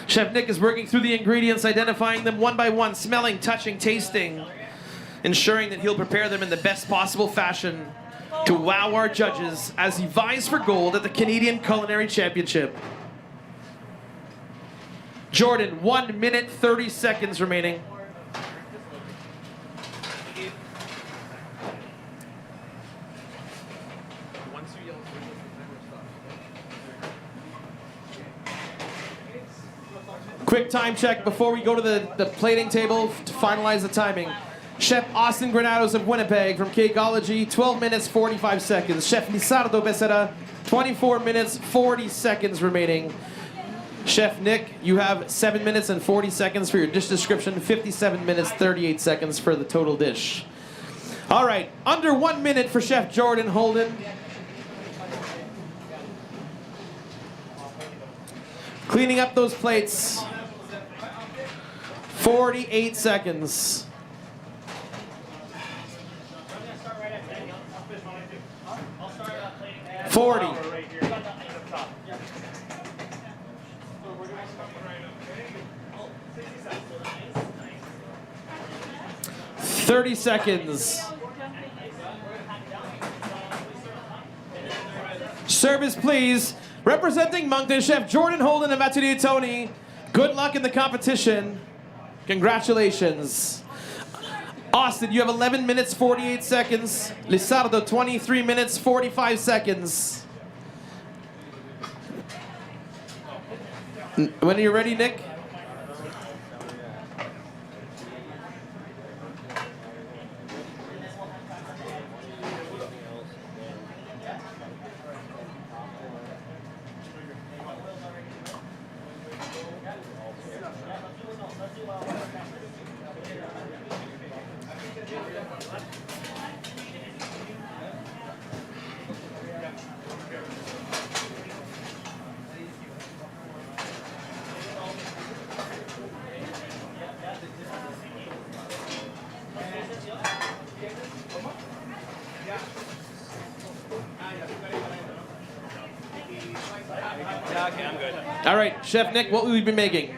Chef Nick is working through the ingredients, identifying them one by one, smelling, touching, tasting, ensuring that he'll prepare them in the best possible fashion to wow our judges as he vies for gold at the Canadian Culinary Championship. Jordan, 1 minute, 30 seconds remaining. Quick time check before we go to the plating table to finalize the timing. Chef Austin Granados of Winnipeg from Cakeology, 12 minutes, 45 seconds. Chef Lizardo Becerra, 24 minutes, 40 seconds remaining. Chef Nick, you have 7 minutes and 40 seconds for your dish description, 57 minutes, 38 seconds for the total dish. All right, under 1 minute for Chef Jordan Holden. Cleaning up those plates. 48 seconds. $40. 30 seconds. Service, please. Representing Moncton, Chef Jordan Holden of Atelier Tony. Good luck in the competition. Congratulations. Austin, you have 11 minutes, 48 seconds. Lizardo, 23 minutes, 45 seconds. When are you ready, Nick? Okay, I'm good. All right, Chef Nick, what will we be making?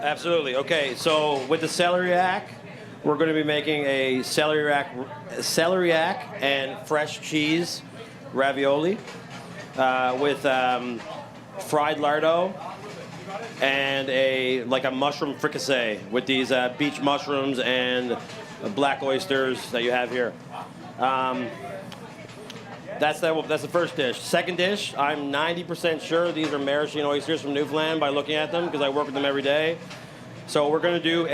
Absolutely. Okay, so with the celeriac, we're going to be making a celeriac and fresh cheese ravioli with fried lardo and a mushroom fricassee with these beach mushrooms and black oysters that you have here. That's the first dish. Second dish, I'm 90% sure these are maraschino oysters from Newfoundland by looking at them because I work with them every day. So we're going to do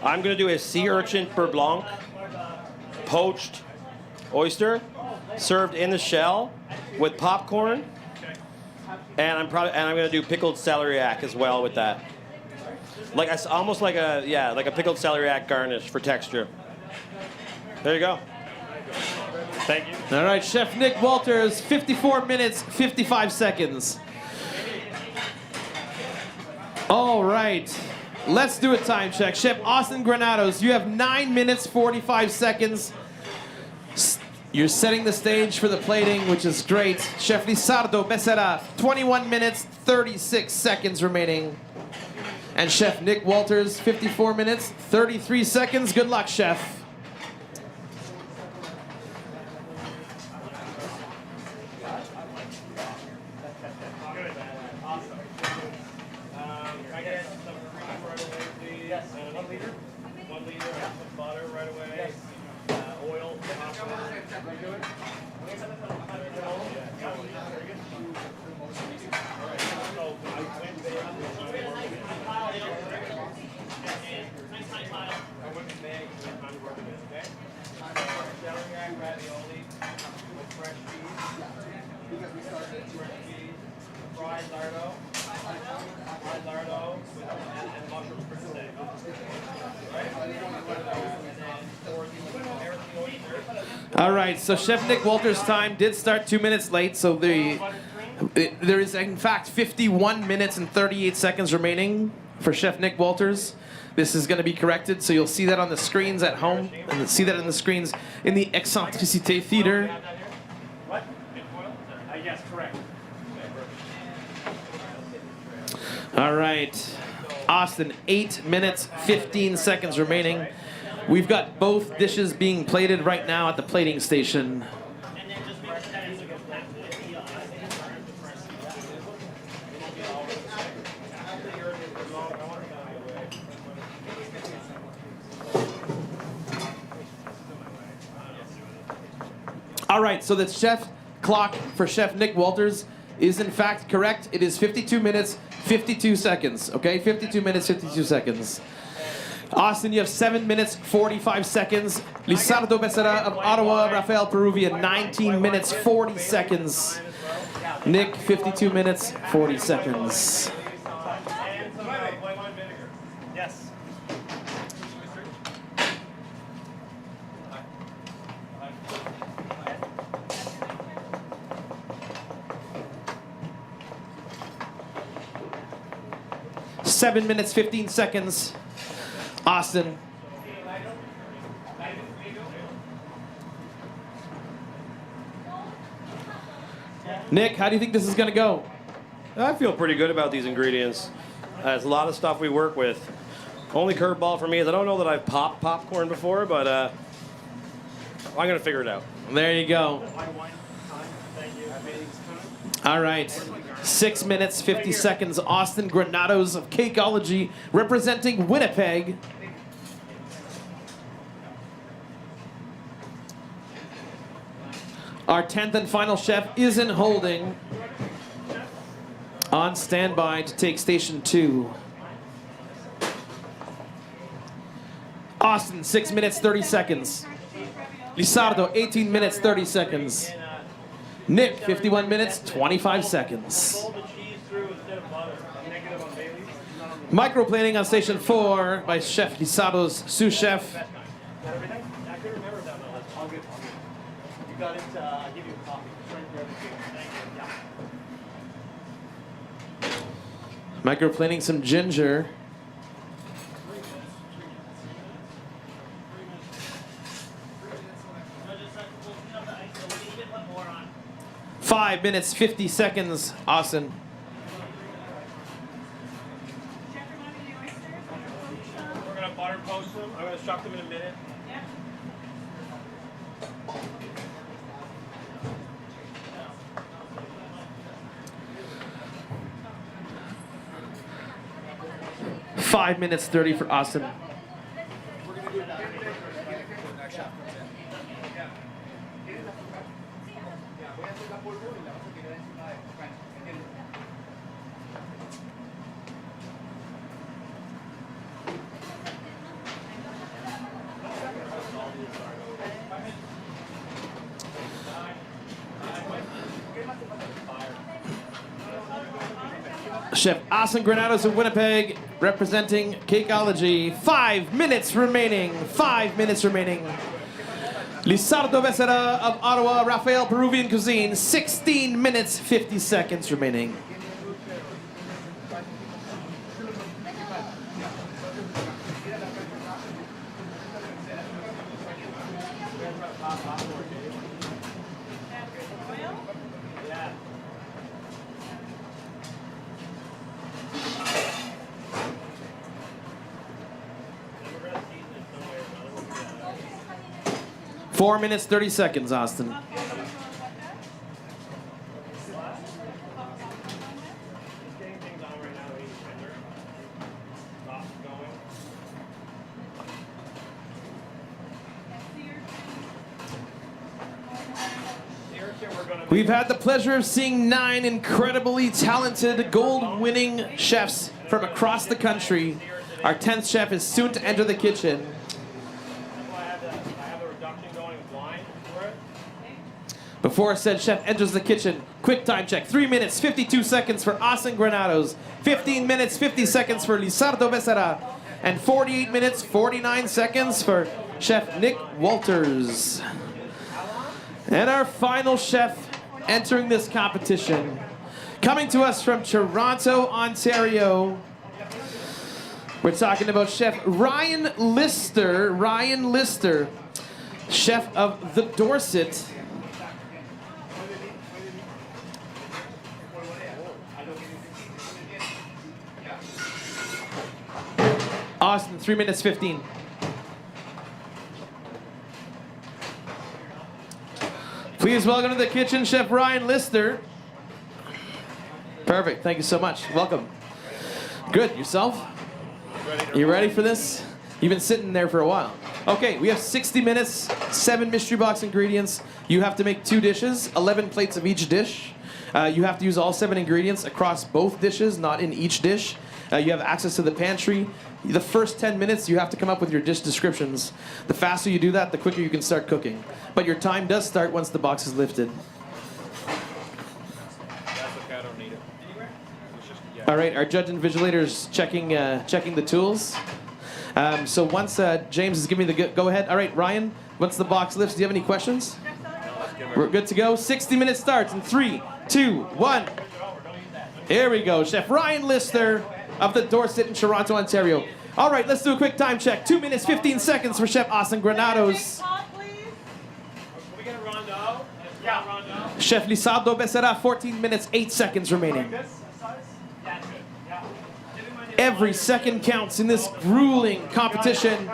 I'm going to do a sea urchin beurre blanc, poached oyster, served in the shell with popcorn, and I'm going to do pickled celeriac as well with that. Almost like a pickled celeriac garnish for texture. There you go. Thank you. All right, Chef Nick Walters, 54 minutes, 55 seconds. All right, let's do a time check. Chef Austin Granados, you have 9 minutes, 45 seconds. You're setting the stage for the plating, which is great. Chef Lizardo Becerra, 21 minutes, 36 seconds remaining. And Chef Nick Walters, 54 minutes, 33 seconds. Good luck, Chef. All right, so Chef Nick Walters' time did start 2 minutes late, so there is in fact 51 minutes and 38 seconds remaining for Chef Nick Walters. This is going to be corrected, so you'll see that on the screens at home, and see that on the screens in the Eccentricité Theater. What? Yes, correct. All right, Austin, 8 minutes, 15 seconds remaining. We've got both dishes being plated right now at the plating station. All right, so the chef clock for Chef Nick Walters is in fact correct. It is 52 minutes, 52 seconds, okay? 52 minutes, 52 seconds. Austin, you have 7 minutes, 45 seconds. Lizardo Becerra of Ottawa, Rafael Peruvian, 19 minutes, 40 seconds. Nick, 52 minutes, 40 seconds. Yes. Seven minutes, 15 seconds. Austin. Nick, how do you think this is going to go? I feel pretty good about these ingredients. There's a lot of stuff we work with. Only curveball for me is I don't know that I've popped popcorn before, but I'm going to figure it out. There you go. All right. 6 minutes, 50 seconds. Austin Granados of Cakeology representing Winnipeg. Our 10th and final chef is in holding. On standby to take station 2. Austin, 6 minutes, 30 seconds. Lizardo, 18 minutes, 30 seconds. Nick, 51 minutes, 25 seconds. Microplaning on station 4 by Chef Lizardo's sous chef. Microplaning some ginger. Five minutes, 50 seconds, Austin. We're going to butter poach them. I'm going to chuck them in a minute. 5 minutes, 30 for Austin. 'Chef Austin Granados of Winnipeg, representing Cakeology. 5 minutes remaining. 5 minutes remaining. Lizardo Becerra of Ottawa, Rafael Peruvian Cuisine. 16 minutes, 50 seconds remaining. Four minutes, 30 seconds, Austin. We've had the pleasure of seeing 9 incredibly talented, gold-winning chefs from across the country. Our 10th chef is soon to enter the kitchen. Before said chef enters the kitchen, quick time check. 3 minutes, 52 seconds for Austin Granados. 15 minutes, 50 seconds for Lizardo Becerra. And 48 minutes, 49 seconds for Chef Nick Walters. And our final chef entering this competition, coming to us from Toronto, Ontario. We're talking about Chef Ryan Lister. Ryan Lister, chef of the Dorset. Austin, 3 minutes, 15. Please welcome to the kitchen, Chef Ryan Lister. Perfect, thank you so much. Welcome. Good, yourself? You ready for this? You've been sitting there for a while. Okay, we have 60 minutes, 7 mystery box ingredients. You have to make 2 dishes, 11 plates of each dish. You have to use all 7 ingredients across both dishes, not in each dish. You have access to the pantry. The first 10 minutes, you have to come up with your dish descriptions. The faster you do that, the quicker you can start cooking. But your time does start once the box is lifted. All right, our judge and vigilators checking the tools. So once James is giving me the go-ahead. All right, Ryan, once the box lifts, do you have any questions? We're good to go. 60 minutes starts in 3, 2, 1. Here we go. Chef Ryan Lister of the Dorset in Toronto, Ontario. All right, let's do a quick time check. 2 minutes, 15 seconds for Chef Austin Granados. Chef Lizardo Becerra, 14 minutes, 8 seconds remaining. Every second counts in this grueling competition.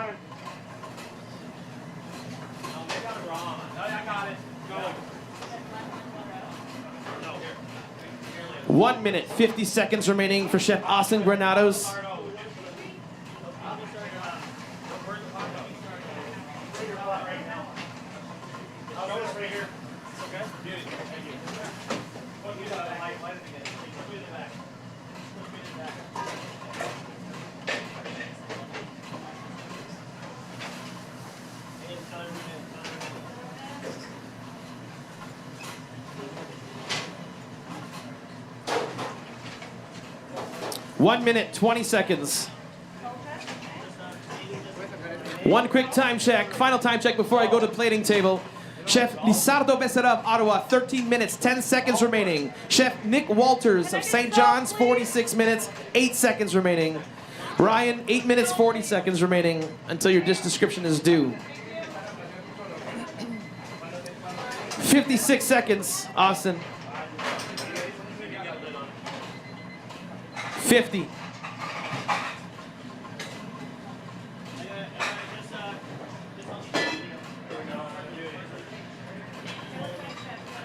One minute, 50 seconds remaining for Chef Austin Granados. One minute, 20 seconds. One quick time check, final time check before I go to the plating table. Chef Lizardo Becerra of Ottawa, 13 minutes, 10 seconds remaining. Chef Nick Walters of St. John's, 46 minutes, 8 seconds remaining. Ryan, 8 minutes, 40 seconds remaining until your dish description is due. 56 seconds, Austin. 50.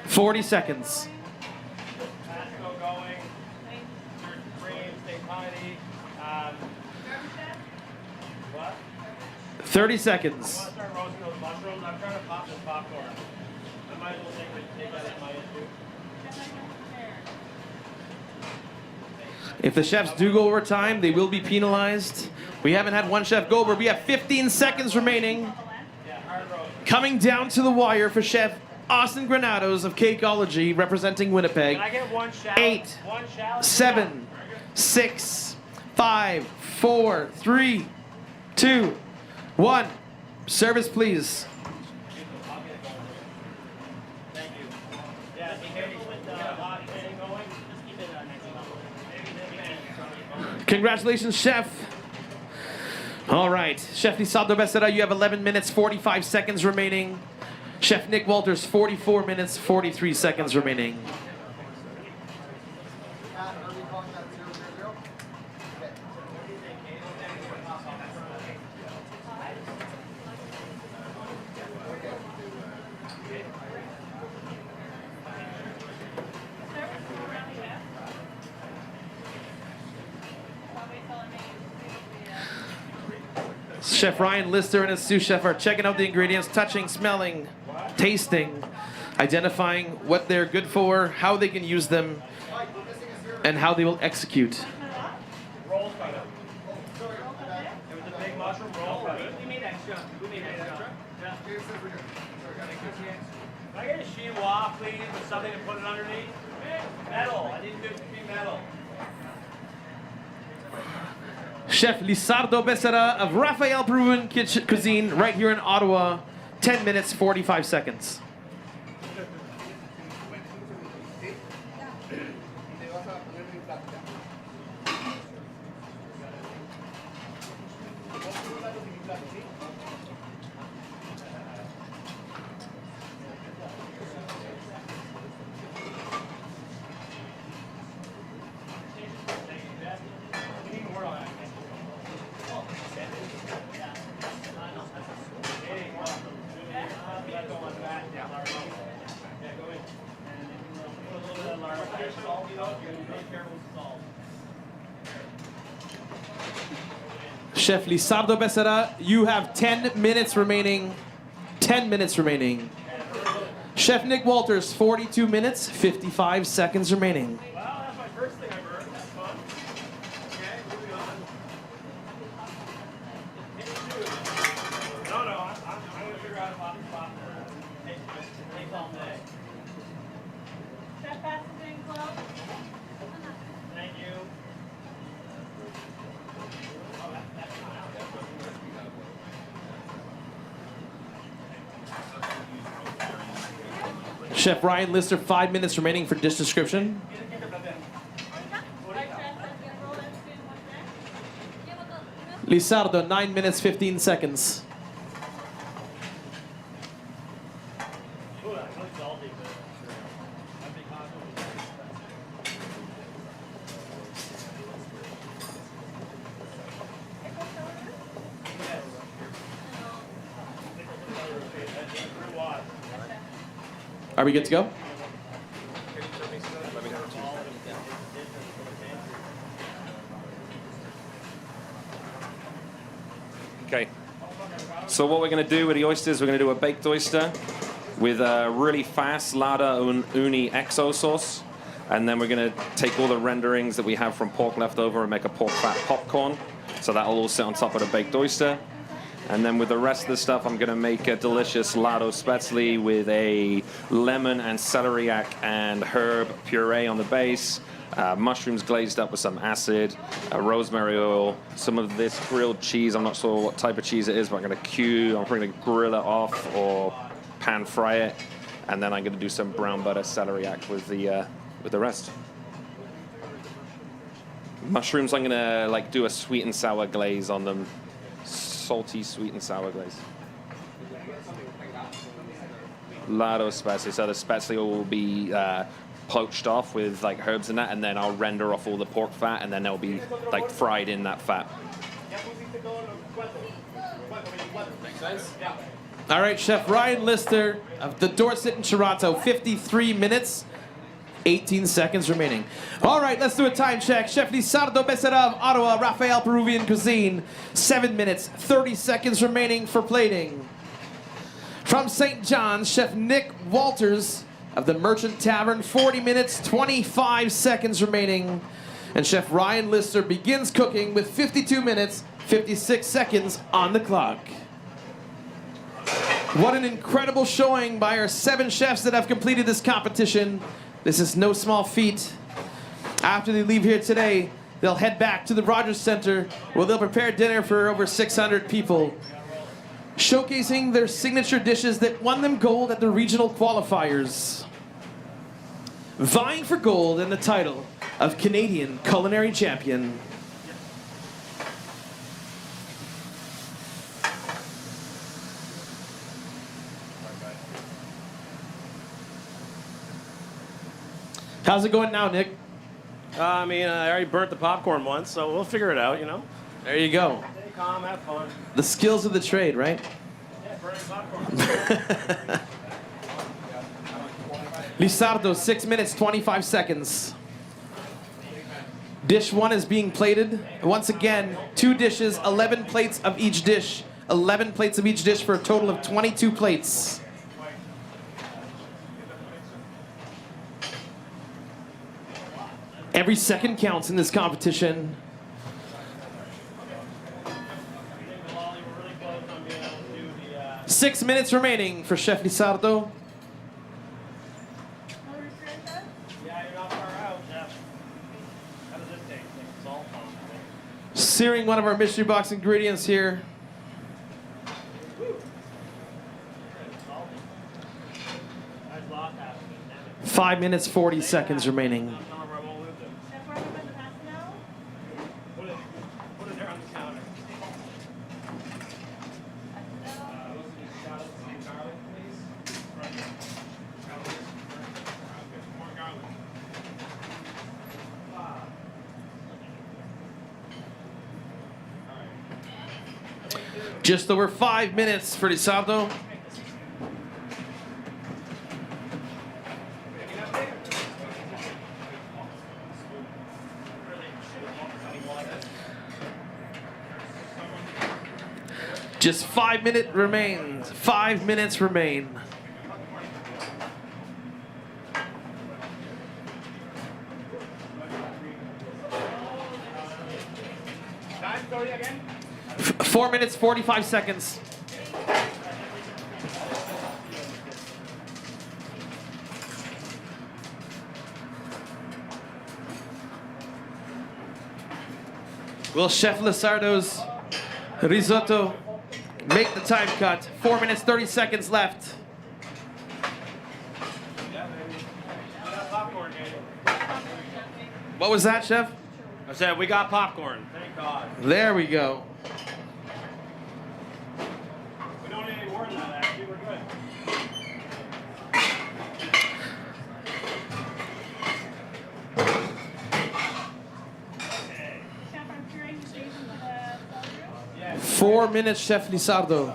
40 seconds. 30 seconds. If the chefs do go over time, they will be penalized. We haven't had one chef go over. We have 15 seconds remaining. Coming down to the wire for Chef Austin Granados of Cakeology, representing Winnipeg. 8, 7, 6, 5, 4, 3, 2, 1. Service, please. Congratulations, Chef. All right, Chef Lizardo Becerra, you have 11 minutes, 45 seconds remaining. Chef Nick Walters, 44 minutes, 43 seconds remaining. Chef Ryan Lister and his sous chef are checking out the ingredients, touching, smelling, tasting, identifying what they're good for, how they can use them, and how they will execute. Can I get a chinois, please, with something to put it underneath? Metal. I need to do metal. Chef Lizardo Becerra of Raphael Peruvian Cuisine right here in Ottawa. 10 minutes, 45 seconds. Chef Lizardo Becerra, you have 10 minutes remaining. 10 minutes remaining. Chef Nick Walters, 42 minutes, 55 seconds remaining. Well, that's my first thing I've heard. That's fun. Okay, moving on. No, I'm going to figure out a spot for it. Takes all day. Chef Passenging Club. Thank you. Chef Ryan Lister, 5 minutes remaining for dish description. Lizardo, 9 minutes, 15 seconds. Are we good to go? Okay. So what we're going to do with the oysters, we're going to do a baked oyster with a really fast Lada Uni XO sauce. And then we're going to take all the renderings that we have from pork leftover and make a pork fat popcorn. So that'll all sit on top of the baked oyster. And then with the rest of the stuff, I'm going to make a delicious lardo spätzle with a lemon and celeriac and herb puree on the base, mushrooms glazed up with some acid, rosemary oil, some of this grilled cheese. I'm not sure what type of cheese it is, but I'm going to probably grill it off or pan fry it. And then I'm going to do some brown butter celeriac with the rest. Mushrooms, I'm going to do a sweet and sour glaze on them. Salty, sweet and sour glaze. Lardo spätzle. So the spätzle will be poached off with herbs and that, and then I'll render off all the pork fat, and then they'll be fried in that fat. Makes sense? All right, Chef Ryan Lister of the Dorset in Toronto, 53 minutes. 18 seconds remaining. All right, let's do a time check. Chef Lizardo Becerra of Ottawa, Raphael Peruvian Cuisine. 7 minutes, 30 seconds remaining for plating. From St. John's, Chef Nick Walters of the Merchant Tavern. 40 minutes, 25 seconds remaining. And Chef Ryan Lister begins cooking with 52 minutes, 56 seconds on the clock. What an incredible showing by our 7 chefs that have completed this competition. This is no small feat. After they leave here today, they'll head back to the Rogers Center where they'll prepare dinner for over 600 people, showcasing their signature dishes that won them gold at the regional qualifiers, vying for gold and the title of Canadian Culinary Champion. How's it going now, Nick? I already burnt the popcorn once, so we'll figure it out, There you go. Stay calm, have fun. The skills of the trade, right? Yeah, burning popcorn. Lizardo, 6 minutes, 25 seconds. Dish 1 is being plated. Once again, 2 dishes, 11 plates of each dish. 11 plates of each dish for a total of 22 plates. Every second counts in this competition. Six minutes remaining for Chef Lizardo. Searing one of our mystery box ingredients here. Five minutes, 40 seconds remaining. Just over 5 minutes for Lizardo. Just 5 minutes remains. 5 minutes remain. Time, sorry again. 4 minutes, 45 seconds. Will Chef Lizardo's risotto make the time cut? 4 minutes, 30 seconds left. What was that, Chef? I said we got popcorn. Thank God. There we go. We don't need any more than that, actually. We're good. Yeah. 4 minutes, Chef Lizardo.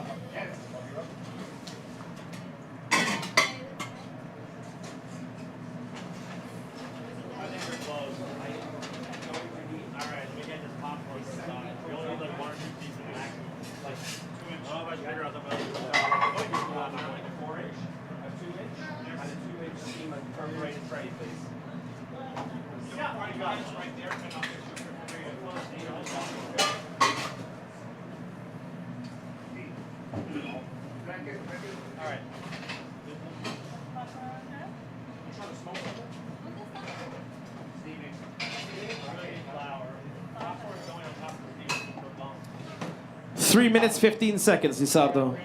Three minutes, 15 seconds, Lizardo.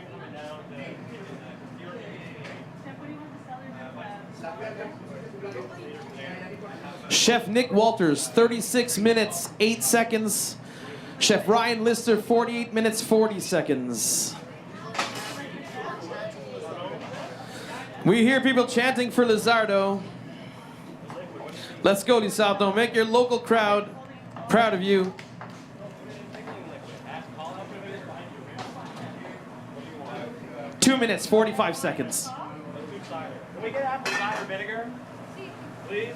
Chef Nick Walters, 36 minutes, 8 seconds. Chef Ryan Lister, 48 minutes, 40 seconds. We hear people chanting for Lizardo. Let's go, Lizardo. Make your local crowd proud of you. 2 minutes, 45 seconds. Can we get apple cider vinegar, please?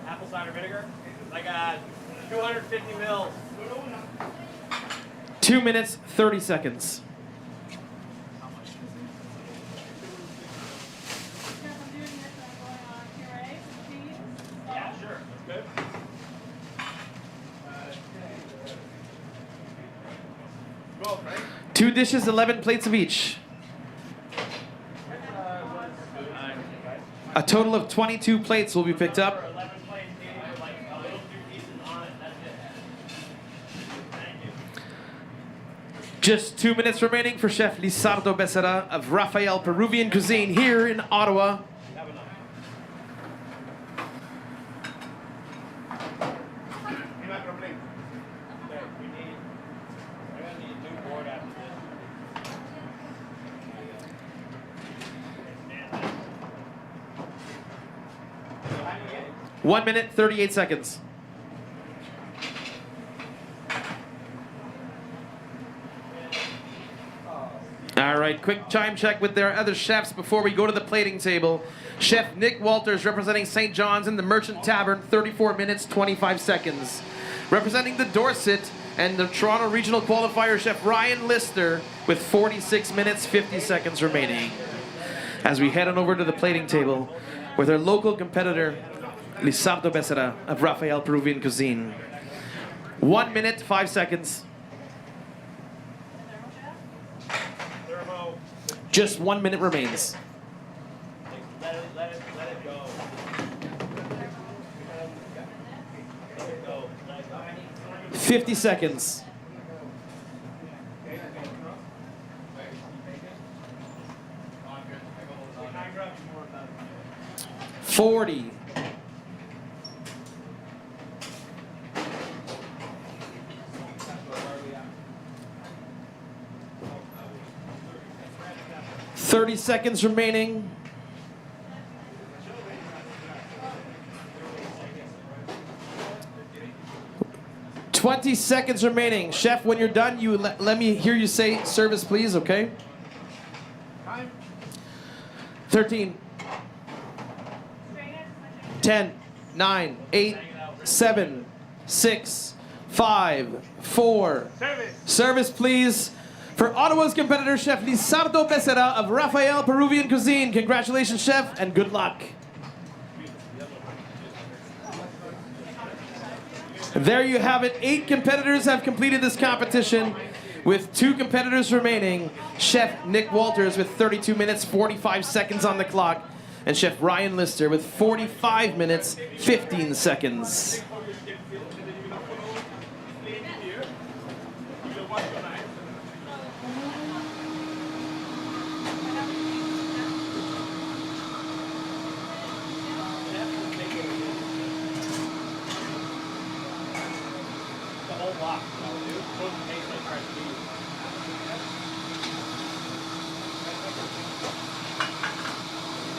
Apple cider vinegar, like 250 mils. 2 minutes, 30 seconds. Yeah, sure. Good. 12, right? 2 dishes, 11 plates of each. A total of 22 plates will be picked up. Just 2 minutes remaining for Chef Lizardo Becerra of Rafael Peruvian Cuisine here in Ottawa. One minute, 38 seconds. All right, quick time check with their other chefs before we go to the plating table. Chef Nick Walters representing St. John's in the Merchant Tavern, 34 minutes, 25 seconds. Representing the Dorset and the Toronto Regional Qualifier, Chef Ryan Lister with 46 minutes, 50 seconds remaining. As we head on over to the plating table with our local competitor, Lizardo Becerra of Rafael Peruvian Cuisine. 1 minute, 5 seconds. Just 1 minute remains. Let it go. 50 seconds. 40. 30 seconds remaining. 20 seconds remaining. Chef, when you're done, you let me hear you say service, please, okay? 13. 10, 9, 8, 7, 6, 5, 4. Service, please. For Ottawa's competitor, Chef Lizardo Becerra of Rafael Peruvian Cuisine. Congratulations, Chef, and good luck. There you have it. 8 competitors have completed this competition, with 2 competitors remaining. Chef Nick Walters with 32 minutes, 45 seconds on the clock, and Chef Ryan Lister with 45 minutes, 15 seconds.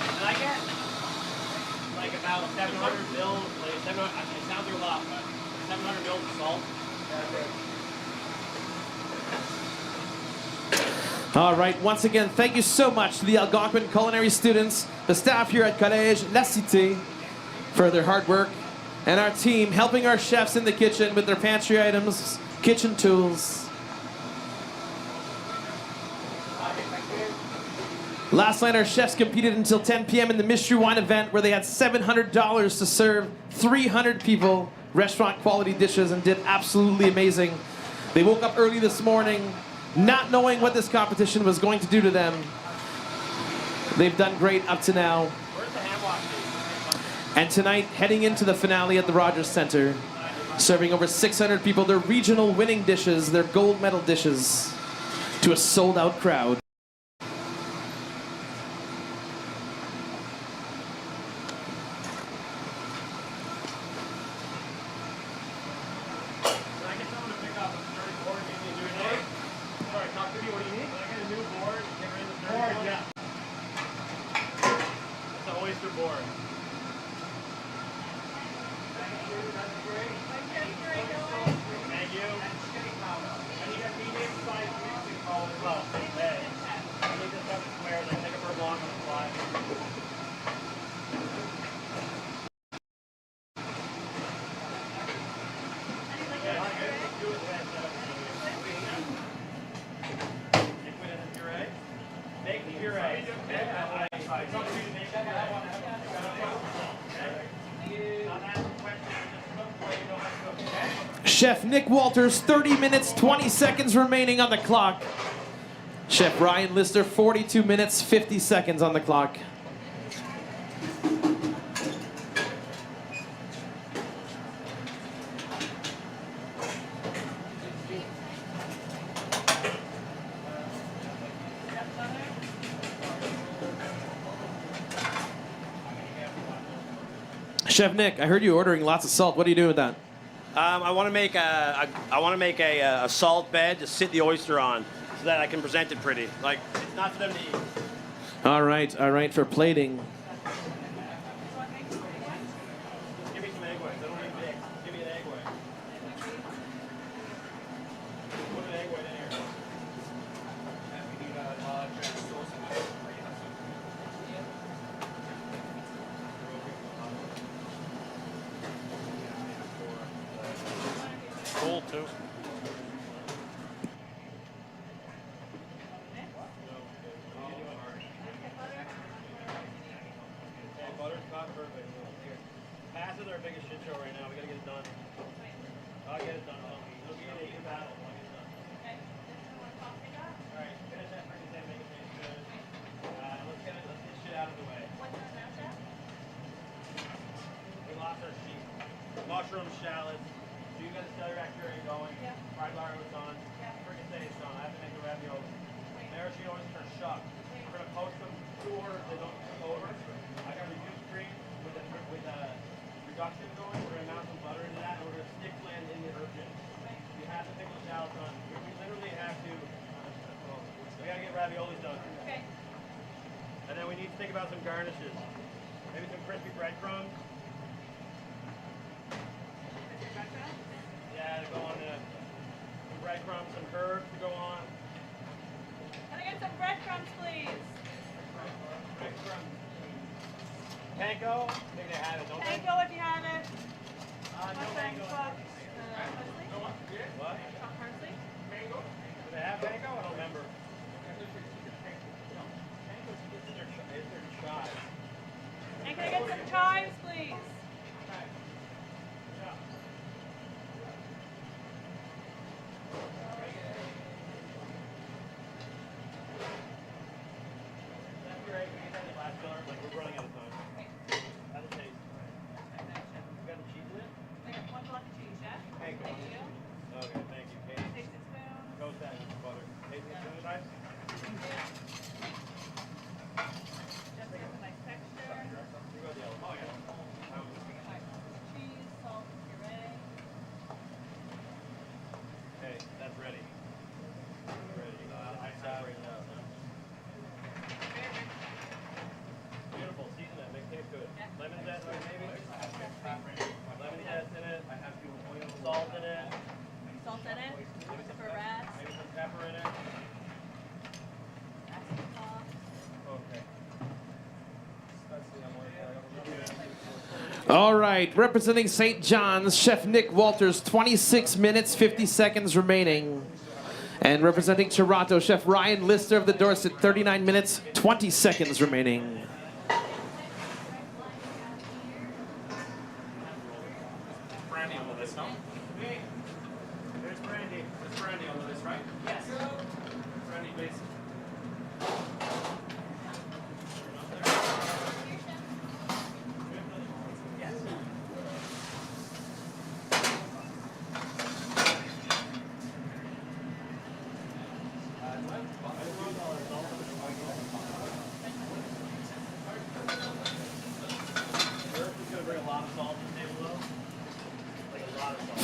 And I get like about 700 mils, like 700, it sounds like a lot, but 700 mils of salt. All right, once again, thank you so much to the Algonquin culinary students, the staff here at Collège La Cité for their hard work, and our team helping our chefs in the kitchen with their pantry items, kitchen tools. Last night, our chefs competed until 10 p.m. in the Mystery Wine event where they had $700 to serve 300 people restaurant quality dishes and did absolutely amazing. They woke up early this morning not knowing what this competition was going to do to them. They've done great up to now. And tonight, heading into the finale at the Rogers Center, serving over 600 people their regional winning dishes, their gold medal dishes, to a sold-out crowd. Chef Nick Walters, 30 minutes, 20 seconds remaining on the clock. Chef Ryan Lister, 42 minutes, 50 seconds on the clock. Chef Nick, I heard you ordering lots of salt. What are you doing with that? I want to make a salt bed to sit the oyster on, so that I can present it pretty. Like it's not for them to eat. All right, for plating. Give me some egg whites. I don't need big. Give me an egg white. Put an egg white in here. Cold too. Butter's not perfect. Passes are our biggest shit show right now. We gotta get it done. I'll get it done. It'll be an 8 battle. I'll get it done. Alright, finish that freaking thing, make it taste good. Let's get shit out of the way. We lost our sheep. Mushrooms, shallots. So you got a celery puree going. Yeah. Fried lardo's done. Yeah. Freaking say it's done. I have to make the ravioli. Maraschino oyster shucked. We're gonna post them 2 orders they don't cook over. I got reduced cream with a reduction going. We're gonna mount some butter into that, and we're gonna stick blend in the herb gin. We have to pickle shallots on. We literally have to. We gotta get raviolis done. Okay. And then we need to think about some garnishes. Maybe some crispy breadcrumbs. Yeah, to go on some breadcrumbs, some herbs to go on. Can I get some breadcrumbs, please? Breadcrumbs. Panko? I think they have it, don't they? Panko if you have it. No mango. Parsley? What? Parsley? Do they have panko? I don't remember. Okay, that's ready. Beautiful. Season it. Make it good. Lemon zest, maybe? Lemon zest in it. Salt in it. Salt in it. For rats. Maybe some pepper in it. Okay. All right, representing St. John's, Chef Nick Walters, 26 minutes, 50 seconds remaining. And representing Toronto, Chef Ryan Lister of the Dorset, 39 minutes, 20 seconds remaining. Brandy on the list, no? There's brandy. There's brandy on the list, right? Yes. Brandy, please.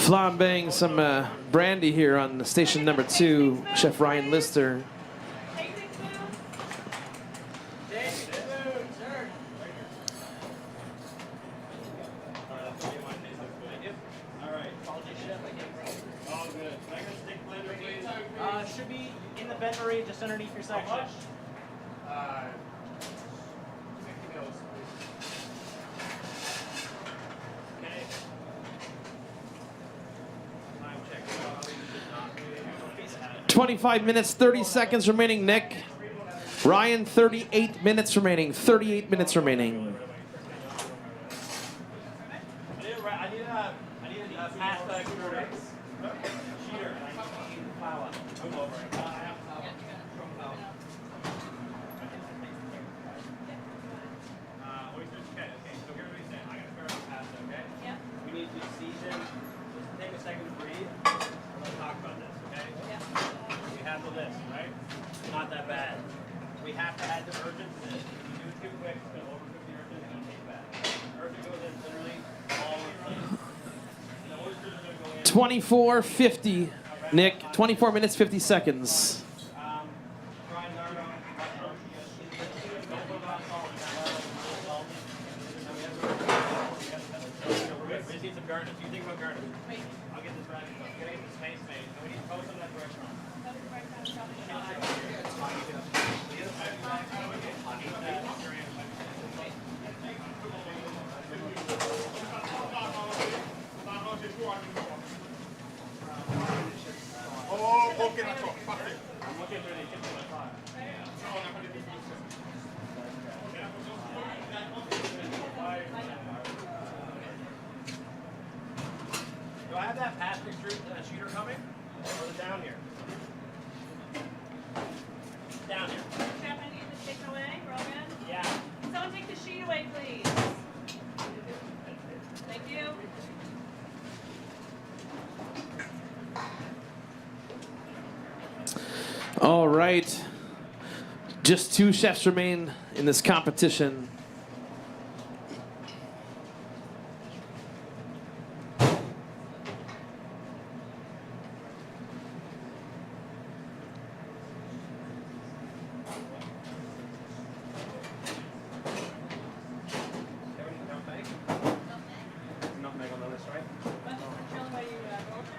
'Flambeing some brandy here on station number 2, Chef Ryan Lister. Should be in the venturi just underneath your section. Okay. 25 minutes, 30 seconds remaining, Nick. Ryan, 38 minutes remaining. 38 minutes remaining. I need a pass back shooter. Cheater. I need flour. Move over. Oysters, okay. So here's what he's saying. I'm gonna start with pasta, okay? Yeah. We need to season. Just take a second to breathe. And let's talk about this, okay? Yeah. We handle this, right? It's not that bad. We have to add the urgent to this. If you do it too quick, it's gonna overcook the urgent and it'll taste bad. Urgent goes in literally all over the place. And the oysters are gonna go in. 24:50, Nick. 24 minutes, 50 seconds. We just need some garnish. You think about garnish. Wait. I'll get this ready. We're gonna get this face made. And we need to post on that restaurant. Do I have that past shooter coming? Or is it down here? Down here. Chef, I need this taken away. We're all good? Yeah. Someone take the sheet away, please. Thank you. All right. Just 2 chefs remain in this competition. Nutmeg on the list, right?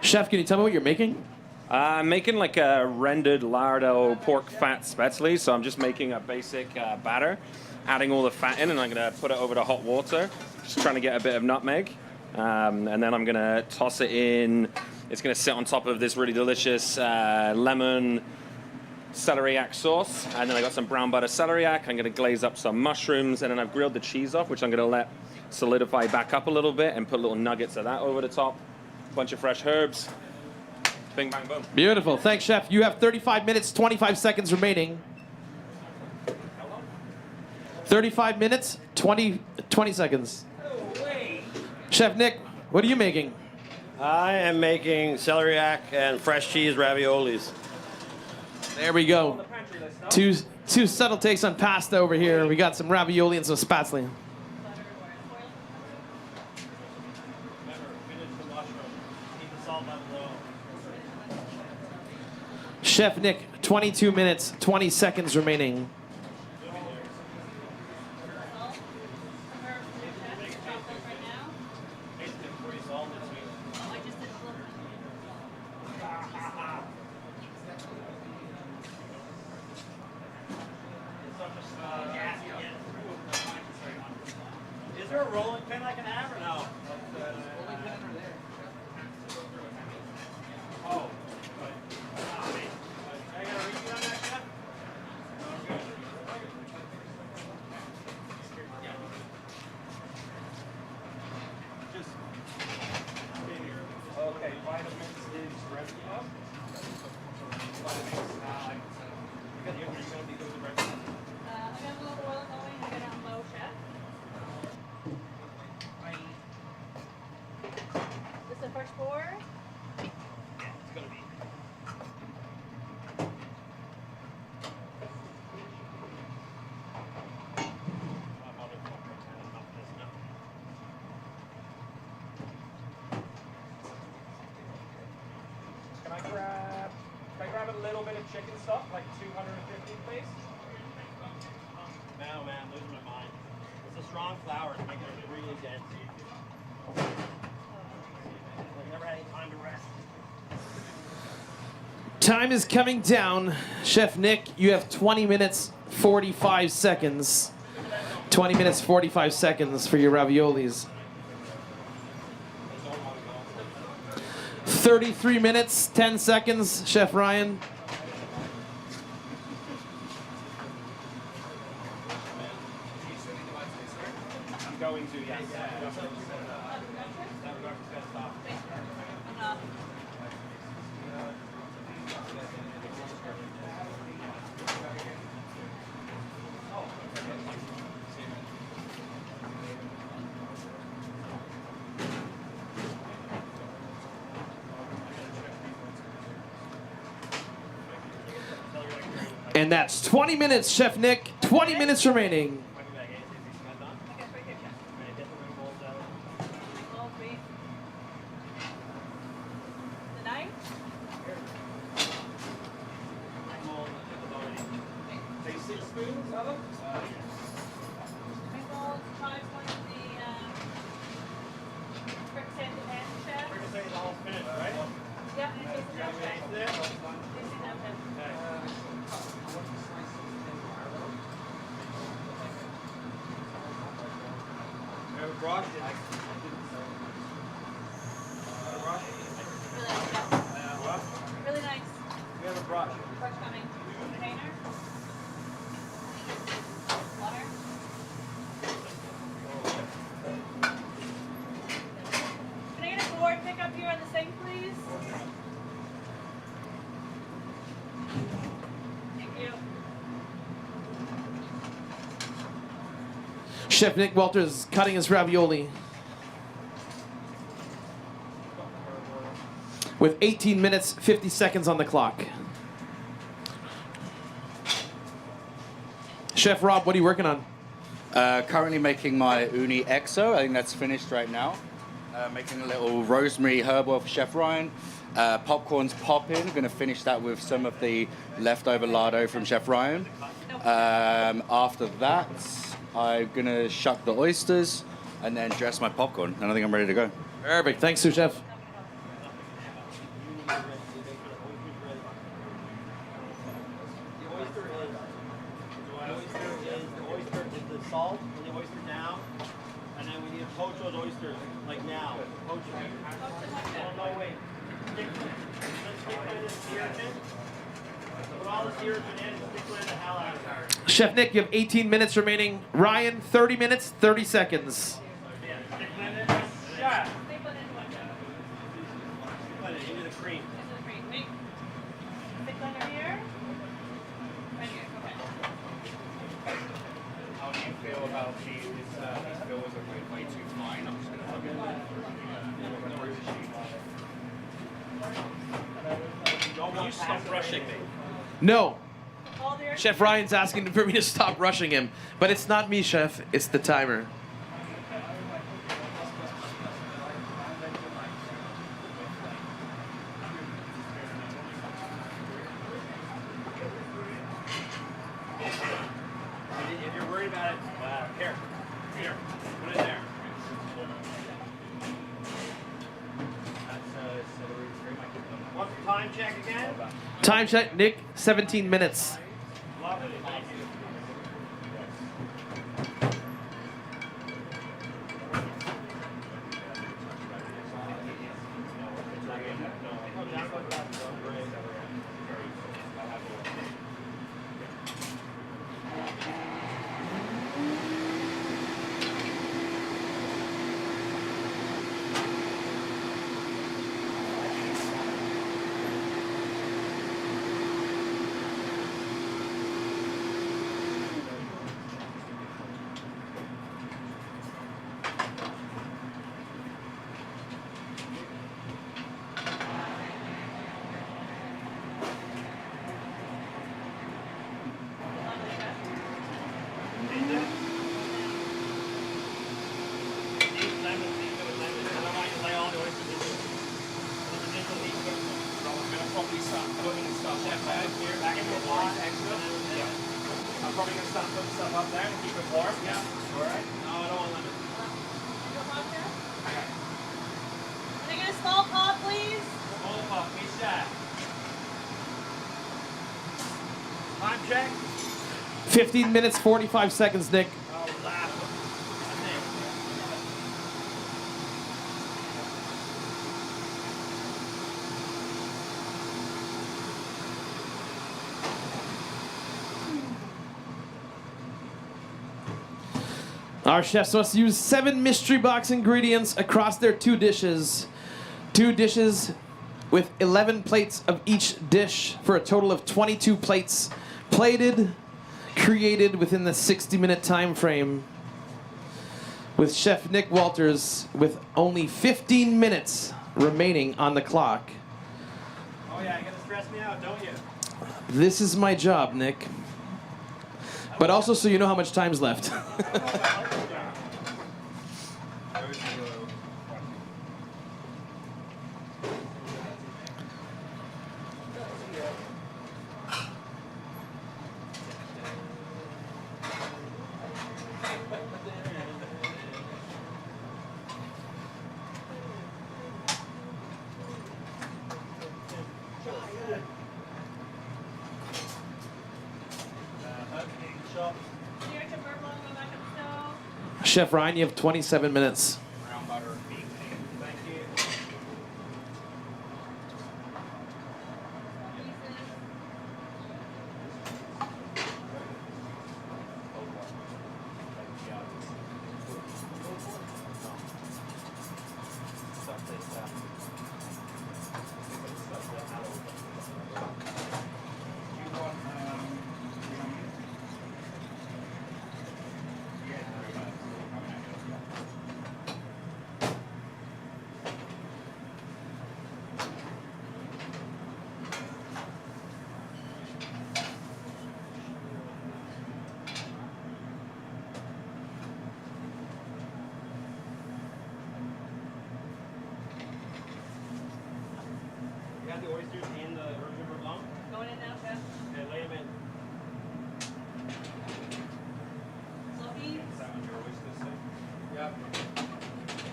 Chef, can you tell me what you're making? I'm making like a rendered lardo pork fat spätzle. So I'm just making a basic batter, adding all the fat in, and I'm gonna put it over to hot water. Just trying to get a bit of nutmeg, and then I'm gonna toss it in. It's gonna sit on top of this really delicious lemon celeriac sauce, and then I got some brown butter celeriac. I'm gonna glaze up some mushrooms, and then I've grilled the cheese off, which I'm gonna let solidify back up a little bit, and put little nuggets of that over the top. Bunch of fresh herbs. Bing, bang, boom. Beautiful. Thanks, Chef. You have 35 minutes, 25 seconds remaining. 35 minutes, 20 seconds. Chef Nick, what are you making? I am making celeriac and fresh cheese raviolis. There we go. Two subtle takes on pasta over here. We got some ravioli and some spatzle. Chef Nick, 22 minutes, 20 seconds remaining. Is there a rolling pin I can have or no? Oh. I got a repeat on that, Chef? Just okay, vitamins is ready up. Vitamins, you're going to be good with ready. I got a little oil going. I got it on low, Chef. This is the first pour. Yeah, it's going to be. Can I grab a little bit of chicken stock, like 250, please? No, man, losing my mind. It's a strong flour to make it really dense. I've never had any time to rest. Time is coming down. Chef Nick, you have 20 minutes, 45 seconds. 20 minutes, 45 seconds for your raviolis. 33 minutes, 10 seconds, Chef Ryan. I'm going to, yes. And that's 20 minutes, Chef Nick. 20 minutes remaining. The knife. Take 6 spoons of them. Meatballs, try one of the fricassee pan, Chef. Fricassee is all finished, right? Yeah, it's just Can we taste it? tasting them. We have a brush. Really nice. We have a brush. Brush coming. Container. Water. Can I get a board pick up here on the sink, please? Thank you. Chef Nick Walters cutting his ravioli. With 18 minutes, 50 seconds on the clock. Chef Rob, what are you working on? Currently making my uni exo. I think that's finished right now. Making a little rosemary herb oil for Chef Ryan. Popcorn's popping. Going to finish that with some of the leftover lardo from Chef Ryan. After that, I'm going to shuck the oysters and then dress my popcorn. And I think I'm ready to go. Perfect. Thanks, sous chef. Salt and the oyster now, and then we need to poach those oysters like now. Poach them. Oh no, wait. Let's stick this syrupin. Put all the syrupin in and stick the hell out of it. Chef Nick, you have 18 minutes remaining. Ryan, 30 minutes, 30 seconds. Yeah, stick it in. Yeah. Stick it into the cream. Into the cream. Wait. Stick blender here. Right here. Okay. How do you feel about these fillers are way too fine? I'm just going to Don't stop brushing me. No. Alder? Chef Ryan's asking for me to stop rushing him. But it's not me, Chef. It's the timer. If you're worried about it, here, put it there. What's the time check again? Time check, Nick, 17 minutes. Lovely, thank you. I'm probably going to stop putting stuff up there and keep it warm. Yeah. All right. No, I don't want lemon. Can I get a small pot, please? Small pot, Misha. Time check. 15 minutes, 45 seconds, Nick. Our chefs must use 7 mystery box ingredients across their 2 dishes. 2 dishes with 11 plates of each dish for a total of 22 plates plated, created within the 60-minute time frame. With Chef Nick Walters with only 15 minutes remaining on the clock. Oh yeah, you're going to stress me out, don't you? This is my job, Nick. But also so you know how much time's left. Chef Ryan, you have 27 minutes. Brown butter, beef, thank you. You got the oysters and the herbs and blanc? Going in now, Chef. Okay, lay them in. Fluffy. Is that what your oysters say? Yep.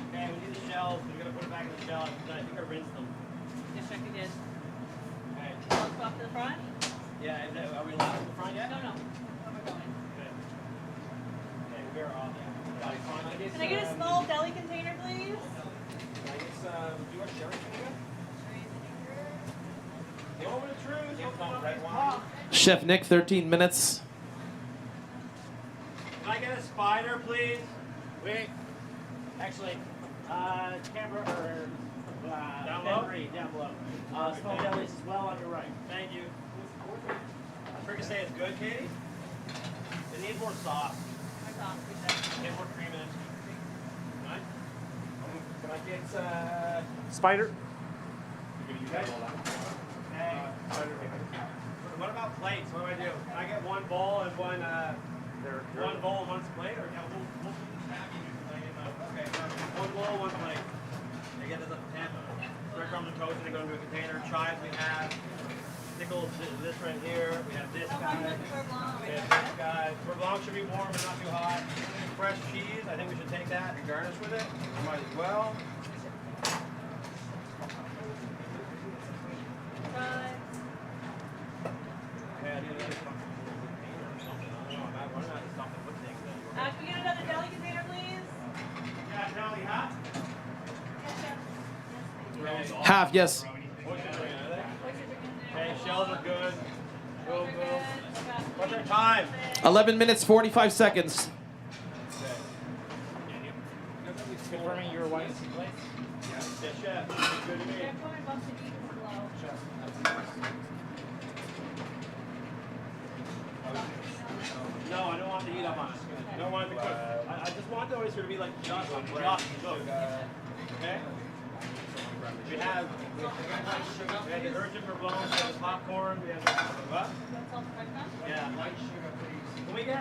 Okay, we need the shells. We're going to put it back in the shell. I think I rinsed them. Yes, Chef, you did. Okay. Let's go up to the front. Yeah, are we allowed in the front yet? No, no. Where am I going? Okay. Okay, we're off there. Can I get a small deli container, please? Can I get some, do you want sherry vinegar? The moment of truth, you'll come red wine. Chef Nick, 13 minutes. Can I get a spider, please? Wait. Actually, camera or down low? Down below. Small delis as well on your right. Thank you. Fricassee is good, Katie? It needs more sauce. More sauce, please. Get more cream in it. Right? Can I get spider? You guys? Okay. Spider. What about plates? What do I do? Can I get one bowl and one bowl and one plate? Or yeah, we'll okay, one bowl, one plate. They get this up to 10. Breadcrumbs and toast, and they go into a container. Chives we have. Pickles, this right here. We have this guy. We have this guy. Beurre blanc should be warm but not too hot. Fresh cheese. I think we should take that and garnish with it. Might as well. Can we get another deli container, please? Yeah, deli hot. Half, yes. Okay, shells are good. Go. What's our time? 11 minutes, 45 seconds. Confirming your wife's place? Yes, chef. Good to me. No, I don't want the heat up on it. I don't want it to cook. I just want the oyster to be like just cooked. Okay? We have the urgent for blown, we have the popcorn, we have the what? Yeah. Can we get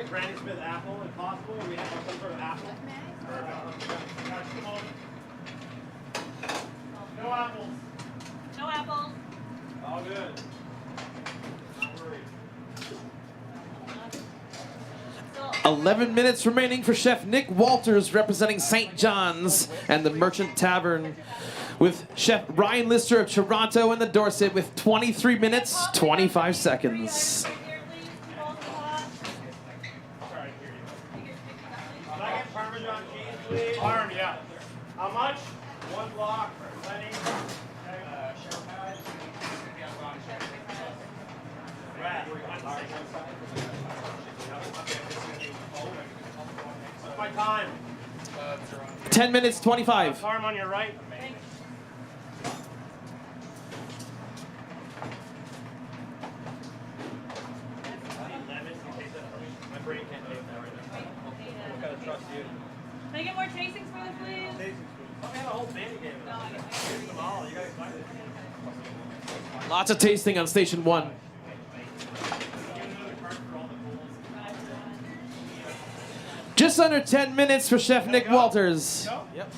a Granny Smith apple if possible? We have some sort of apple. No apples. No apples. All good. 11 minutes remaining for Chef Nick Walters representing St. John's and the Merchant Tavern, with Chef Ryan Lister of Toronto and the Dorset with 23 minutes, 25 seconds. Can I get Parmesan cheese, please? Parm, yeah. How much? One block. Plenty. What's my time? 10 minutes, 25. Parm on your right. My brain can't take that right now. I gotta trust you. Can I get more tastings for this, please? We have a whole band game. Here's them all. You guys find it. Lots of tasting on station 1. Just under 10 minutes for Chef Nick Walters. Yep.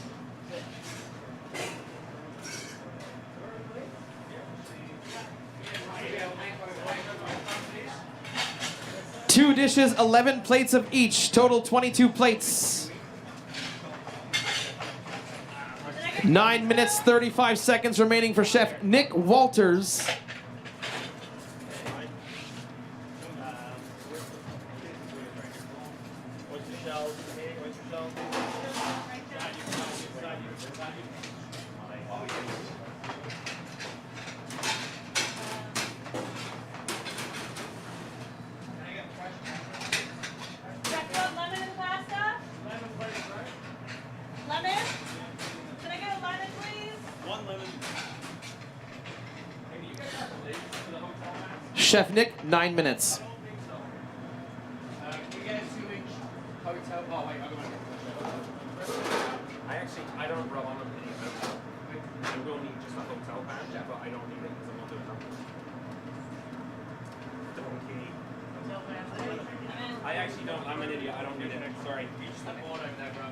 2 dishes, 11 plates of each, total 22 plates. 9 minutes, 35 seconds remaining for Chef Nick Walters. Chef Nick, 9 minutes. I don't rub on them anything. I will need just a hotel pan, but I don't need it because I'm not doing that. I actually don't. I'm an idiot. I don't need it. Sorry. You just step on over there, bro.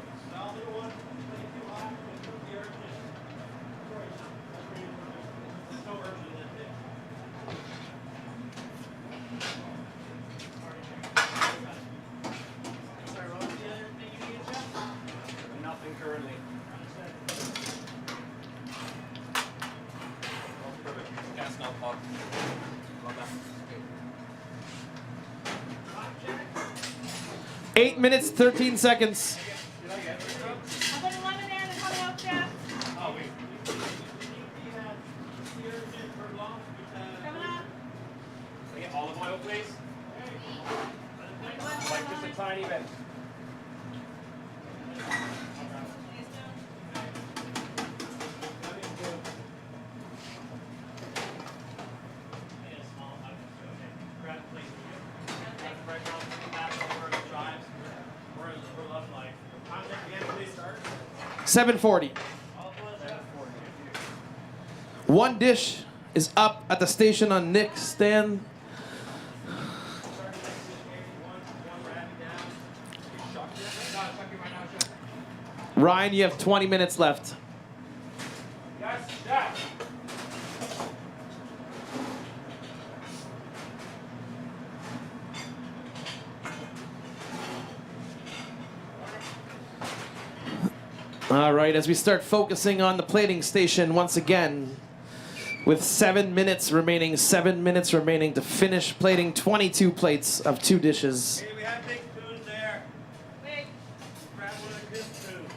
Nothing currently. Gas now pot. Love that. 8 minutes, 13 seconds. Oh, wait. Can I get olive oil, please? Like just a tiny bit. $7.40. 1 dish, is up at the station on Nick's stand. Ryan, you have 20 minutes left. All right, as we start focusing on the plating station once again, with 7 minutes remaining to finish plating 22 plates of 2 dishes. Hey, we have big spoons there. Wait. Grab one of the good spoons.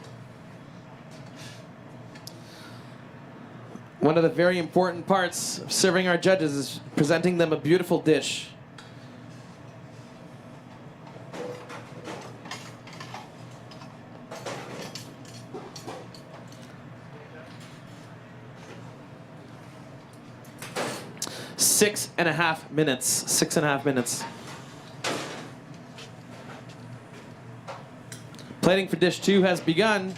One of the very important parts of serving our judges is presenting them a beautiful dish. Six and a half minutes. Plating for dish 2 has begun.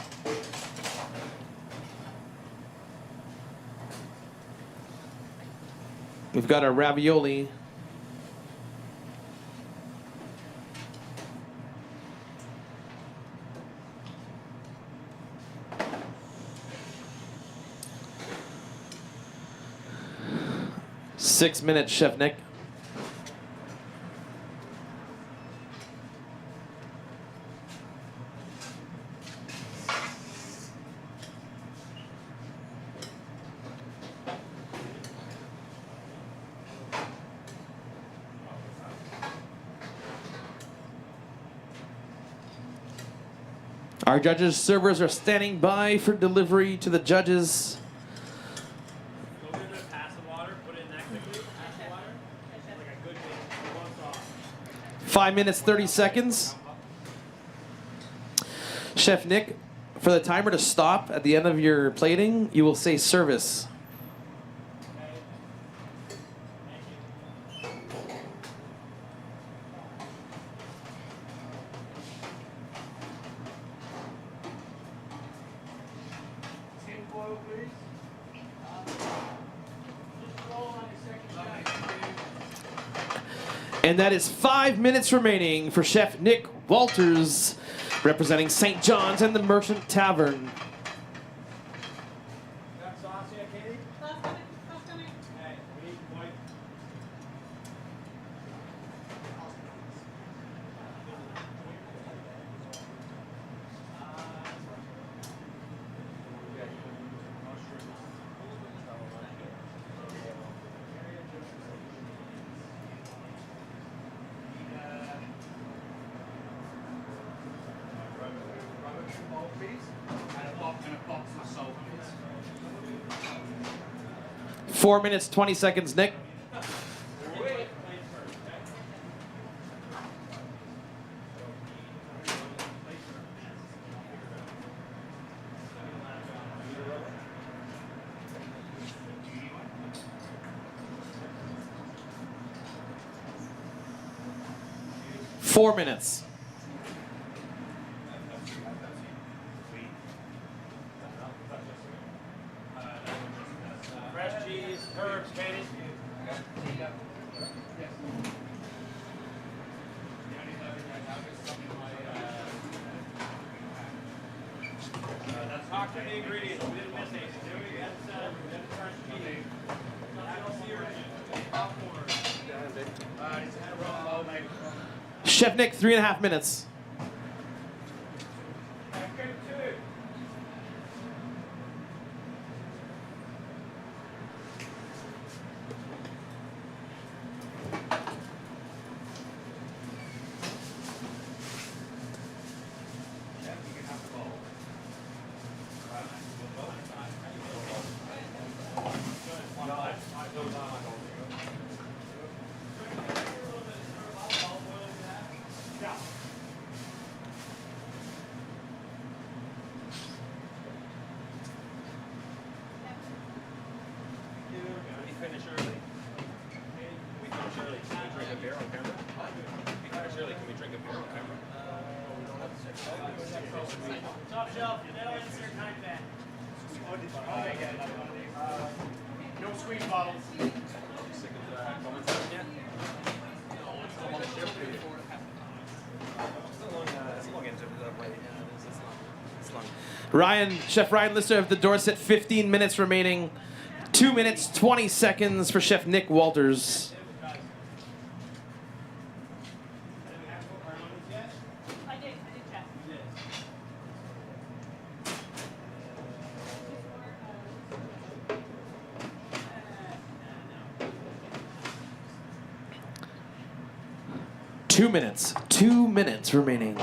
We've got our ravioli. Six minutes, Chef Nick. Our judges' servers are standing by for delivery to the judges. 5 minutes, 30 seconds. Chef Nick, for the timer to stop at the end of your plating, you will say service. And that is 5 minutes remaining for Chef Nick Walters, representing St. John's and the Merchant Tavern. Got sauce yet, Katie? Sauce coming. Hey, we need white. And a box of salt, please. 4 minutes, 20 seconds, Nick. Four minutes. Fresh cheese, herbs, Katie. Talk to the ingredients. We didn't miss anything, did we? We had fresh cheese. Chef Nick, 3.5 minutes. Finish early. We finish early. Can we drink a beer on camera? We finish early. Can we drink a beer on camera? Top shelf, you know it's your time back. No squeeze bottles. Chef Ryan Lister of the Dorset, 15 minutes remaining. 2 minutes, 20 seconds for Chef Nick Walters. I did check. 2 minutes. 2 minutes remaining.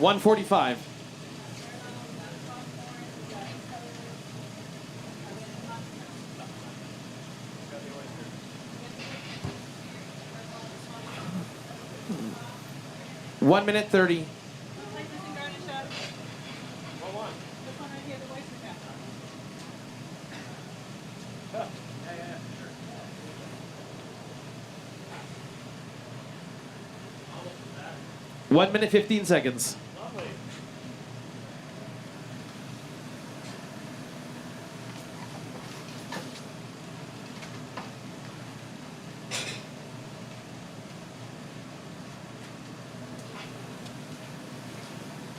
$145. One minute 30. One minute 15 seconds.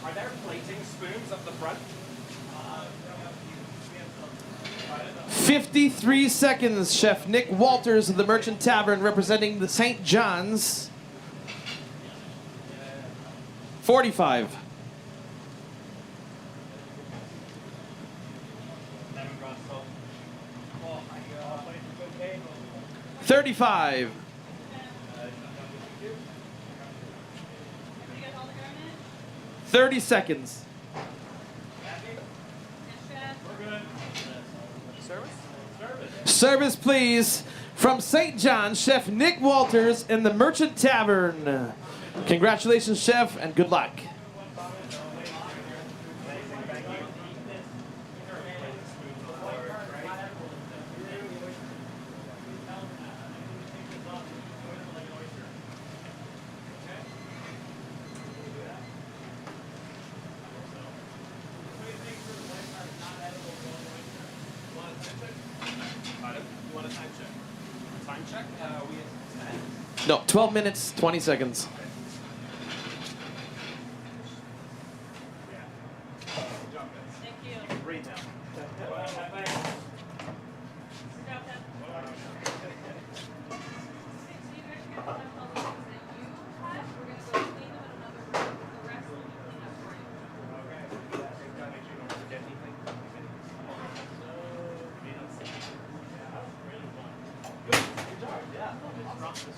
Are there plating spoons up the front? 53 seconds, Chef Nick Walters of the Merchant Tavern representing the St. John's. 45. 35. 30 seconds. Service, please, from St. John's, Chef Nick Walters in the Merchant Tavern. Congratulations, Chef, and good luck. No, 12 minutes, 20 seconds.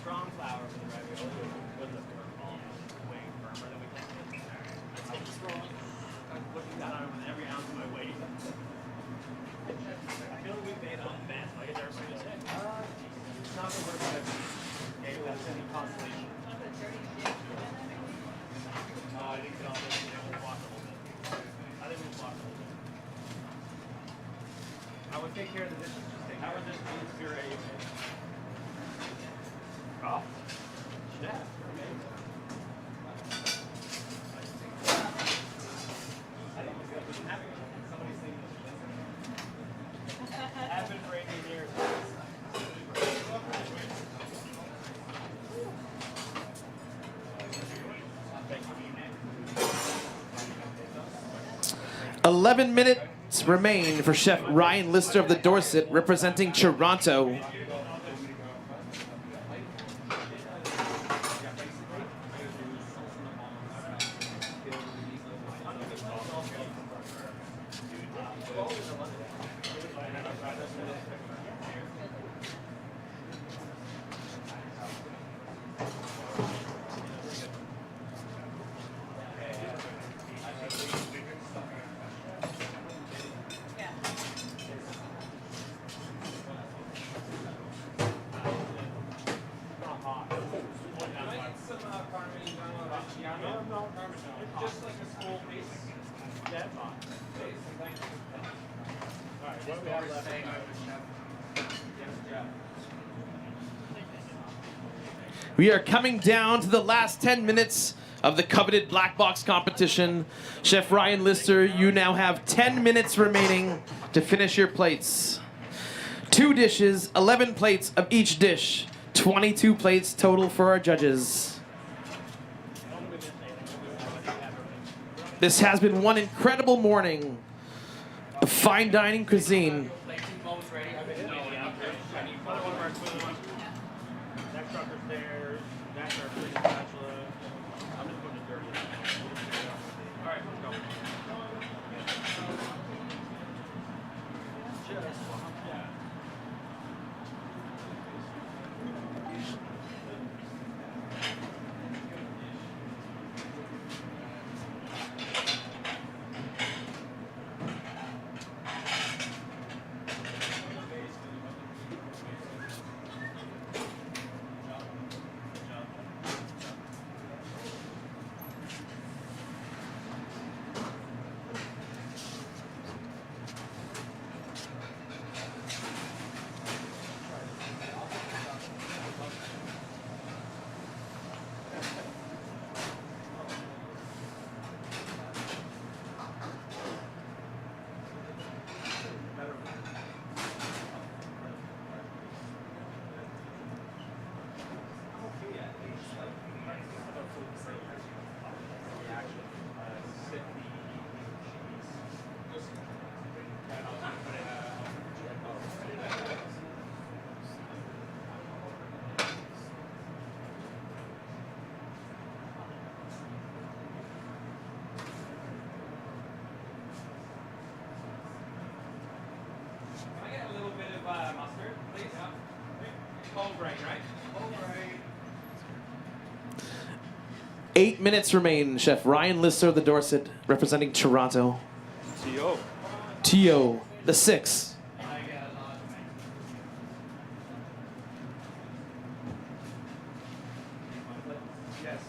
Strong flour for the ravioli with the way firmer than we can. That's how strong. I'm looking down on every ounce of my weight. I feel like we've made on advance. Like it's everything to say. It's not the worst I've seen. Okay, that's any consolation. I think we'll walk a little bit. I think we'll walk a little bit. I would take care of the dishes. How are this beans puree? Oh, chef, amazing. Somebody's thinking I've been for 18 years. Thank you. 11 minutes remain for Chef Ryan Lister of the Dorset representing Toronto. Just like a small piece. Yeah, fine. All right, what do we have left? Yes, Jeff. We are coming down to the last 10 minutes of the coveted black box competition. Chef Ryan Lister, you now have 10 minutes remaining to finish your plates. 2 dishes, 11 plates of each dish, 22 plates total for our judges. This has been one incredible morning of fine dining cuisine. Mustard, please. Whole grain, right? Whole grain. 8 minutes remain. Chef Ryan Lister of the Dorset, representing Toronto. T.O. T.O. the 6. Yes.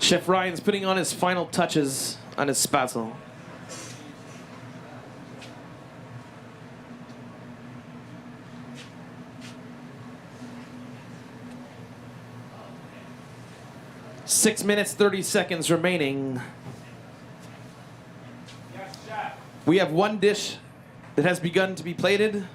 Chef Ryan's putting on his final touches on his spazzle. Six minutes, 30 seconds remaining. We have one dish that has begun to be plated.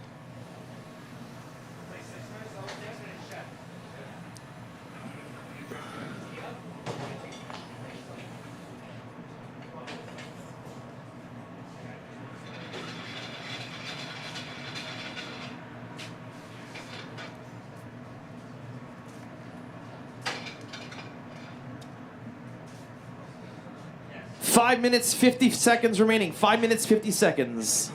Five minutes, 50 seconds remaining. 5 minutes, 50 seconds.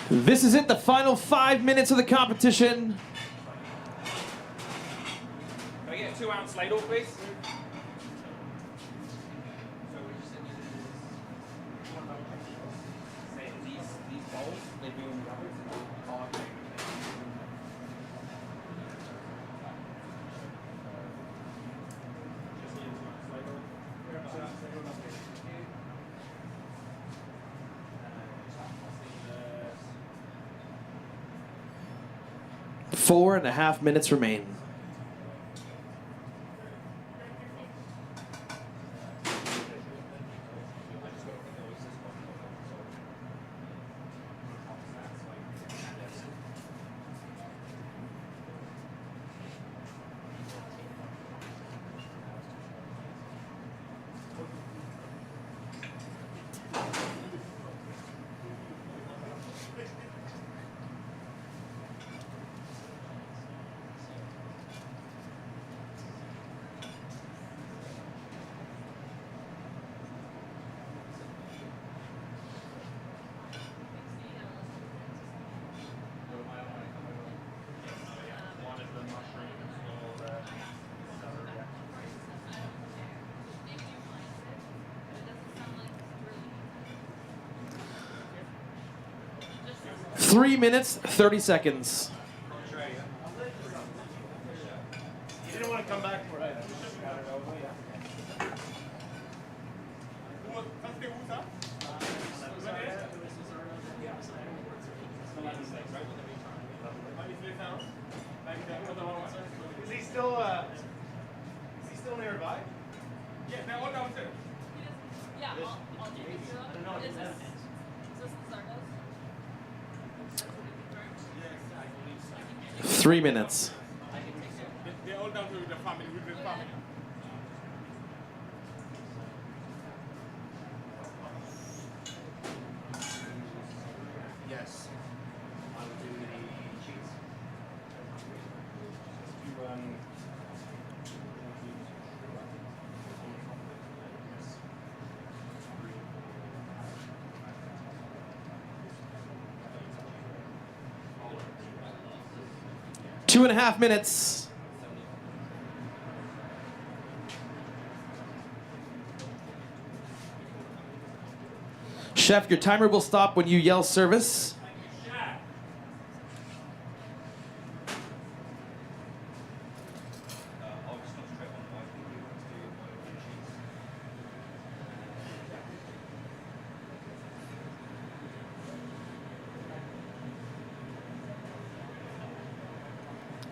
This is it, the final 5 minutes of the competition. Can I get a 2-ounce ladle, please? These bowls, they've been covered. Four and a half minutes remain. Three minutes, 30 seconds. You didn't want to come back for it. Is he still nearby? Yeah, now what down there? Yeah, I'll do it. I don't know. Is this the Zardos? 3 minutes. They're all down to the family, with the family. Yes. I'll do the cheese. Two and a half minutes. Chef, your timer will stop when you yell service.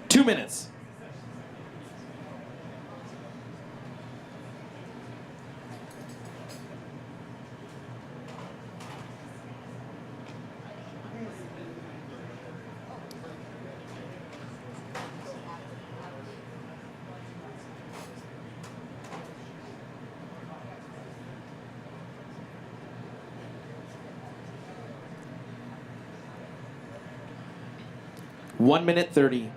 Two minutes. One minute 30.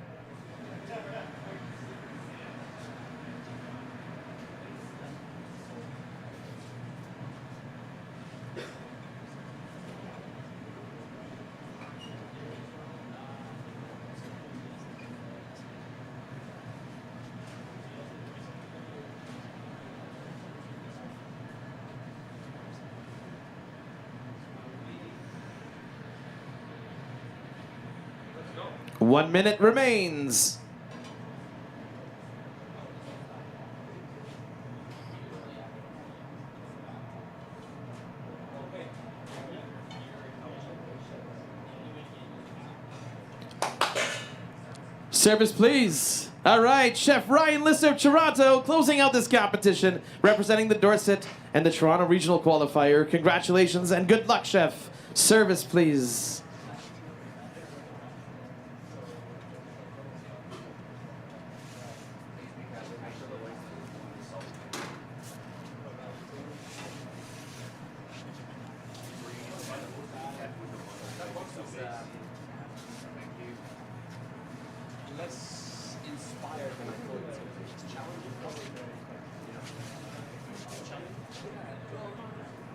One minute remains. Service, please. All right, Chef Ryan Lisser of Toronto closing out this competition, representing the Dorset and the Toronto Regional Qualifier. Congratulations and good luck, Chef. Service, please. Less inspired than I thought it was going to be. It's challenging. Challenge?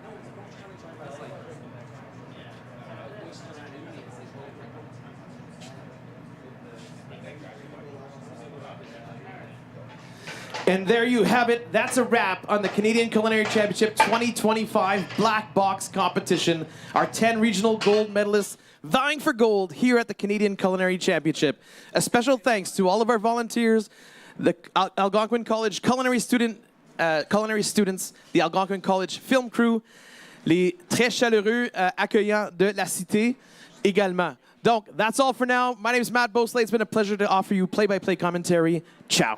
No, it's not challenging. It's like, And there you have it. That's a wrap on the Canadian Culinary Championship 2025 Black Box Competition. Our 10 regional gold medalists vying for gold here at the Canadian Culinary Championship. A special thanks to all of our volunteers, the Algonquin College culinary students, the Algonquin College film crew, les très chaleureux accueillants de la Cité également. Donc, that's all for now. My name is Matt Bosley. It's been a pleasure to offer you play-by-play commentary. Ciao.